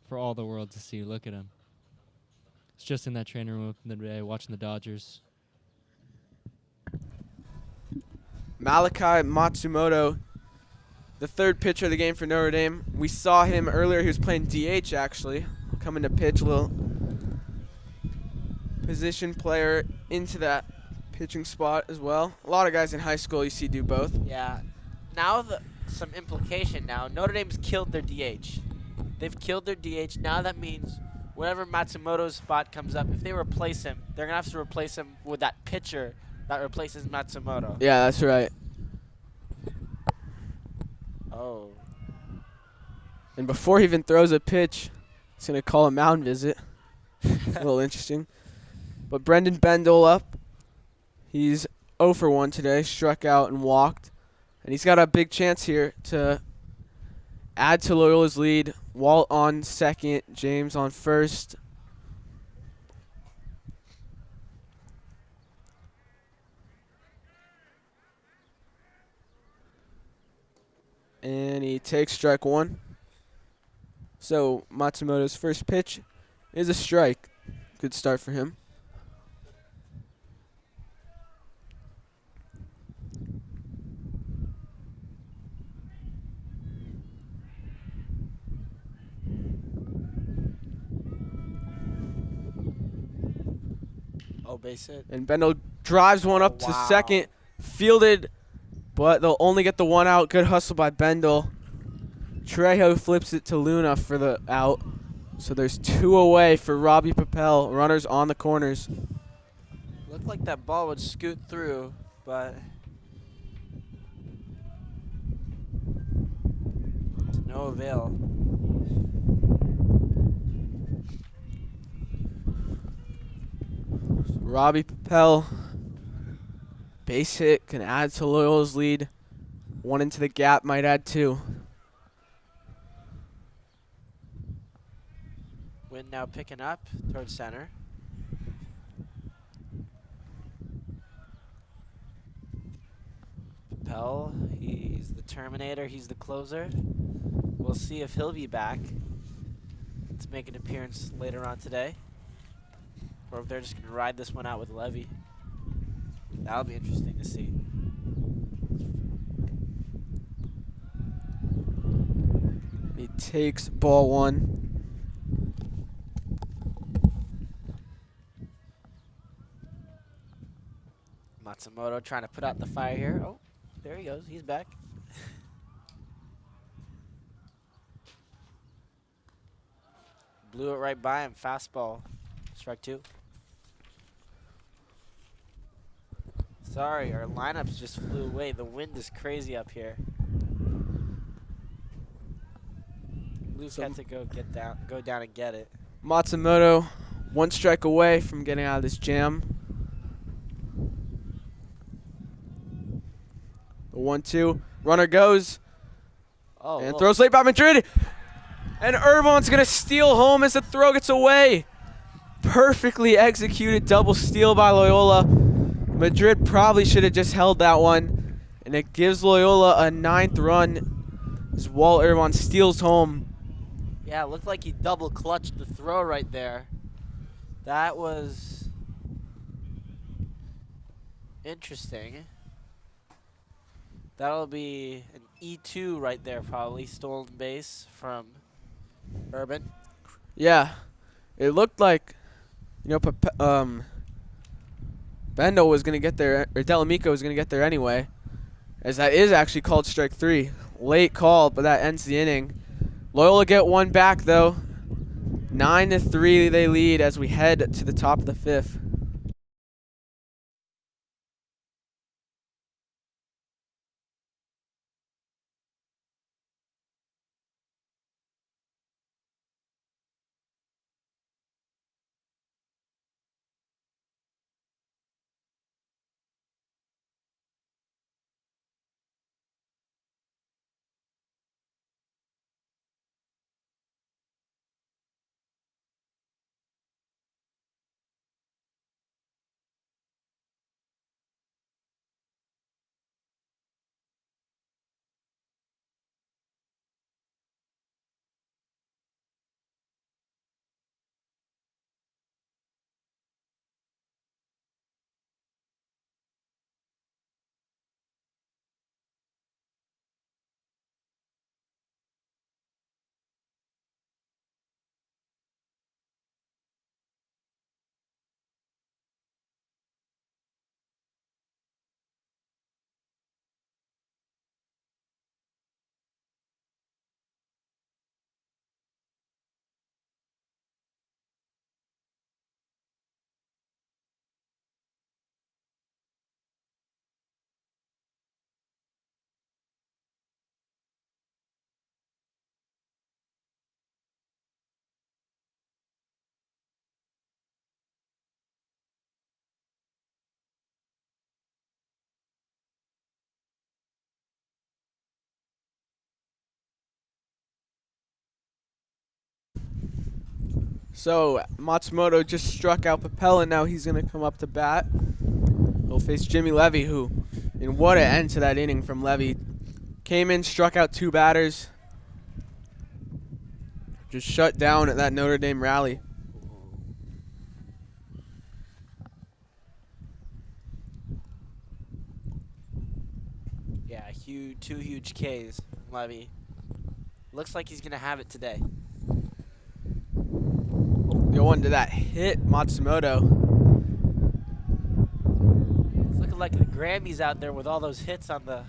for all the world to see. Look at him. It's just in that trainer room the other day watching the Dodgers. Malachi Matsumoto, the third pitcher of the game for Notre Dame. We saw him earlier. He was playing DH, actually. Coming to pitch, a little position player into that pitching spot as well. A lot of guys in high school you see do both. Yeah. Now some implication now. Notre Dame's killed their DH. They've killed their DH. Now that means whenever Matsumoto's spot comes up, if they replace him, they're going to have to replace him with that pitcher that replaces Matsumoto. Yeah, that's right. Oh. And before he even throws a pitch, he's going to call a mound visit. A little interesting. But Brendan Bendel up. He's 0 for 1 today, struck out and walked. And he's got a big chance here to add to Loyola's lead. Walt on second, James on first. And he takes strike one. So Matsumoto's first pitch is a strike. Good start for him. Oh, base hit. And Bendel drives one up to Wow. second. Fielded, but they'll only get the one out. Good hustle by Bendel. Trejo flips it to Luna for the out. So there's 2 away for Robbie Papel. Runners on the corners. Looked like that ball would scoot through, but to no avail. Robbie Papel, base hit, can add to Loyola's lead. One into the gap, might add 2. Wind now picking up towards center. Papel, he's the Terminator, he's the closer. We'll see if he'll be back to make an appearance later on today, or if they're just going to ride this one out with Levy. That'll be interesting to see. He takes ball 1. Matsumoto trying to put out the fire here. Oh, there he goes. He's back. Blew it right by him. Fastball. Strike 2. Sorry, our lineups just flew away. The wind is crazy up here. Luke had to go down and get it. Matsumoto, 1 strike away from getting out of this jam. The 1-2. Runner goes. Oh, And well, throws late by Madrid. And Irvine's going to steal home as the throw gets away. Perfectly executed double steal by Loyola. Madrid probably should have just held that one. And it gives Loyola a 9th run as Walt Irvine steals home. yeah, it looked like he double clutched the throw right there. That was interesting. That'll be an E2 right there, probably. Stolen base from Urban. Yeah. It looked like, Bendel was going to get there, or Delamico was going to get there anyway, as that is actually called strike 3. Late call, but that ends the inning. Loyola get one back, though. 9-3 they lead as we head to the top of the 5th. So Matsumoto just struck out Papella. Now he's going to come up to bat. He'll face Jimmy Levy, who, and what an end to that inning from Levy. Came in, struck out 2 batters. Just shut down at that Notre Dame rally. Yeah, two huge Ks from Levy. Looks like he's going to have it today. Go into that hit, Matsumoto. It's looking like the Grammys out there with all those hits on the...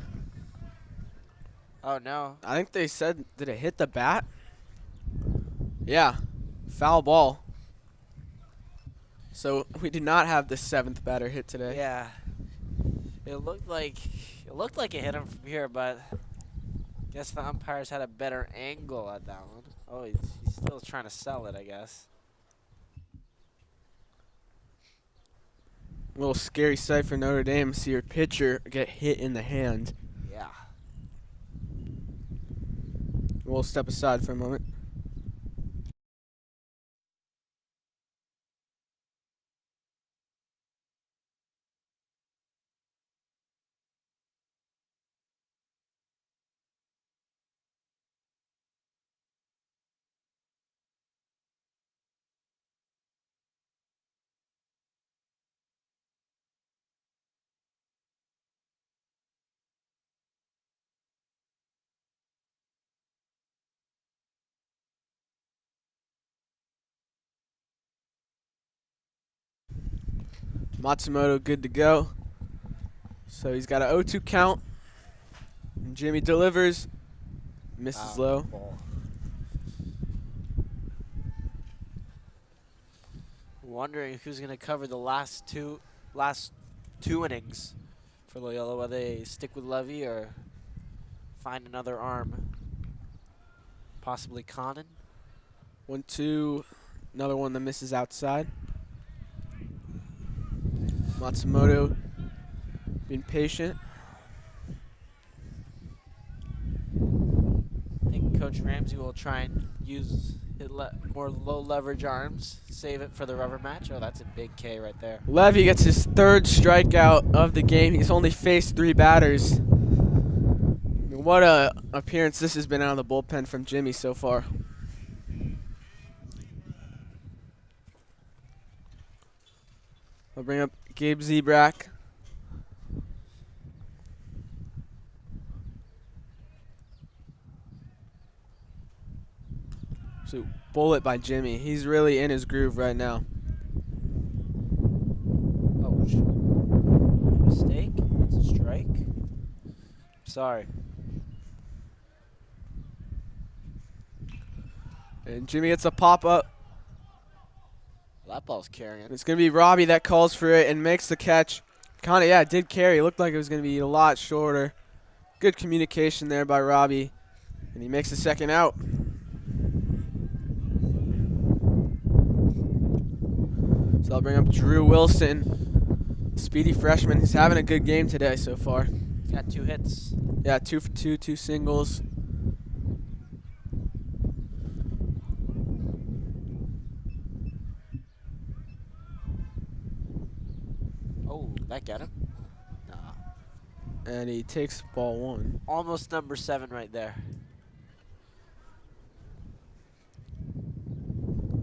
Oh, no. I think they said, did it hit the bat? Yeah, foul ball. So we did not have the 7th batter hit today. Yeah. It looked like it hit him from here, but guess the umpires had a better angle at that one. Oh, he's still trying to sell it, I guess. A little scary sight for Notre Dame. See your pitcher get hit in the hand. Yeah. We'll step aside for a moment. Matsumoto good to go. So he's got an 0-2 count. And Jimmy delivers. Misses low. Ball. Wondering who's going to cover the last two innings for Loyola, whether they stick with Levy or find another arm. Possibly Conan. 1-2. Another one that misses outside. Matsumoto being patient. I think Coach Ramsey will try and use more low leverage arms, save it for the rubber match. Oh, that's a big K right there. Levy gets his 3rd strikeout of the game. He's only faced 3 batters. What a appearance this has been out of the bullpen from Jimmy so far. I'll bring up Gabe Zebrak. So bullet by Jimmy. He's really in his groove right now. Oh, mistake? That's a strike? Sorry. And Jimmy gets a pop-up. That ball's carrying. It's going to be Robbie that calls for it and makes the catch. Kind of, yeah, it did carry. It looked like it was going to be a lot shorter. Good communication there by Robbie. And he makes the 2nd out. So I'll bring up Drew Wilson. Speedy freshman. He's having a good game today so far. He's got 2 hits. Yeah, 2 for 2, 2 singles. Oh, that got him? Nah. And he takes ball 1. Almost number 7 right there.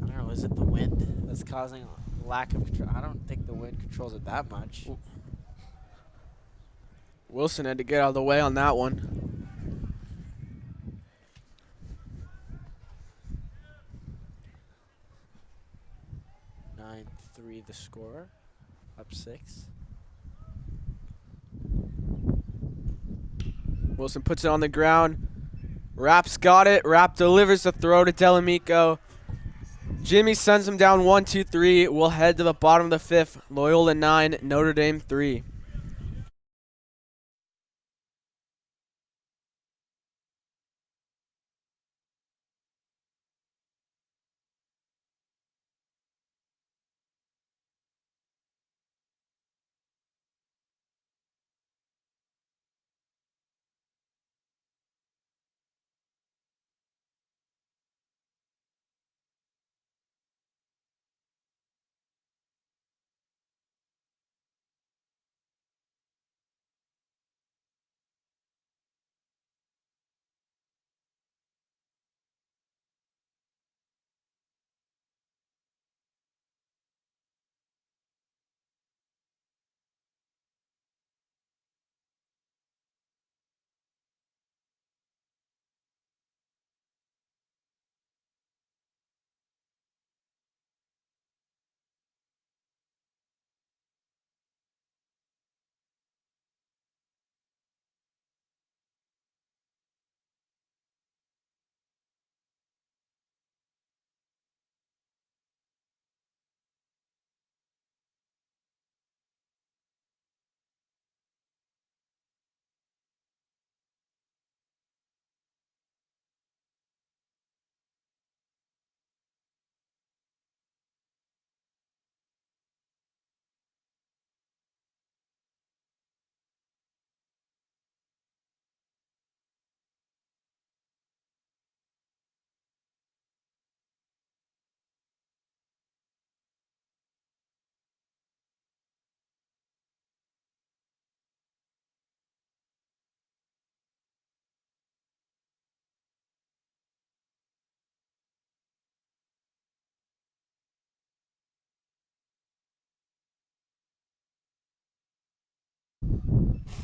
I don't know, is it the wind that's causing a lack of control? I don't think the wind controls it that much. Wilson had to get out of the way on that one. 9-3 the score. Up 6. Wilson puts it on the ground. Rapp's got it. Rapp delivers the throw to Delamico. Jimmy sends him down 1-2-3. We'll head to the bottom of the 5th. Loyola 9, Notre Dame 3.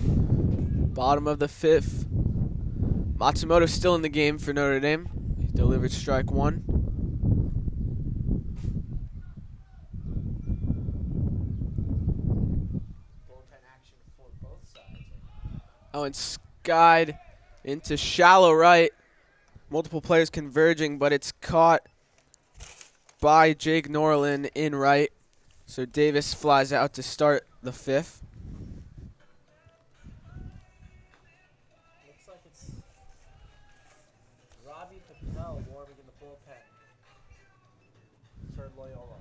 Bottom of the 5th. Matsumoto's still in the game for Notre Dame. He delivered strike 1. Bullpen action for both sides. Oh, and skied into shallow right. Multiple players converging, but it's caught by Jake Norlin in right. So Davis flies out to start the 5th. Looks like it's Robbie Papel warming in the bullpen for Loyola.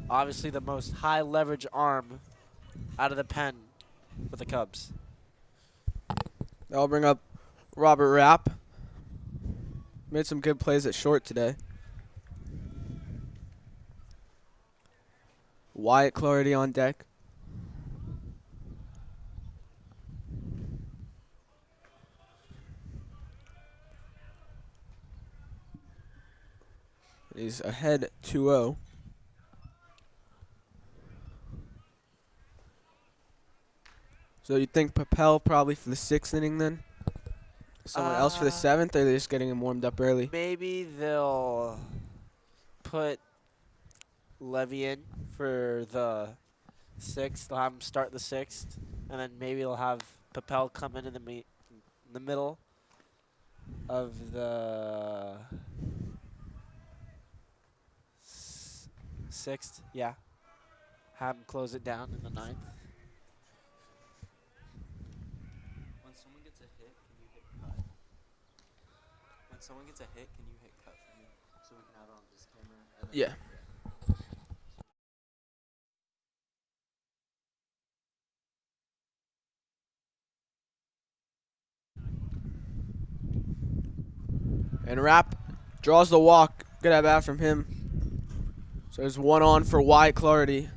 Obviously the most high leverage arm out of the pen for the Cubs. I'll bring up Robert Rapp. Made some good plays at short today. Wyatt Clarity on deck. He's ahead 2-0. So you think Papel probably for the 6th inning then? Someone else for the 7th, or are they just getting him warmed up early? Maybe they'll put Levy in for the 6th. They'll have him start the 6th, and then maybe they'll have Papel come in the middle of the 6th. Yeah, have him close it down in the 9th. When someone gets a hit, can you hit cut? When someone gets a hit, can you hit cut for me so we can have it on this camera? And then Yeah. And Rapp draws the walk. Good at bat from him. So there's 1 on for Wyatt Clarity.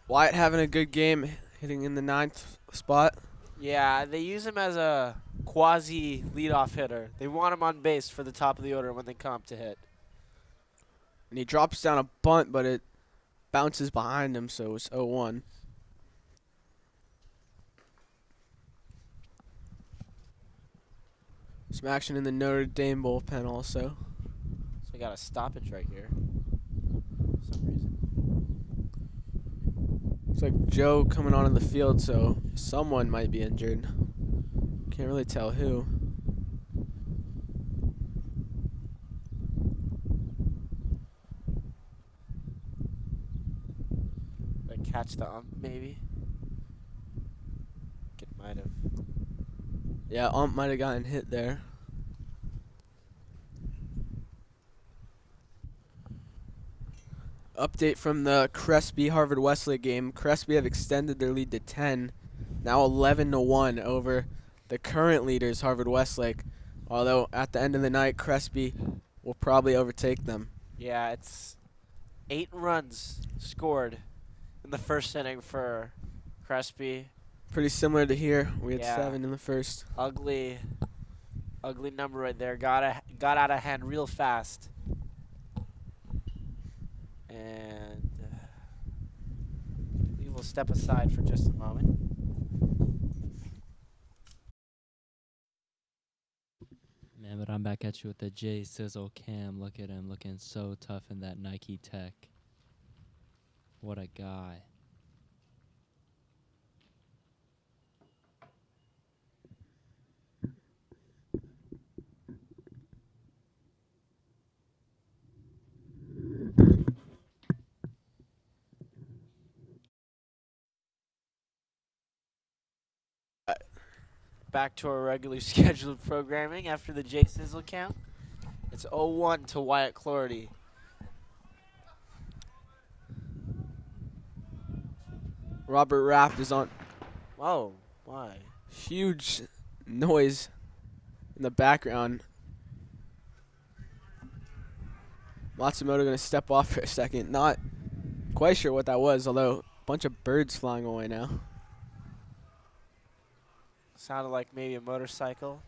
Wyatt having a good game, hitting in the 9th spot. Yeah, they use him as a quasi leadoff hitter. They want him on base for the top of the order when they come up to hit. And he drops down a bunt, but it bounces behind him, so it's 0-1. Some action in the Notre Dame bullpen also. So we got a stoppage right here. For some reason. Looks like Joe coming on in the field, so someone might be injured. Can't really tell who. Like catch the ump, maybe. It might have. Yeah, ump might have gotten hit there. Update from the Crespi Harvard Westlake game. Crespi have extended their lead to 10, now 11-1 over the current leaders, Harvard Westlake. Although at the end of the night, Crespi will probably overtake them. Yeah, it's 8 runs scored in the first inning for Crespi. Pretty similar to here. We had Yeah. 7 in the first. Ugly number right there. Got out of hand real fast. And we will step aside for just a moment. Man, but I'm back at you with the J Sizzle Cam. Look at him looking so tough in that Nike Tech. What a guy. Back to our regularly scheduled programming after the J Sizzle count. It's 0-1 to Wyatt Clarity. Robert Rapp is on. Oh, why? Huge noise in the background. Matsumoto going to step off for a second. Not quite sure what that was, although a bunch of birds flying away now. Sounded like maybe a motorcycle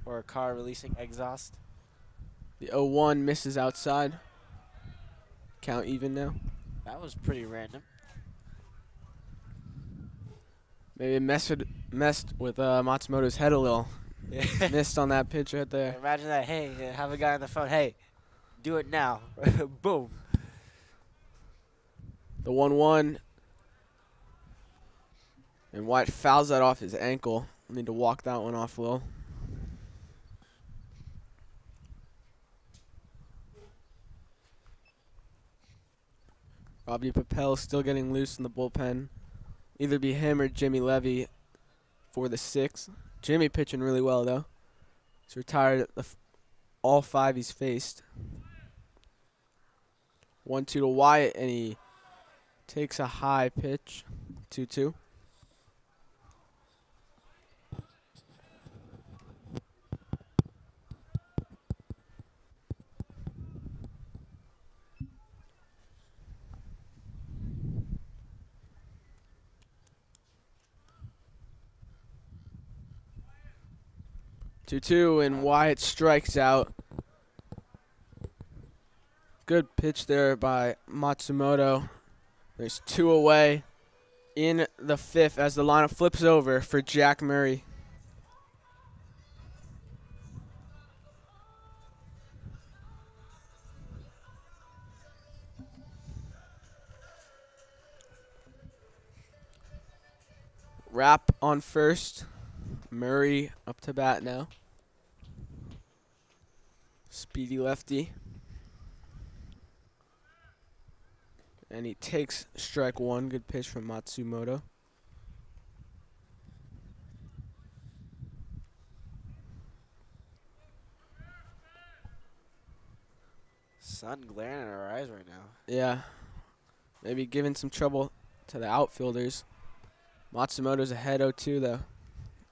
or a car releasing exhaust. The 0-1 misses outside. Count even now. That was pretty random. Maybe it messed with Matsumoto's head a little. Missed on that pitch right there. Imagine that. Hey, have a guy on the phone. Hey, do it now. Boom. The 1-1. And White fouls that off his ankle. Need to walk that one off, Will. Robbie Papel still getting loose in the bullpen. Either be him or Jimmy Levy for the 6th. Jimmy pitching really well, though. He's retired all 5 he's faced. 1-2 to Wyatt, and he takes a high pitch. 2-2. And Wyatt strikes out. Good pitch there by Matsumoto. There's 2 away in the 5th as the lineup flips over for Jack Murray. Rapp on first. Murray up to bat now. Speedy lefty. And he takes strike 1. Good pitch from Matsumoto. Sun glaring in our eyes right now. Yeah. Maybe giving some trouble to the outfielders. Matsumoto's ahead 0-2 though.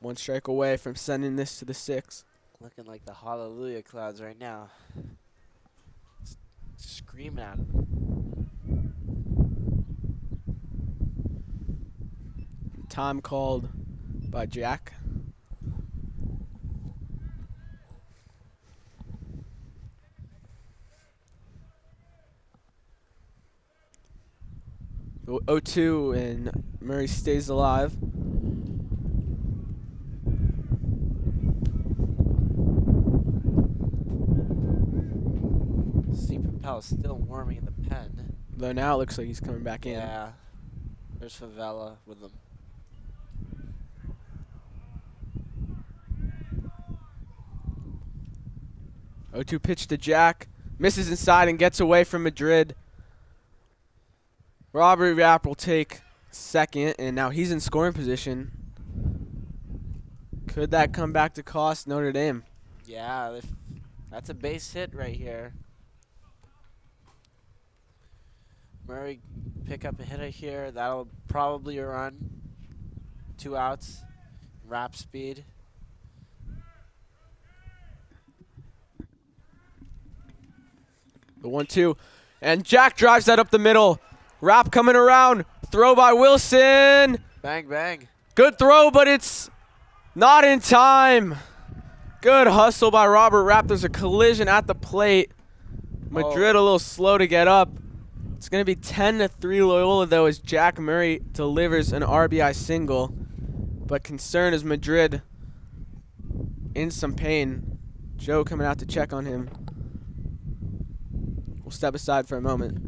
1 strike away from sending this to the 6th. Looking like the hallelujah clouds right now. Screaming at him. Time called by Jack. The 0-2 and Murray stays alive. Steve Papel still warming in the pen. Though now it looks like he's coming back in. Yeah. There's Favela with them. O2 pitch to Jack. Misses inside and gets away from Madrid. Robert Rapp will take second, and now he's in scoring position. Could that come back to cost Notre Dame? Yeah, that's a base hit right here. Murray pick up a hitter here. That'll probably run. 2 outs. Rap speed. The 1-2. And Jack drives that up the middle. Rapp coming around. Throw by Wilson. Bang, bang. Good throw, but it's not in time. Good hustle by Robert Rapp. There's a collision at the plate. Madrid a little slow to get up. It's going to be 10-3 Loyola, though, as Jack Murray delivers an RBI single. But concern is Madrid in some pain. Joe coming out to check on him. We'll step aside for a moment.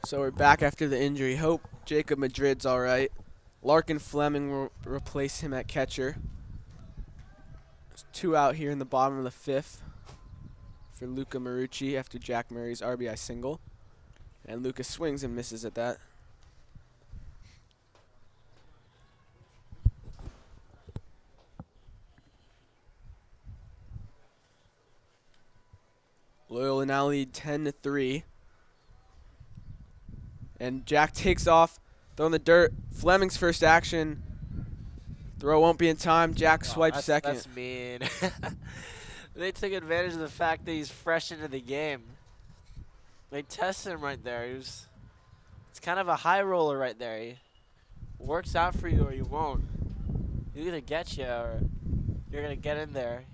So we're back after the injury. Hope Jacob Madrid's all right. Larkin Fleming will replace him at catcher. There's 2 out here in the bottom of the 5th for Luca Marucci after Jack Murray's RBI single. And Lucas swings and misses at that. Loyola now lead 10-3. And Jack takes off, throwing the dirt. Fleming's first action. Throw won't be in time. Jack swipes second. That's mean. They took advantage of the fact that he's fresh into the game. They tested him right there. It's kind of a high roller right there. He works out for you or you won't. He'll either get you or you're gonna get in there.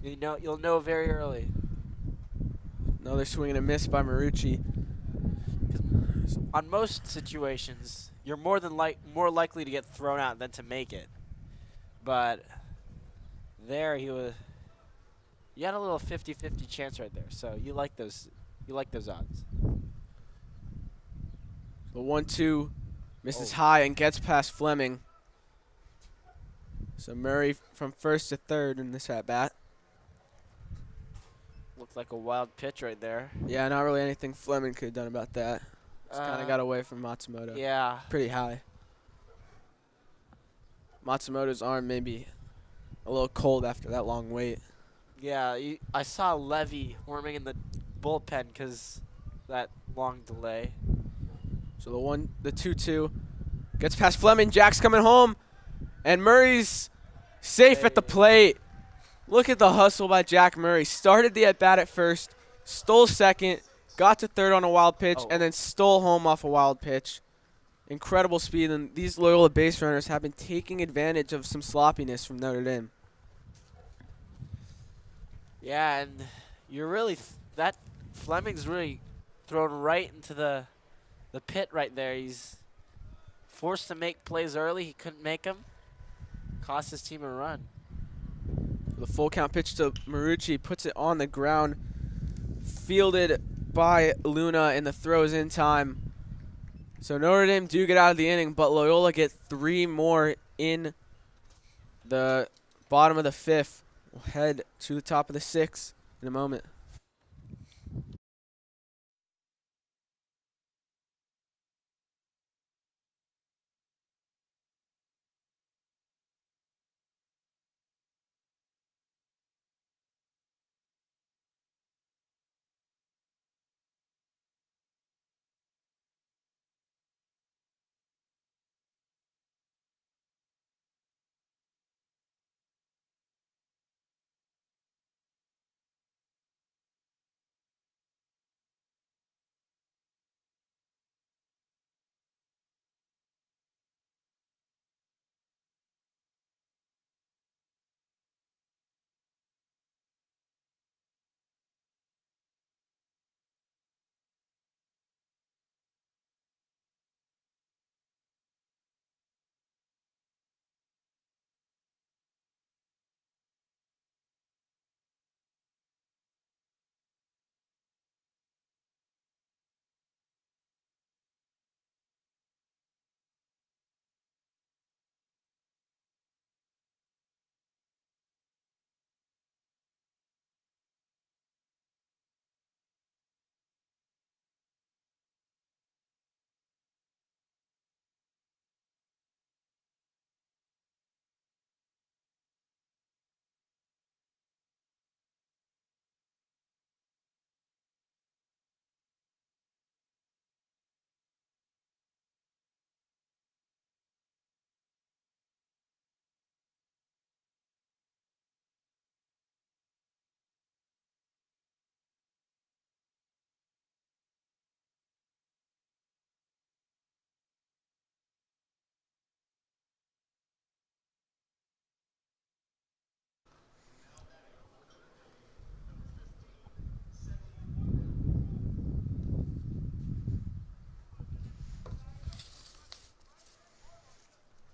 You'll know very early. Another swing and a miss by Marucci. On most situations, you're more likely to get thrown out than to make it. But there you had a little 50-50 chance right there. So you like those odds. The 1-2 misses high and gets past Fleming. So Murray from first to third in this at bat. Looked like a wild pitch right there. Yeah, not really anything Fleming could have done about that. Just kind of got away from Matsumoto. Yeah. Pretty high. Matsumoto's arm may be a little cold after that long wait. Yeah, I saw Levy warming in the bullpen because that long delay. So the 2-2 gets past Fleming. Jack's coming home, and Murray's safe at the plate. Look at the hustle by Jack Murray. Started the at bat at first, stole second, got to third on a wild pitch, and then stole home off a wild pitch. Incredible speed, and these Loyola base runners have been taking advantage of some sloppiness from Notre Dame. Yeah, and you're really that Fleming's really thrown right into the pit right there. He's forced to make plays early. He couldn't make them. Cost his team a run. The full count pitch to Marucci, puts it on the ground, fielded by Luna, and the throw is in time. So Notre Dame do get out of the inning, but Loyola get 3 more in the bottom of the 5th. We'll head to the top of the 6th in a moment.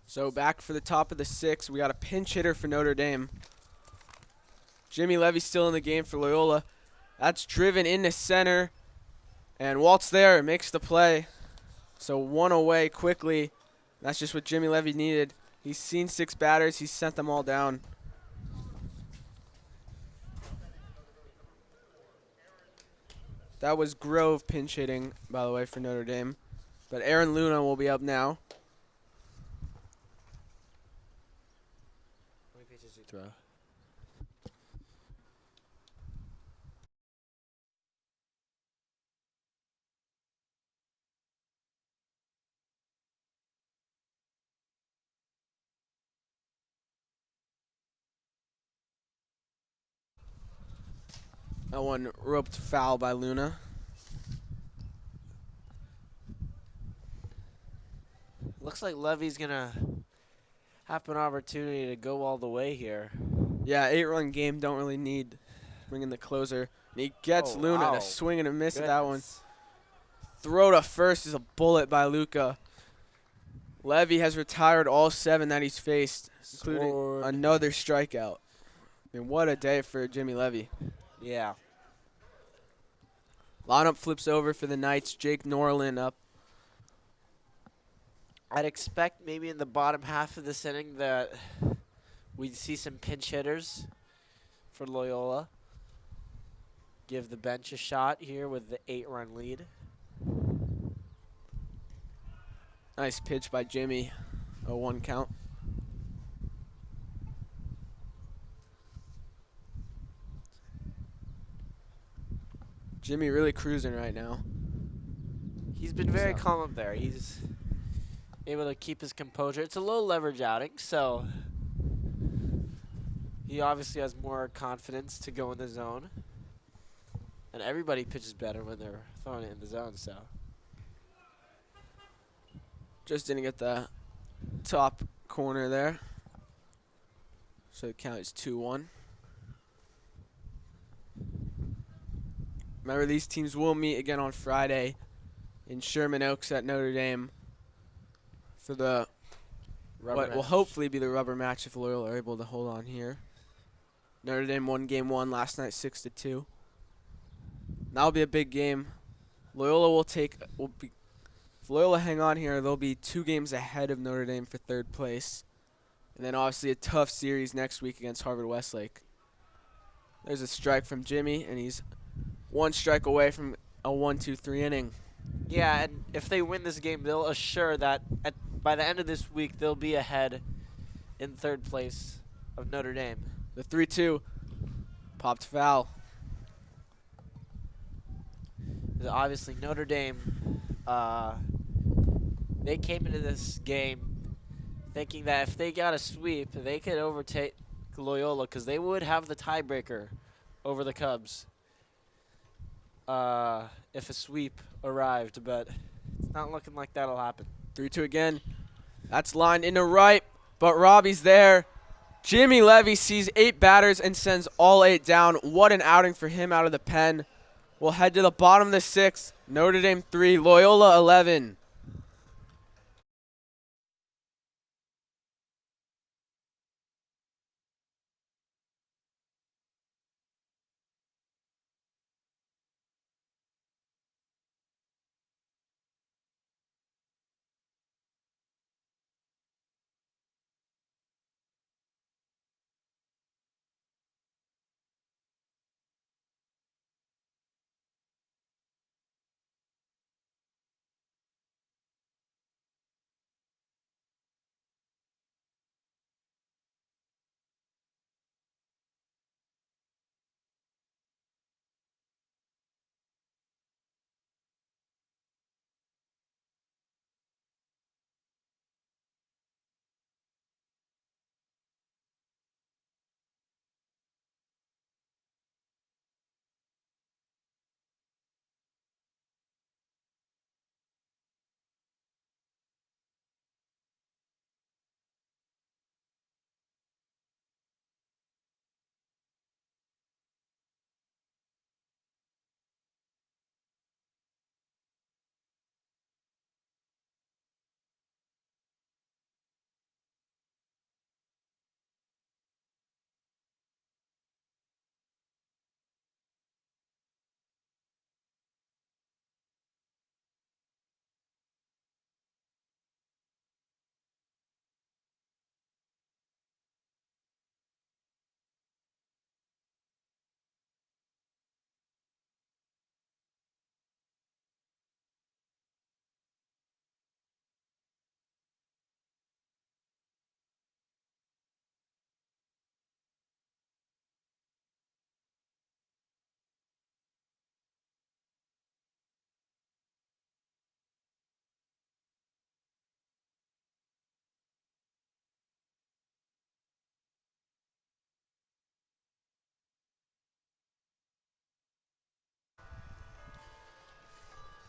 So back for the top of the 6th, we got a pinch hitter for Notre Dame. Jimmy Levy's still in the game for Loyola. That's driven into center. And Walt's there, makes the play. So one away quickly. That's just what Jimmy Levy needed. He's seen 6 batters. He's sent them all down. That was Grove pinch hitting, by the way, for Notre Dame. But Aaron Luna will be up now. How many pitches do you throw? That one roped foul by Luna. Looks like Levy's gonna have an opportunity to go all the way here. Yeah, 8-run game, don't really need bring in the closer. And he gets Oh, Luna wow. to swing and a miss at that one. Goodness. Throw to first is a bullet by Luca. Levy has retired all 7 that he's faced, including Scored. another strikeout. I mean, what a day for Jimmy Levy. Yeah. Lineup flips over for the Knights. Jake Norlin up. I'd expect maybe in the bottom half of this inning that we'd see some pinch hitters for Loyola. Give the bench a shot here with the 8-run lead. Nice pitch by Jimmy. A 1 count. Jimmy really cruising right now. He's been very So- calm up there. He's able to keep his composure. It's a low leverage outing, so he obviously has more confidence to go in the zone. And everybody pitches better when they're throwing it in the zone, so. Just didn't get the top corner there. So the count is 2-1. Remember, these teams will meet again on Friday in Sherman Oaks at Notre Dame for the what will hopefully be the rubber match if Loyola are able to hold on here. Notre Dame won game 1 last night 6-2. That'll be a big game. Loyola will be if Loyola hang on here, they'll be 2 games ahead of Notre Dame for 3rd place. And then obviously a tough series next week against Harvard Westlake. There's a strike from Jimmy, and he's 1 strike away from a 1-2-3 inning. Yeah, and if they win this game, they'll assure that by the end of this week, they'll be ahead in 3rd place of Notre Dame. The 3-2 popped foul. Obviously, Notre Dame, they came into this game thinking that if they got a sweep, they could overtake Loyola because they would have the tiebreaker over the Cubs if a sweep arrived, but it's not looking like that'll happen. 3-2 again. That's lined into right, but Robbie's there. Jimmy Levy sees 8 batters and sends all 8 down. What an outing for him out of the pen. We'll head to the bottom of the 6th. Notre Dame 3, Loyola 11.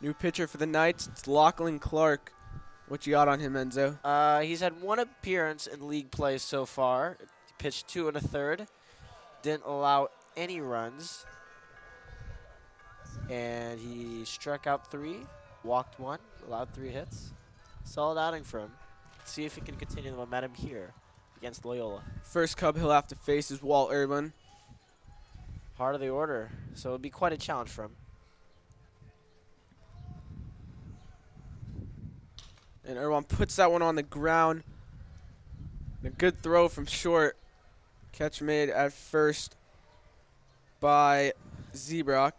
New pitcher for the Knights. It's Lachlan Clark. What you got on him, Enzo? He's had one appearance in league play so far. He pitched 2 1/3. Didn't allow any runs. And he struck out 3, walked 1, allowed 3 hits. Solid outing for him. See if he can continue the momentum here against Loyola. First Cub he'll have to face is Walt Urban. Heart of the order. So it'll be quite a challenge for him. And Irwan puts that one on the ground. And a good throw from short. Catch made at first by Zebrock.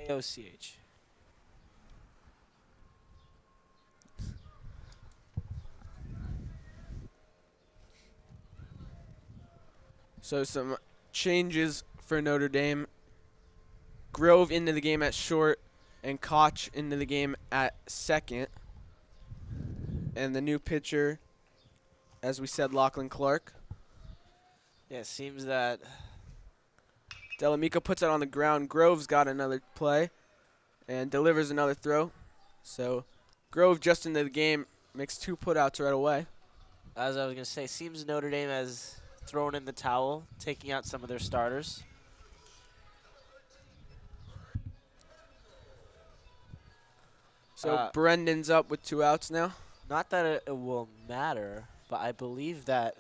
KOCH. So some changes for Notre Dame. Grove into the game at short and Koch into the game at second. And the new pitcher, as we said, Lachlan Clark. Yeah, it seems that Delamico puts it on the ground. Grove's got another play and delivers another throw. So Grove just into the game, makes 2 putouts right away. as I was going to say, seems Notre Dame has thrown in the towel, taking out some of their starters. So Brendan's up with 2 outs now. Not that it will matter, but I believe that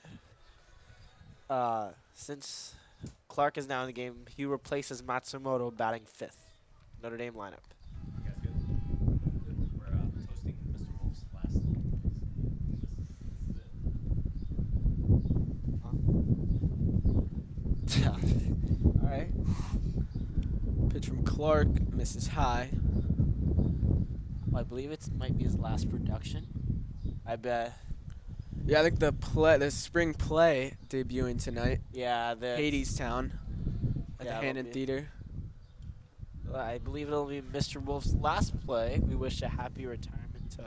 since Clark is now in the game, he replaces Matsumoto batting 5th. Notre Dame lineup. You guys good? We're toasting Mr. Wolf's last. This is it. All right. Pitch from Clark, misses high. Well, I believe it might be his last production. I bet. Yeah, I think the spring play debuting tonight. Yeah, the Hadestown at Yeah, the it'll Hannon be- Theater. I believe it'll be Mr. Wolf's last play. We wish a happy retirement to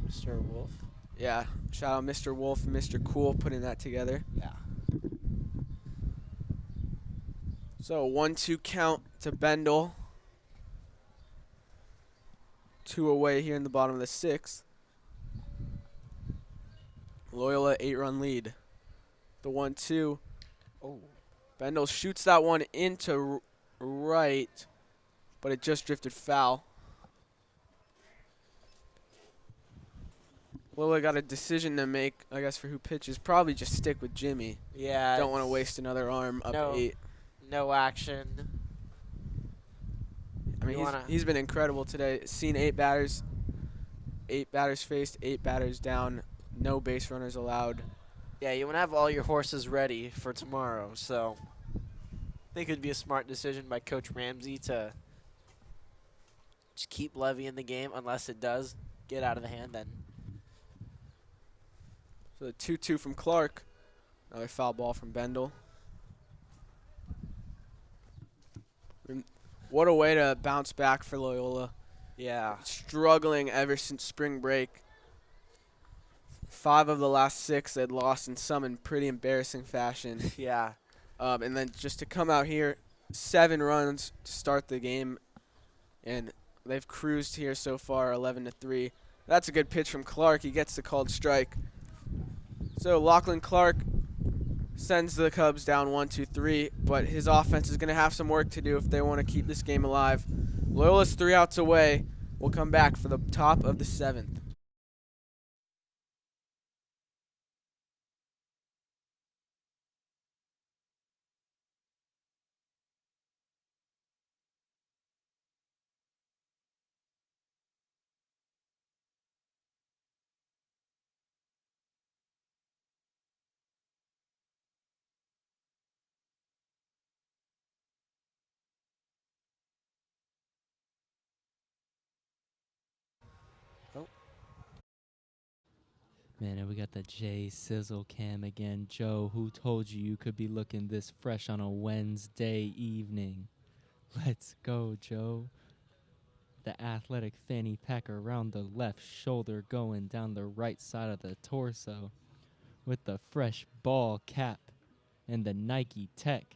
Mr. Wolf. Yeah, shout out Mr. Wolf and Mr. Cool putting that together. Yeah. So 1-2 count to Bendel. 2 away here in the bottom of the 6th. Loyola 8-run lead. The 1-2. Oh. Bendel shoots that one into right, but it just drifted foul. Loyola got a decision to make, I guess, for who pitches. Probably just stick with Jimmy. Yeah. Don't want to waste another arm up No. 8. No action. I mean, You wanna- he's been incredible today. Seen 8 batters faced, 8 batters down, no base runners allowed. Yeah, you want to have all your horses ready for tomorrow. So I think it'd be a smart decision by Coach Ramsey to just keep Levy in the game unless it does get out of the hand. Then So the 2-2 from Clark. Another foul ball from Bendel. What a way to bounce back for Loyola. yeah, Struggling ever since spring break. 5 of the last 6 they'd lost in some in pretty embarrassing fashion. yeah. And then just to come out here, 7 runs to start the game, and they've cruised here so far, 11-3. That's a good pitch from Clark. He gets the called strike. So Lachlan Clark sends the Cubs down 1-2-3, but his offense is going to have some work to do if they want to keep this game alive. Loyola's 3 outs away. We'll come back for the top of the 7th. Man, and we got the J Sizzle cam again. Joe, who told you you could be looking this fresh on a Wednesday evening? Let's go, Joe. The athletic fanny pack around the left shoulder going down the right side of the torso with the fresh ball cap and the Nike Tech.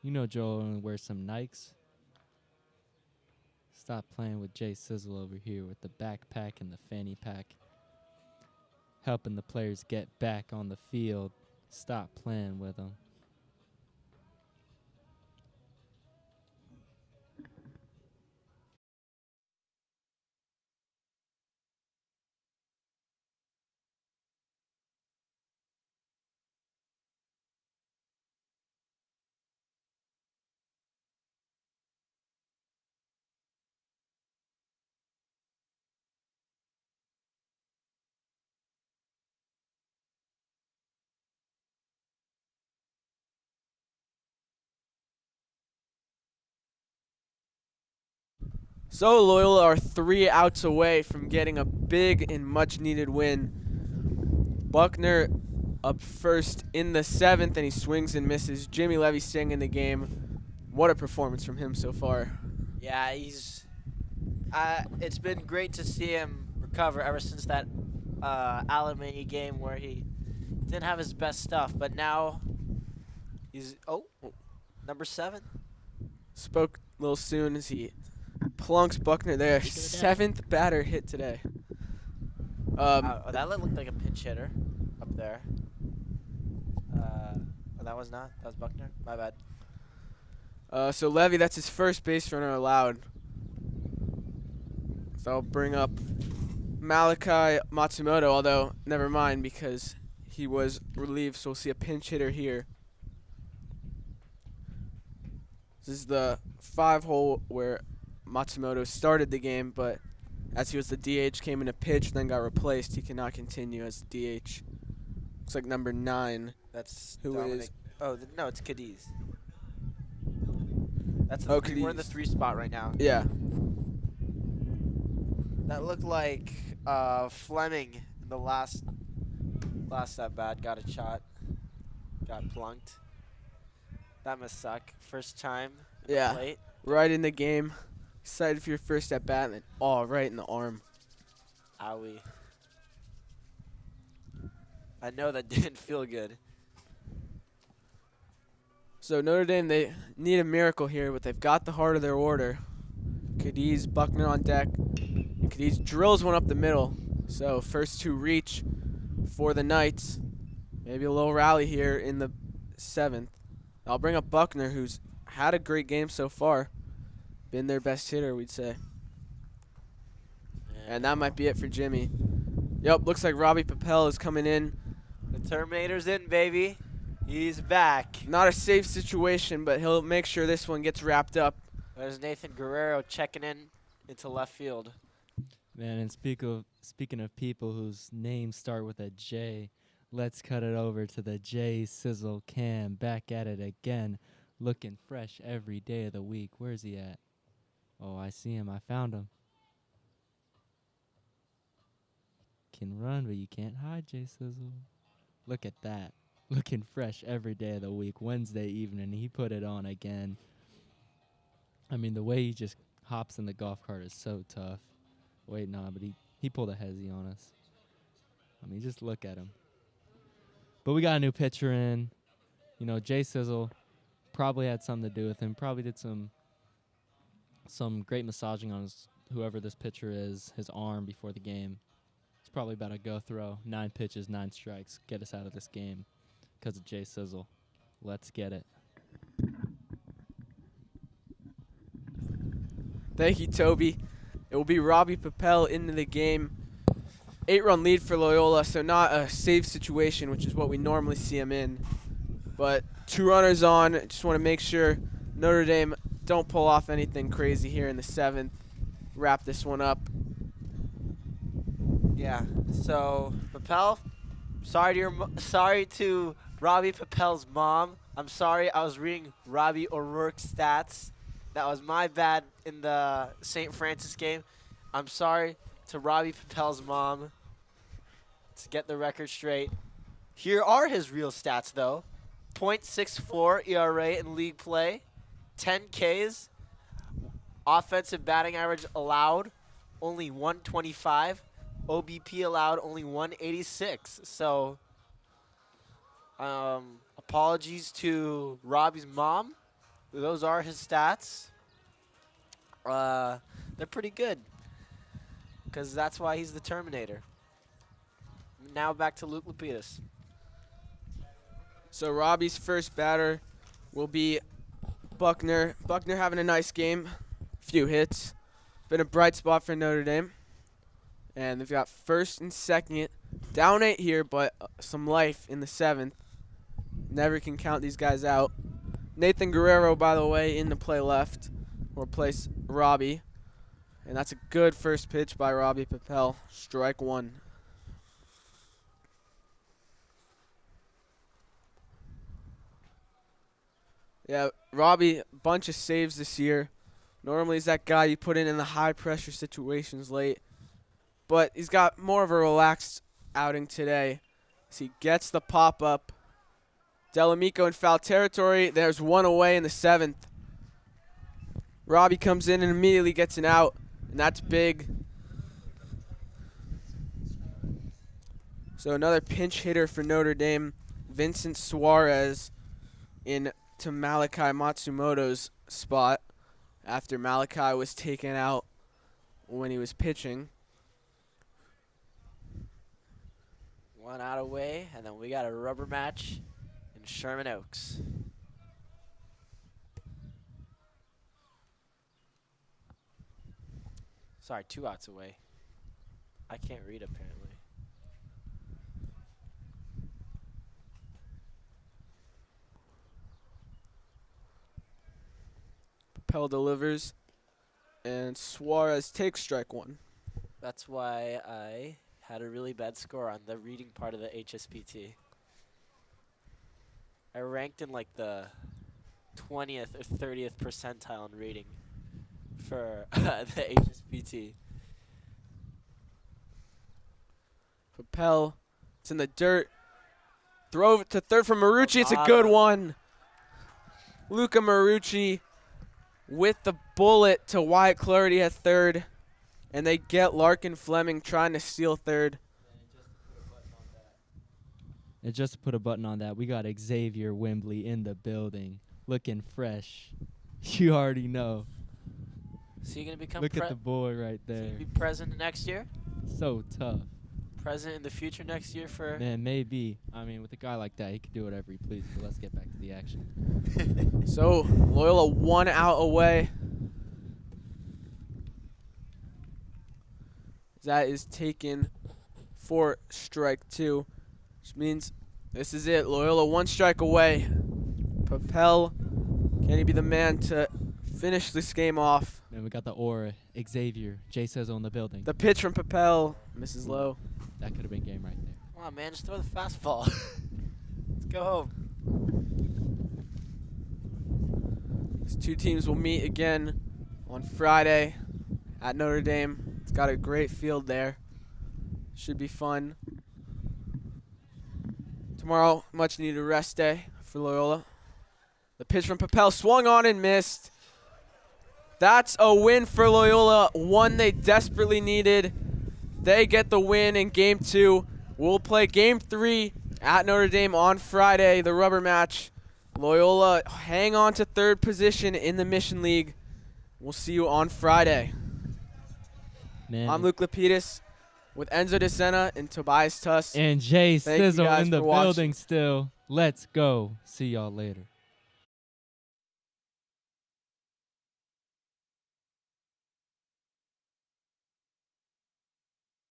You know Joe only wears some Nikes. Stop playing with Jay Sizzle over here with the backpack and the fanny pack. Helping the players get back on the field. Stop playing with them. So Loyola are 3 outs away from getting a big and much needed win. Buckner up first in the 7th, and he swings and misses. Jimmy Levy staying in the game. What a performance from him so far. Yeah, he's. It's been great to see him recover ever since that Alamany game where he didn't have his best stuff, but now he's number 7. Spoke a little soon as he plunks Buckner there. Speak of the 7th batter hit today. That looked like a pinch hitter up there. That was not. That was Buckner. My bad. So Levy, that's his first base runner allowed. So I'll bring up Malachi Matsumoto, although never mind because he was relieved, so we'll see a pinch hitter here. This is the 5-hole where Matsumoto started the game, but as he was the DH, came in a pitch, then got replaced. He cannot continue as DH. Looks like number 9. That's Who Dominic. is- Oh, no, it's Cadiz. That's Oh, we're in the Cadiz. 3 spot right now. Yeah. That looked like Fleming in the last at bat. Got a shot. Got plunked. That must suck. First time. at the Yeah. plate. Right in the game. Excited for your first at bat, and then right in the arm. Owie. I know that didn't feel good. So Notre Dame, they need a miracle here, but they've got the heart of their order. Cadiz, Buckner on deck. And Cadiz drills one up the middle. So first 2 reach for the Knights. Maybe a little rally here in the 7th. I'll bring up Buckner, who's had a great game so far. Been their best hitter, we'd say. And that might be it for Jimmy. Yep, looks like Robbie Papel is coming in. The Terminator's in, baby. He's back. Not a safe situation, but he'll make sure this one gets wrapped up. There's Nathan Guerrero checking in into left field. Man, and speaking of people whose names start with a J, let's cut it over to the J Sizzle Cam. Back at it again, looking fresh every day of the week. Where's he at? Oh, I see him. I found him. Can run, but you can't hide, J Sizzle. Look at that. Looking fresh every day of the week. Wednesday evening, he put it on again. I mean, the way he just hops in the golf cart is so tough. Wait, nah, but he pulled a hezzy on us. I mean, just look at him. But we got a new pitcher in. You know, Jay Sizzle probably had something to do with him. Probably did some great massaging on whoever this pitcher is, his arm before the game. It's probably about to go throw 9 pitches, 9 strikes, get us out of this game because of Jay Sizzle. Let's get it. Thank you, Toby. It will be Robbie Papel into the game. 8-run lead for Loyola, so not a safe situation, which is what we normally see him in. But 2 runners on. Just want to make sure Notre Dame don't pull off anything crazy here in the 7th. Wrap this one up. Yeah. So Papel, sorry to Robbie Papel's mom. I'm sorry. I was reading Robbie O'Rourke's stats. That was my bad in the St. Francis game. I'm sorry to Robbie Papel's mom. to get the record straight. Here are his real stats, though. .64 ERA in league play, 10 Ks, offensive batting average allowed, only 125, OBP allowed only 186. So, apologies to Robbie's mom. Those are his stats. They're pretty good, because that's why he's the Terminator. Now back to Luke Lapidus. So Robbie's first batter will be Buckner. Buckner having a nice game, few hits. Been a bright spot for Notre Dame. And they've got first and second. Down 8 here, but some life in the 7th. Never can count these guys out. Nathan Guerrero, by the way, in the play left. Will replace Robbie. And that's a good first pitch by Robbie Papel. Strike 1. Yeah, Robbie, bunch of saves this year. Normally he's that guy you put in the high-pressure situations late. But he's got more of a relaxed outing today as he gets the pop-up. Delamico in foul territory. There's one away in the 7th. Robbie comes in and immediately gets an out, and that's big. So another pinch hitter for Notre Dame, Vincent Suarez, in to Malachi Matsumoto's spot after Malachi was taken out when he was pitching. One out away, and then we got a rubber match in Sherman Oaks. Sorry, 2 outs away. I can't read apparently. Papel delivers, and Suarez takes strike 1. That's why I had a really bad score on the reading part of the HSPT. I ranked in like the 20th or 30th percentile in reading for the HSPT. Papel, it's in the dirt. Throw it to third from Marucci. It's a good one. Luca Marucci with the bullet to Wyatt Clarity at third. And they get Larkin Fleming trying to steal third. And just to put a button on that, we got Xavier Wembley in the building, looking fresh. You already know. So you're gonna become Look at the boy right so you there. gonna be president next year? So tough. President in the future next year for Man, maybe. I mean, with a guy like that, he can do whatever he pleases. But let's get back to the action. So Loyola 1 out away. That is taken for strike 2, which means this is it. Loyola 1 strike away. Papel, can he be the man to finish this game off? And we got the aura. Xavier. Jay says on the building. The pitch from Papel misses low. That could have been game right there. Come on, man, just throw the fastball. Let's go home. These two teams will meet again on Friday at Notre Dame. It's got a great field there. Should be fun. Tomorrow, much needed rest day for Loyola. The pitch from Papel swung on and missed. That's a win for Loyola, one they desperately needed. They get the win in Game 2. We'll play Game 3 at Notre Dame on Friday, the rubber match. Loyola hang on to third position in the Mission League. We'll see you on Friday. Man. I'm Luke Lapidus with Enzo DeSena and Tobias Tuss. And Jay Thank you Sizzle guys in the for watching. building still. Let's go. See y'all later.